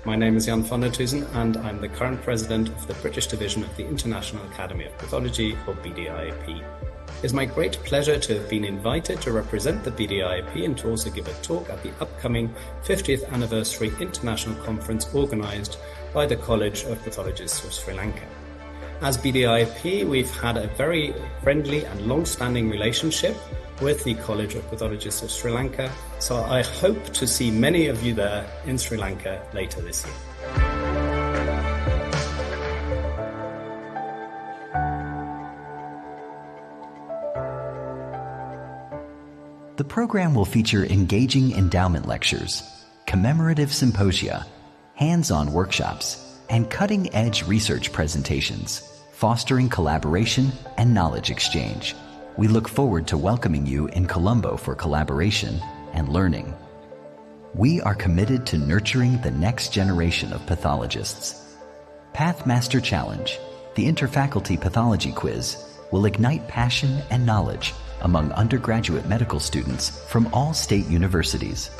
My name is Jan van der Tuzen, and I'm the current president of the British division of the International Academy of Pathology, or BDIAP. It is my great pleasure to have been invited to represent the BDIAP and to also give a talk at the upcoming 50th anniversary international conference organised by the College of Pathologists of Sri Lanka. As BDIAP, we've had a very friendly and long-standing relationship with the College of Pathologists of Sri Lanka, so I hope to see many of you there in Sri Lanka later this year. The program will feature engaging endowment lectures, commemorative symposia, hands-on workshops, and cutting-edge research presentations, fostering collaboration and knowledge exchange. We look forward to welcoming you in Colombo for collaboration and learning. We are committed to nurturing the next generation of pathologists. Pathmaster Challenge, the interfaculty pathology quiz, will ignite passion and knowledge among undergraduate medical students from all state universities.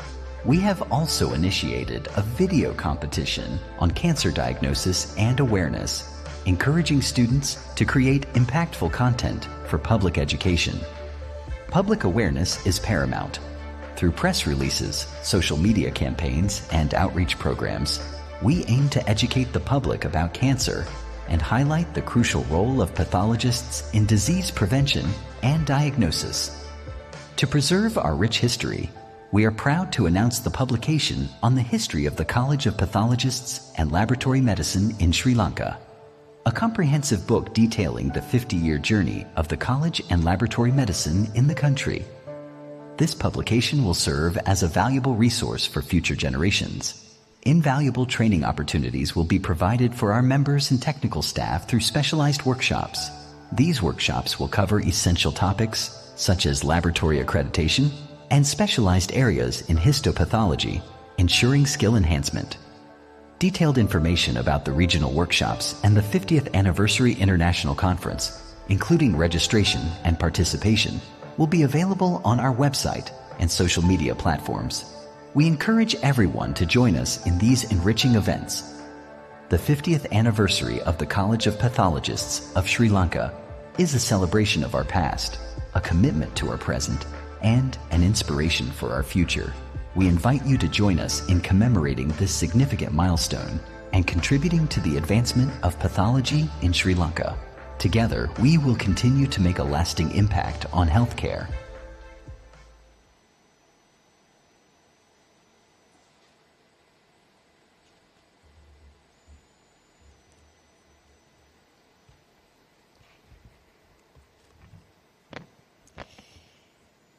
We have also initiated a video competition on cancer diagnosis and awareness, encouraging students to create impactful content for public education. Public awareness is paramount. Through press releases, social media campaigns, and outreach programs, we aim to educate the public about cancer and highlight the crucial role of pathologists in disease prevention and diagnosis. To preserve our rich history, we are proud to announce the publication on the history of the College of Pathologists and Laboratory Medicine in Sri Lanka, a comprehensive book detailing the 50-year journey of the College and Laboratory Medicine in the country. This publication will serve as a valuable resource for future generations. Invaluable training opportunities will be provided for our members and technical staff through specialized workshops. These workshops will cover essential topics such as laboratory accreditation and specialized areas in histopathology, ensuring skill enhancement. Detailed information about the regional workshops and the 50th Anniversary International Conference, including registration and participation, will be available on our website and social media platforms. We encourage everyone to join us in these enriching events. The 50th anniversary of the College of Pathologists of Sri Lanka is a celebration of our past, a commitment to our present, and an inspiration for our future. We invite you to join us in commemorating this significant milestone and contributing to the advancement of pathology in Sri Lanka. Together, we will continue to make a lasting impact on healthcare.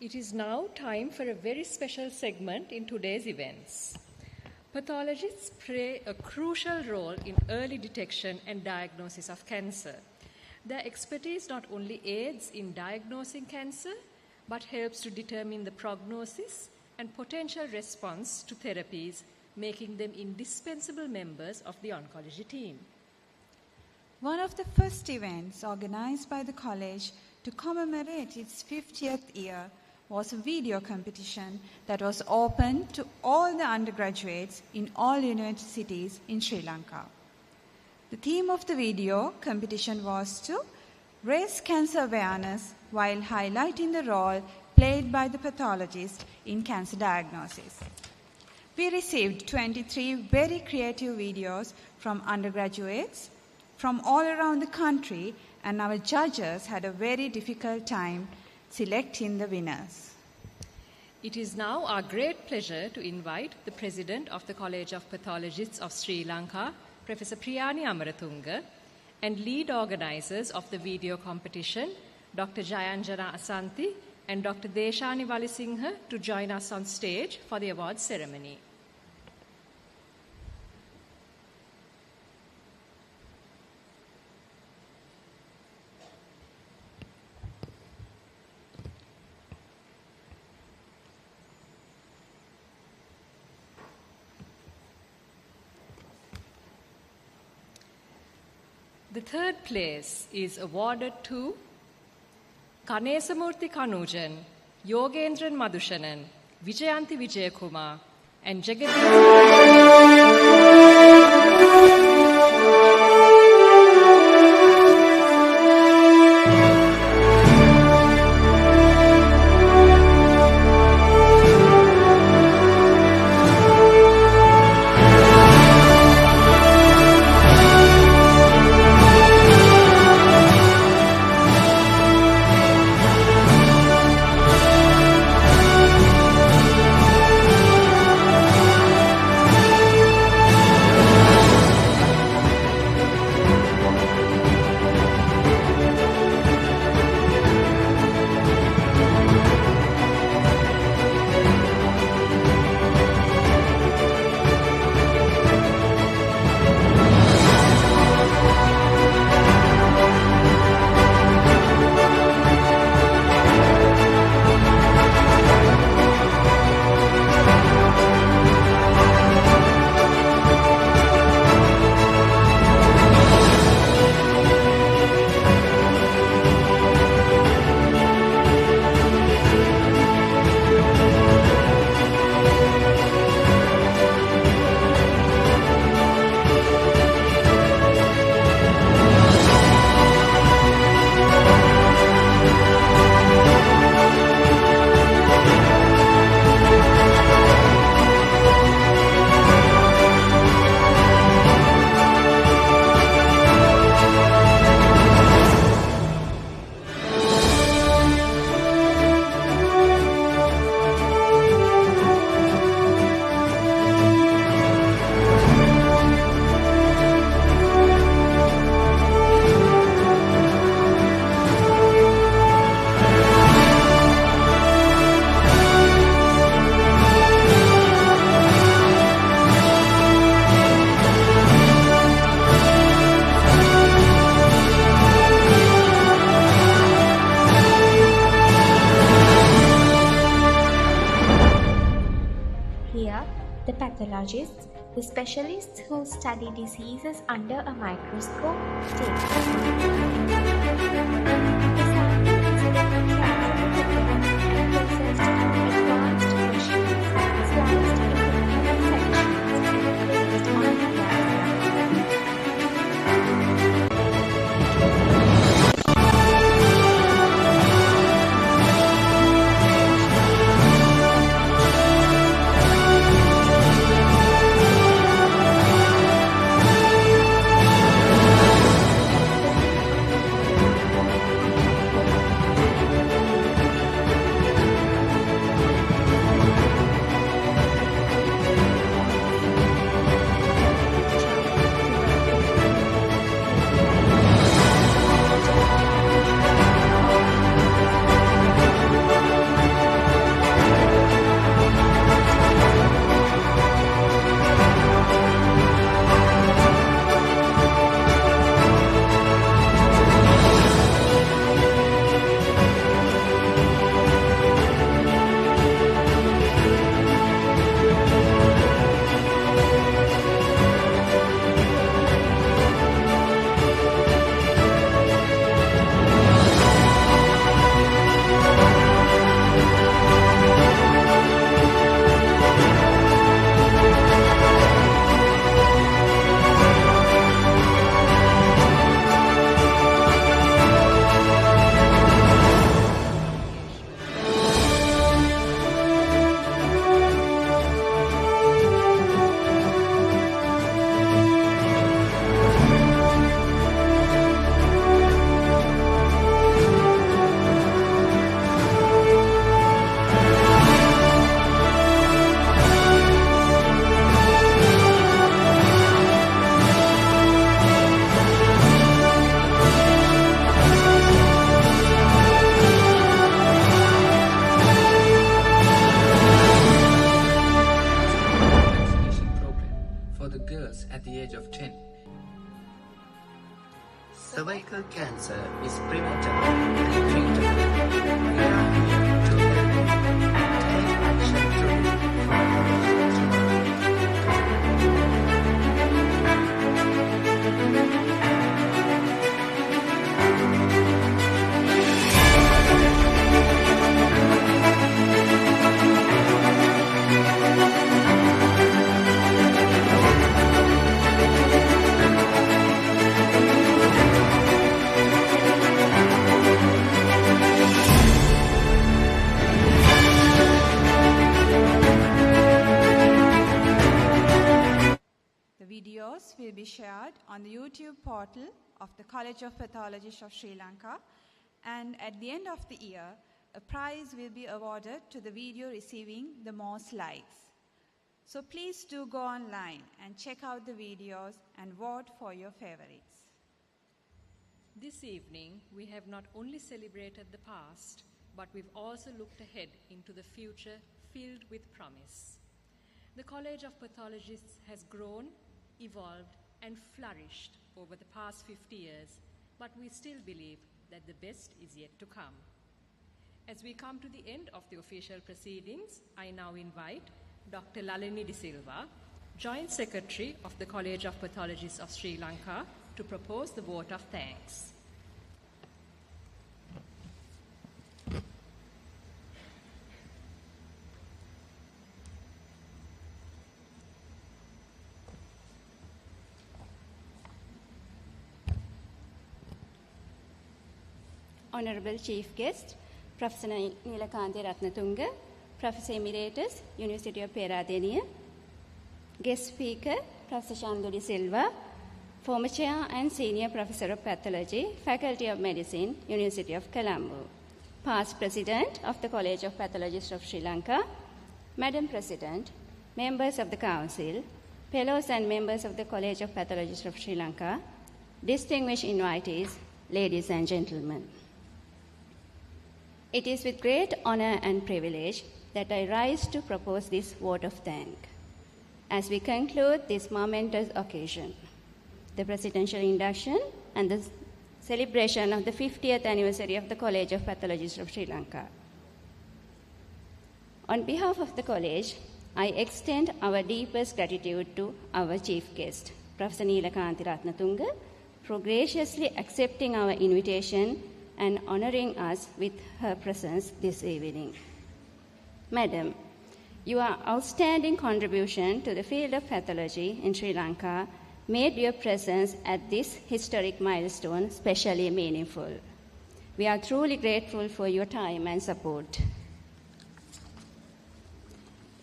It is now time for a very special segment in today's events. Pathologists play a crucial role in early detection and diagnosis of cancer. Their expertise not only aids in diagnosing cancer, but helps to determine the prognosis and potential response to therapies, making them indispensable members of the oncology team. One of the first events organized by the college to commemorate its 50th year was a video competition that was open to all the undergraduates in all universities in Sri Lanka. The theme of the video competition was to raise cancer awareness while highlighting the role played by the pathologist in cancer diagnosis. We received 23 very creative videos from undergraduates from all around the country, and our judges had a very difficult time selecting the winners. It is now our great pleasure to invite the President of the College of Pathologists of Sri Lanka, Professor Priyani Amarathunga, and lead organizers of the video competition, Dr. Jayanjana Asanti and Dr. Deshani Walisinghe, to join us on stage for the awards ceremony. The third place is awarded to Kanesamurthy Kanujan, Yogendran Madhushanan, Vijayanthi Vijayakumar, and Jagadish. The pathologists, the specialists who study diseases under a microscope, be shared on the YouTube portal of the College of Pathologists of Sri Lanka, and at the end of the year, a prize will be awarded to the video receiving the most likes. So please do go online and check out the videos and vote for your favorites. This evening, we have not only celebrated the past, but we've also looked ahead into the future filled with promise. The College of Pathologists has grown, evolved, and flourished over the past 50 years, but we still believe that the best is yet to come. As we come to the end of the official proceedings, I now invite Dr. Lalini De Silva, Joint Secretary of the College of Pathologists of Sri Lanka, to propose the vote of thanks. Honorable Chief Guest, Professor Nilakanthi Ratnatunga, Professor Emeritus, University of Peradeniya, Guest Speaker, Professor Chandu De Silva, Former Chair and Senior Professor of Pathology, Faculty of Medicine, University of Colombo, Past President of the College of Pathologists of Sri Lanka, Madam President, Members of the Council, Fellows and Members of the College of Pathologists of Sri Lanka, distinguished invitees, ladies and gentlemen. It is with great honor and privilege that I rise to propose this vote of thanks. As we conclude this momentous occasion, the presidential induction and the celebration of the 50th anniversary of the College of Pathologists of Sri Lanka. On behalf of the College, I extend our deepest gratitude to our chief guest, Professor Nilakanthi Ratnatunga, for graciously accepting our invitation and honoring us with her presence this evening. Madam, your outstanding contribution to the field of pathology in Sri Lanka made your presence at this historic milestone especially meaningful. We are truly grateful for your time and support.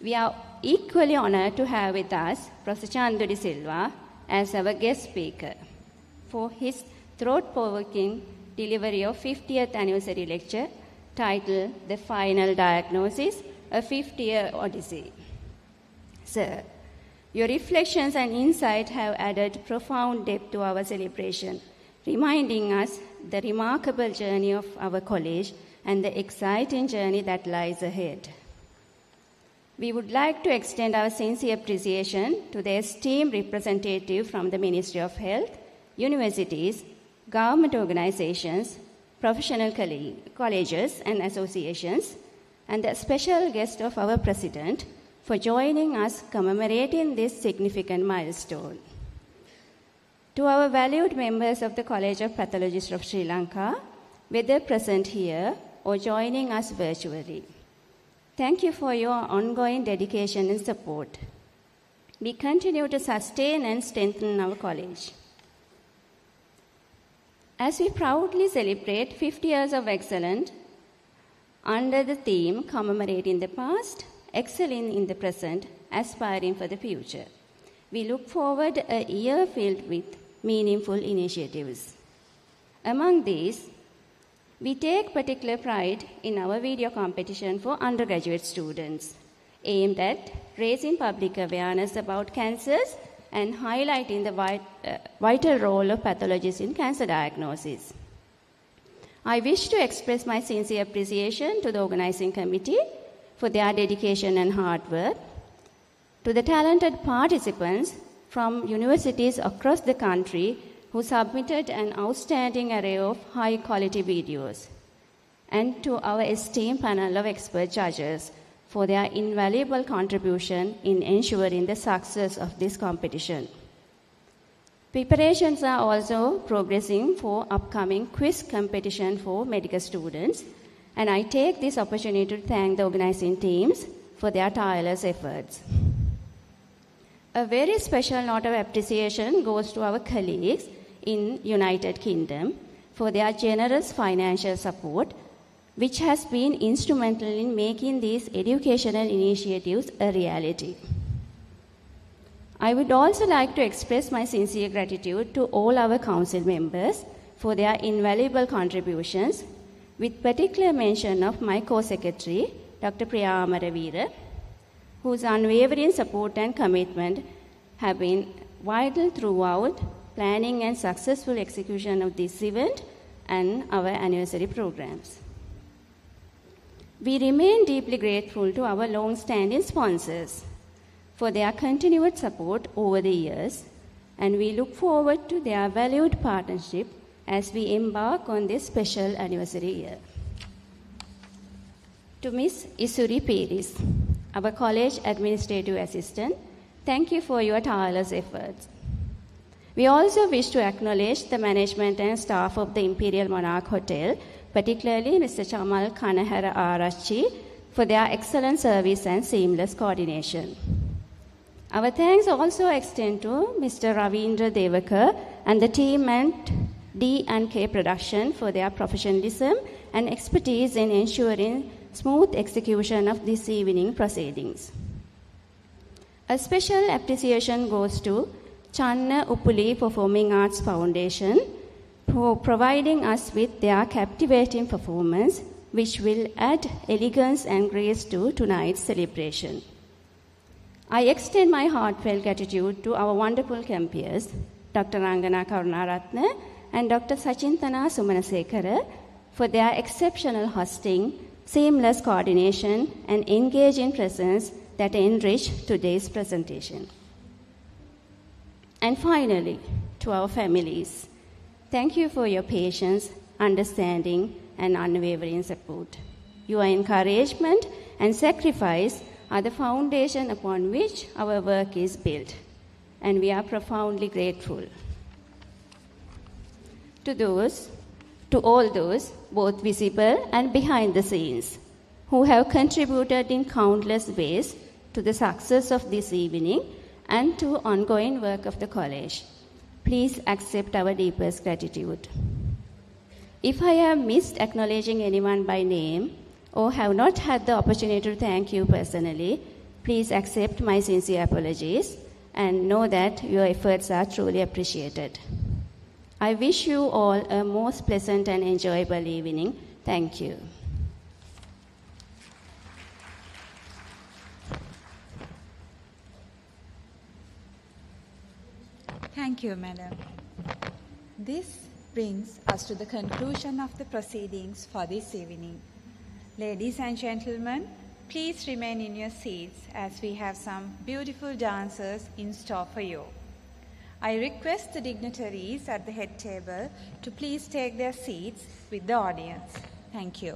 We are equally honored to have with us Professor Chandu De Silva as our guest speaker for his thought-provoking delivery of 50th anniversary lecture titled The Final Diagnosis, a 50-Year Odyssey. Sir, your reflections and insight have added profound depth to our celebration, reminding us the remarkable journey of our college and the exciting journey that lies ahead. We would like to extend our sincere appreciation to the esteemed representative from the Ministry of Health, universities, government organizations, professional colleges and associations, and the special guest of our President for joining us commemorating this significant milestone. To our valued members of the College of Pathologists of Sri Lanka, whether present here or joining us virtually, thank you for your ongoing dedication and support. We continue to sustain and strengthen our college. As we proudly celebrate 50 years of excellence under the theme commemorating the past, excelling in the present, aspiring for the future, we look forward a year filled with meaningful initiatives. Among these, we take particular pride in our video competition for undergraduate students, aimed at raising public awareness about cancers and highlighting the vital role of pathologists in cancer diagnosis. I wish to express my sincere appreciation to the organizing committee for their dedication and hard work, to the talented participants from universities across the country who submitted an outstanding array of high-quality videos, and to our esteemed panel of expert judges for their invaluable contribution in ensuring the success of this competition. Preparations are also progressing for upcoming quiz competition for medical students, and I take this opportunity to thank the organizing teams for their tireless efforts. A very special note of appreciation goes to our colleagues in United Kingdom for their generous financial support, which has been instrumental in making these educational initiatives a reality. I would also like to express my sincere gratitude to all our council members for their invaluable contributions, with particular mention of my co-secretary, Dr. Priya Amaravira, whose unwavering support and commitment have been vital throughout planning and successful execution of this event and our anniversary programs. We remain deeply grateful to our long-standing sponsors for their continued support over the years, and we look forward to their valued partnership as we embark on this special anniversary year. To Ms. Isuri Peris, our college administrative assistant, thank you for your tireless efforts. We also wish to acknowledge the management and staff of the Imperial Monarch Hotel, particularly Mr. Chamal Kanahara Arachi, for their excellent service and seamless coordination. Our thanks also extend to Mr. Ravindra Devakar and the team at D&K Production for their professionalism and expertise in ensuring smooth execution of this evening proceedings. A special appreciation goes to Channa Upuli Performing Arts Foundation for providing us with their captivating performance, which will add elegance and grace to tonight's celebration. I extend my heartfelt gratitude to our wonderful compeers, Dr. Rangana Karunaratne and Dr. Sachintana Sumanasekara, for their exceptional hosting, seamless coordination, and engaging presence that enrich today's presentation. And finally, to our families, thank you for your patience, understanding, and unwavering support. Your encouragement and sacrifice are the foundation upon which our work is built, and we are profoundly grateful. To all those, both visible and behind the scenes, who have contributed in countless ways to the success of this evening and to ongoing work of the college, please accept our deepest gratitude. If I have missed acknowledging anyone by name or have not had the opportunity to thank you personally, please accept my sincere apologies and know that your efforts are truly appreciated. I wish you all a most pleasant and enjoyable evening. Thank you. Thank you, Madam. This brings us to the conclusion of the proceedings for this evening. Ladies and gentlemen, please remain in your seats as we have some beautiful dancers in store for you. I request the dignitaries at the head table to please take their seats with the audience. Thank you.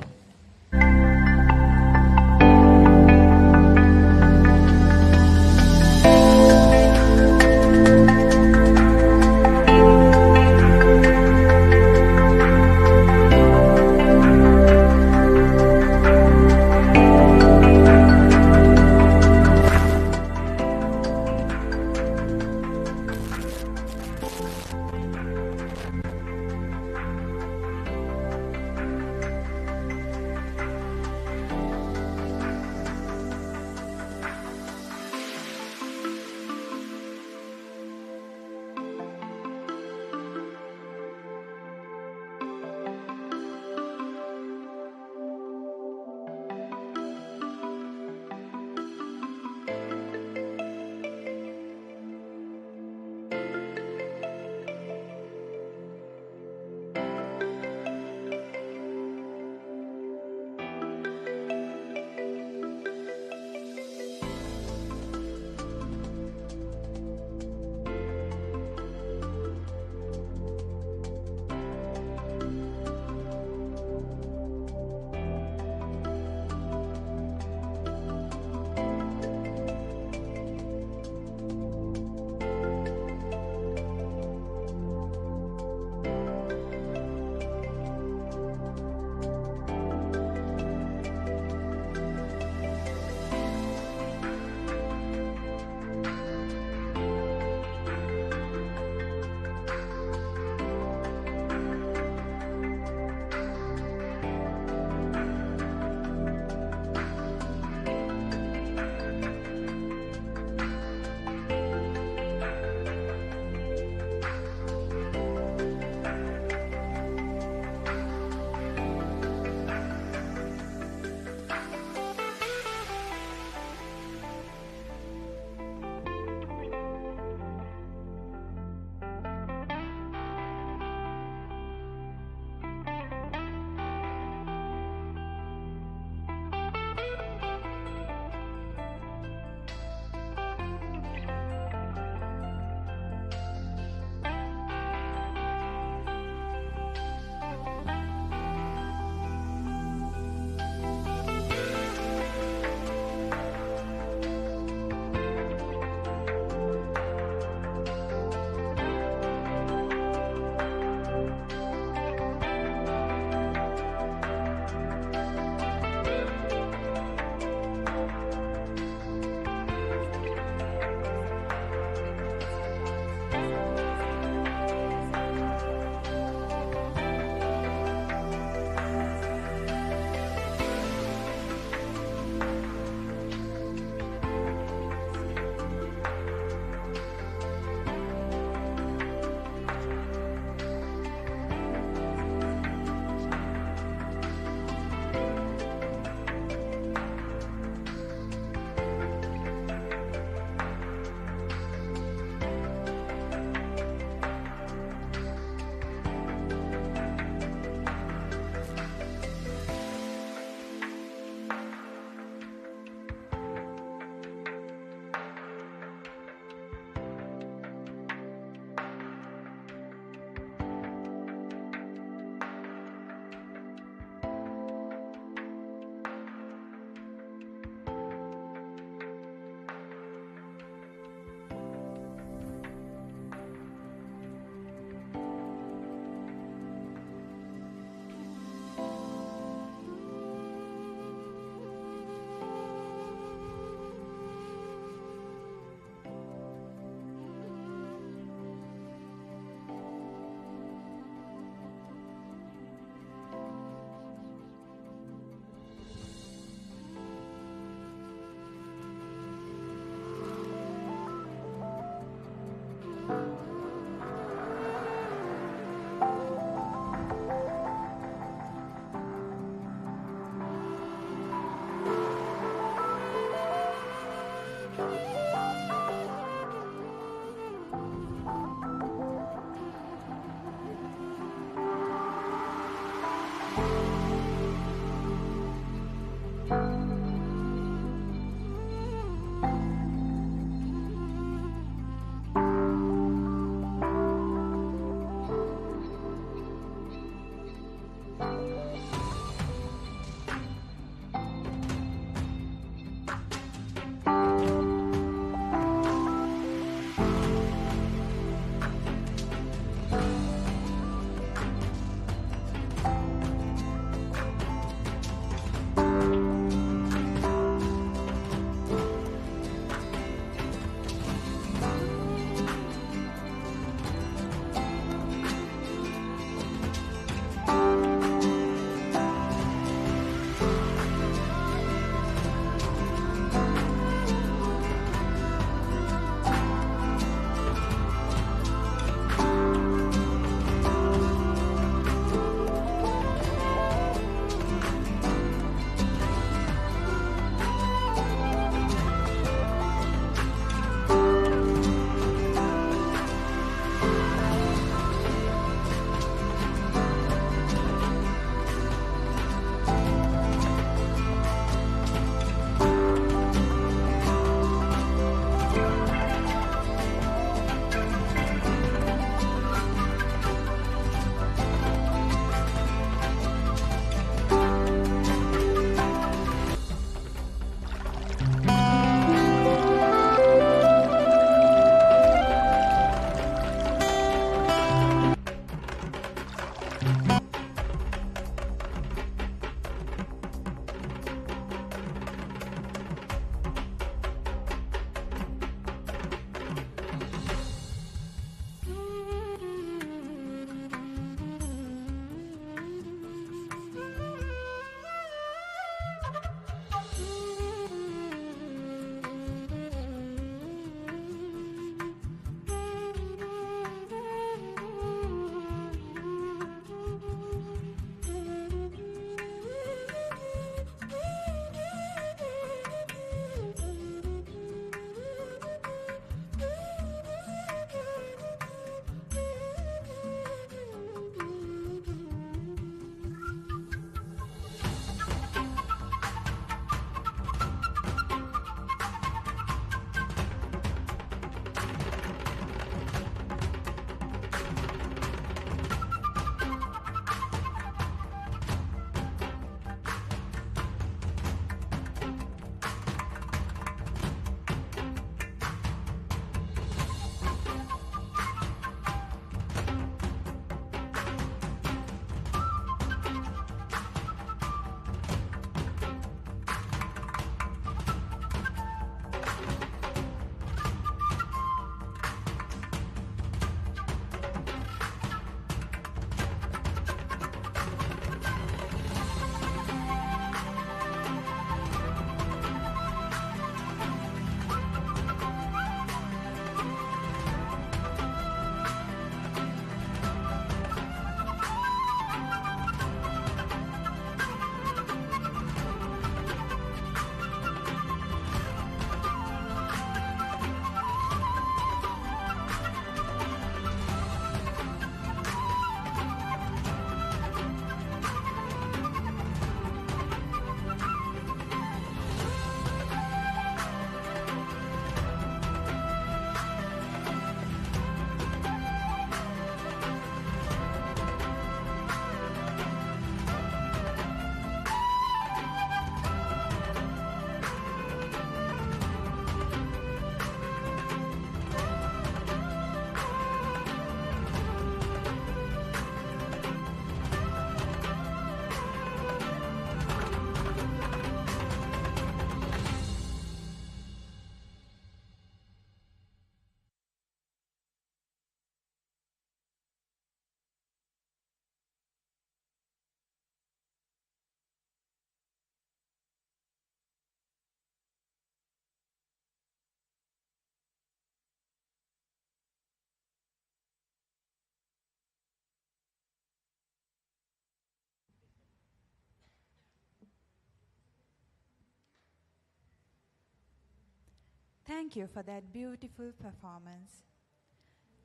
Thank you for that beautiful performance.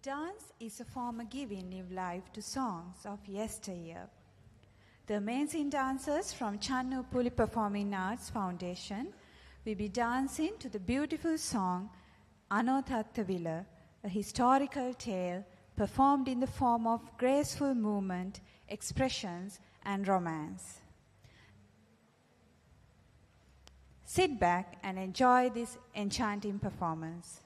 Dance is a form of giving new life to songs of yesteryear. The amazing dancers from Channupuli Performing Arts Foundation will be dancing to the beautiful song Anothattavila, a historical tale performed in the form of graceful movement, expressions, and romance. Sit back and enjoy this enchanting performance.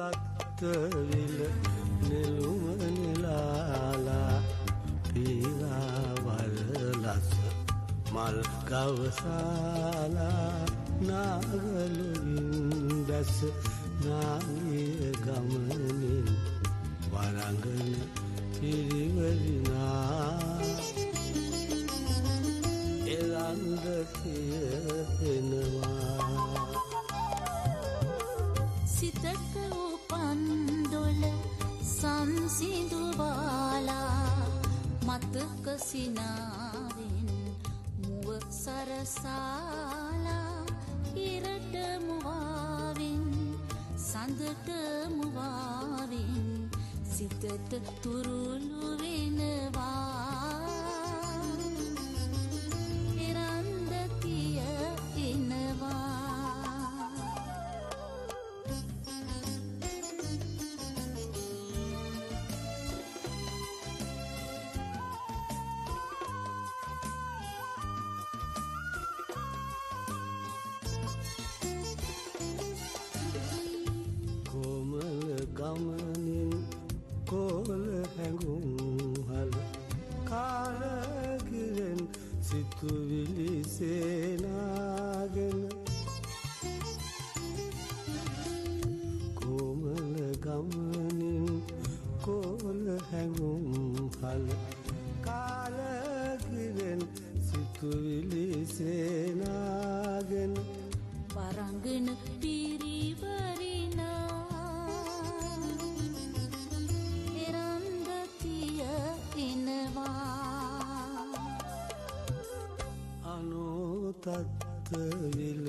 අනෝතත්ත්වවිල නෙළුම නෙලාලා පීරාවරලස මල් කවසාලා නාගලුවින් දැස නාගිය ගමනින් වරංගන පිරිවරිනා එරන්දසිය එනවා සිතක උපන්දොල සංසිඳුවාලා මතක සිනාවෙන් මුව සරසාලා ඉරට මුවාවෙන් සඳට මුවාවෙන් සිතට තුරුළු වෙනවා එරන්දතිය එනවා ගමනින් කෝල හැඟුම්හල කාලගිරෙන් සිතුවිලි සේනාගෙන කෝමල ගමනින් කෝල හැඟුම්හල කාලගිරෙන් සිතුවිලි සේනාගෙන වරංගන පිරිවරිනා අනෝතත්ත්වවිල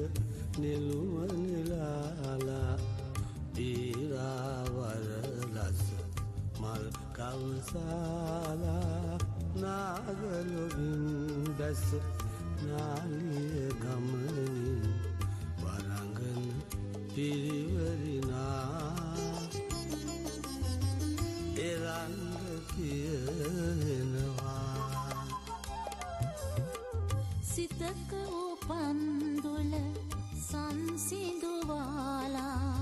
නෙළුම නෙලාලා පීරාවරලස මල් කවසාලා නාගලොවින් දැස නාලිය ගමනින් වරංගන පිරිවරිනා එරන්ද කියනවා සිතක උපන්දොල සංසිඳුවාලා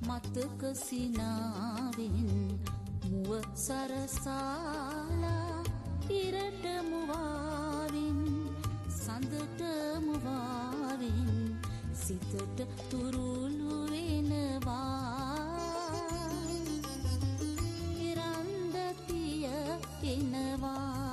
මතක සිනාවෙන් මුව සරසාලා ඉරට මුවාවෙන් සඳට මුවාවෙන් සිතට තුරුළු වෙනවා එරන්දතිය එනවා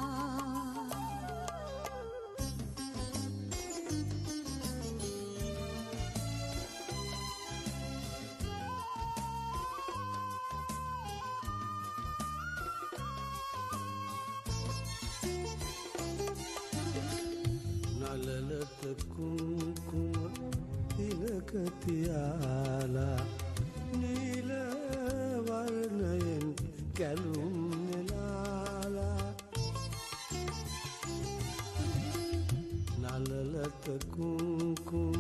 නලලත කුංකුම තිලක තියාලා නීල වර්ණයෙන් කැලුම් නෙලාලා නලලත කුංකුම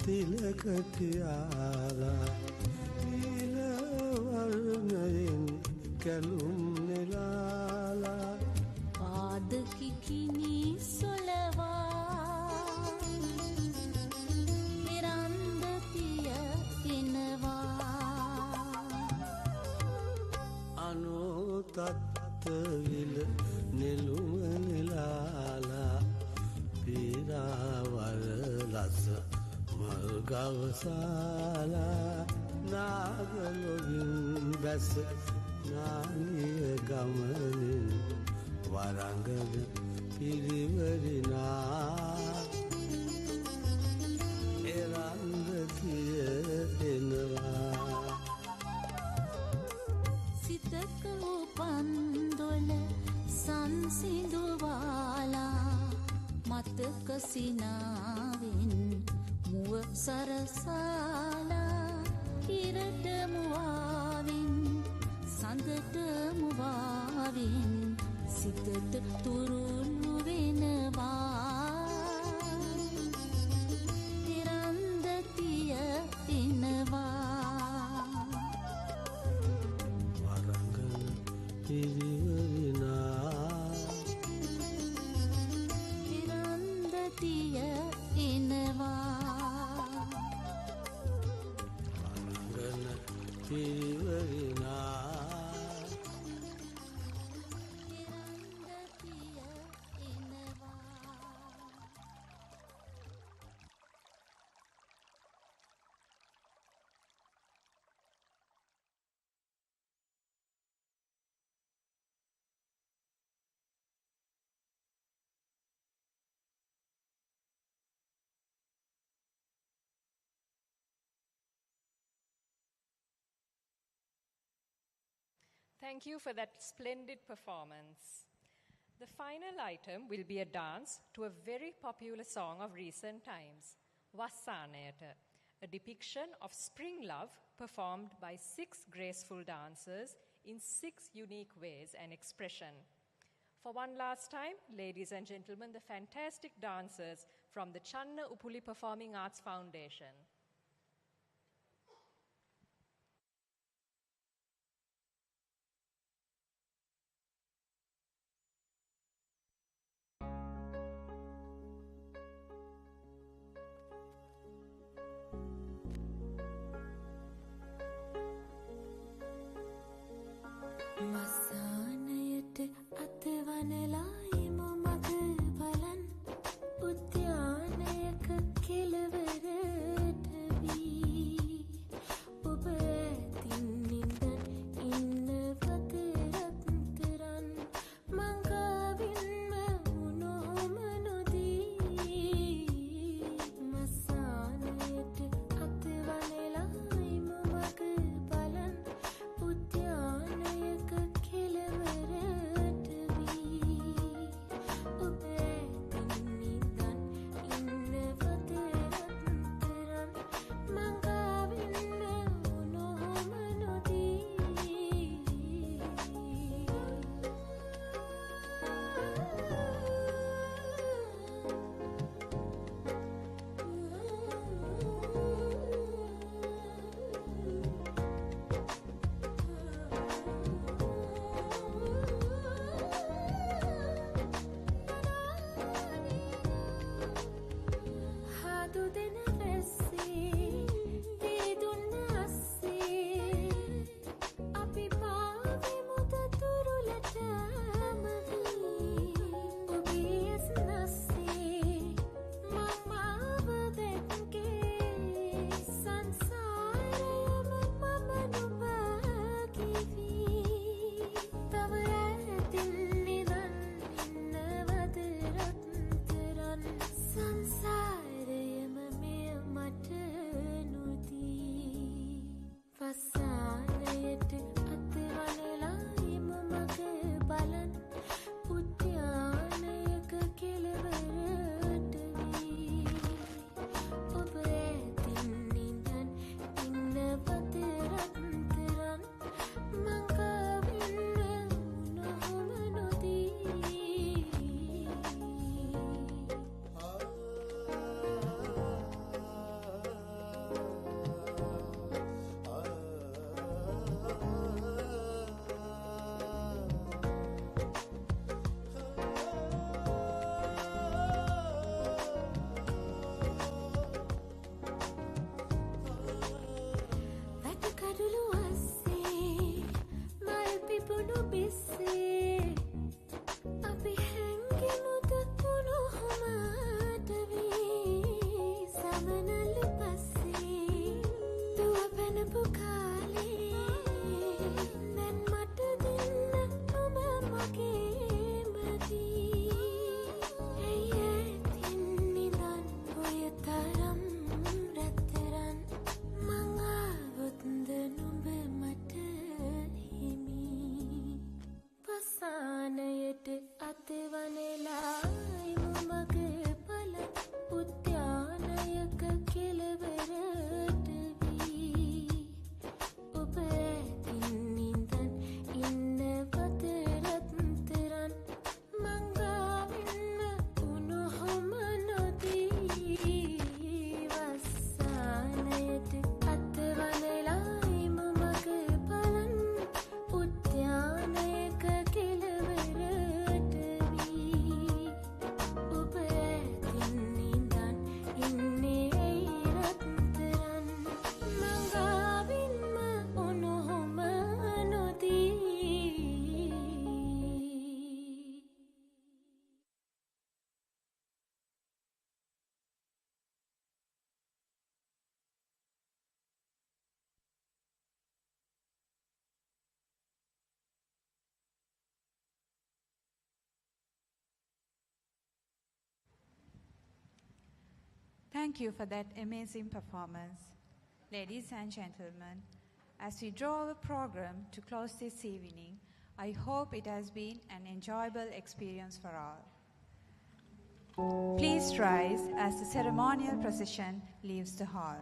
තිලක තියාලා නීල වර්ණයෙන් කැලුම් නෙලාලා පාද කිකිනි සොලවා එරන්දතිය එනවා අනෝතත්ත විල නෙළුම නෙලාලා පීරාවර ලස මල් ගවසාලා නාගලොවින් බැස නානිය ගමනින් වරංගන පිරිවරිනා එරන්දතිය එනවා සිතක උපන්දොල සංසිඳුවාලා මතක සිනාවෙන් මුව සරසාලා ඉරට මුවාවෙන් සඳට මුවාවෙන් සිතට තුරුළු වෙනවා එරන්දතිය එනවා වරංගන පිරිවරිනා එරන්දතිය එනවා වරංගන පිරිවරිනා Thank you for that splendid performance. The final item will be a dance to a very popular song of recent times, Vassanayata, a depiction of spring love performed by 6 graceful dancers in 6 unique ways and expression. For one last time, ladies and gentlemen, the fantastic dancers from the Channa Upuli Performing Arts Foundation. මසානයට අතවනලායිමු මග බලන් උද්‍යානයක කෙළවරට වී ඔබ ඇතින් නිදන් ඉන්නවද රත්තරන් මංගාවින්ම උනොහොම නොදී මසානයට අතවනලායිමු මග බලන් උද්‍යානයක කෙළවරට Thank you for that amazing performance. Ladies and gentlemen, as we draw our program to close this evening, I hope it has been an enjoyable experience for all. Please rise as the ceremonial procession leaves the hall.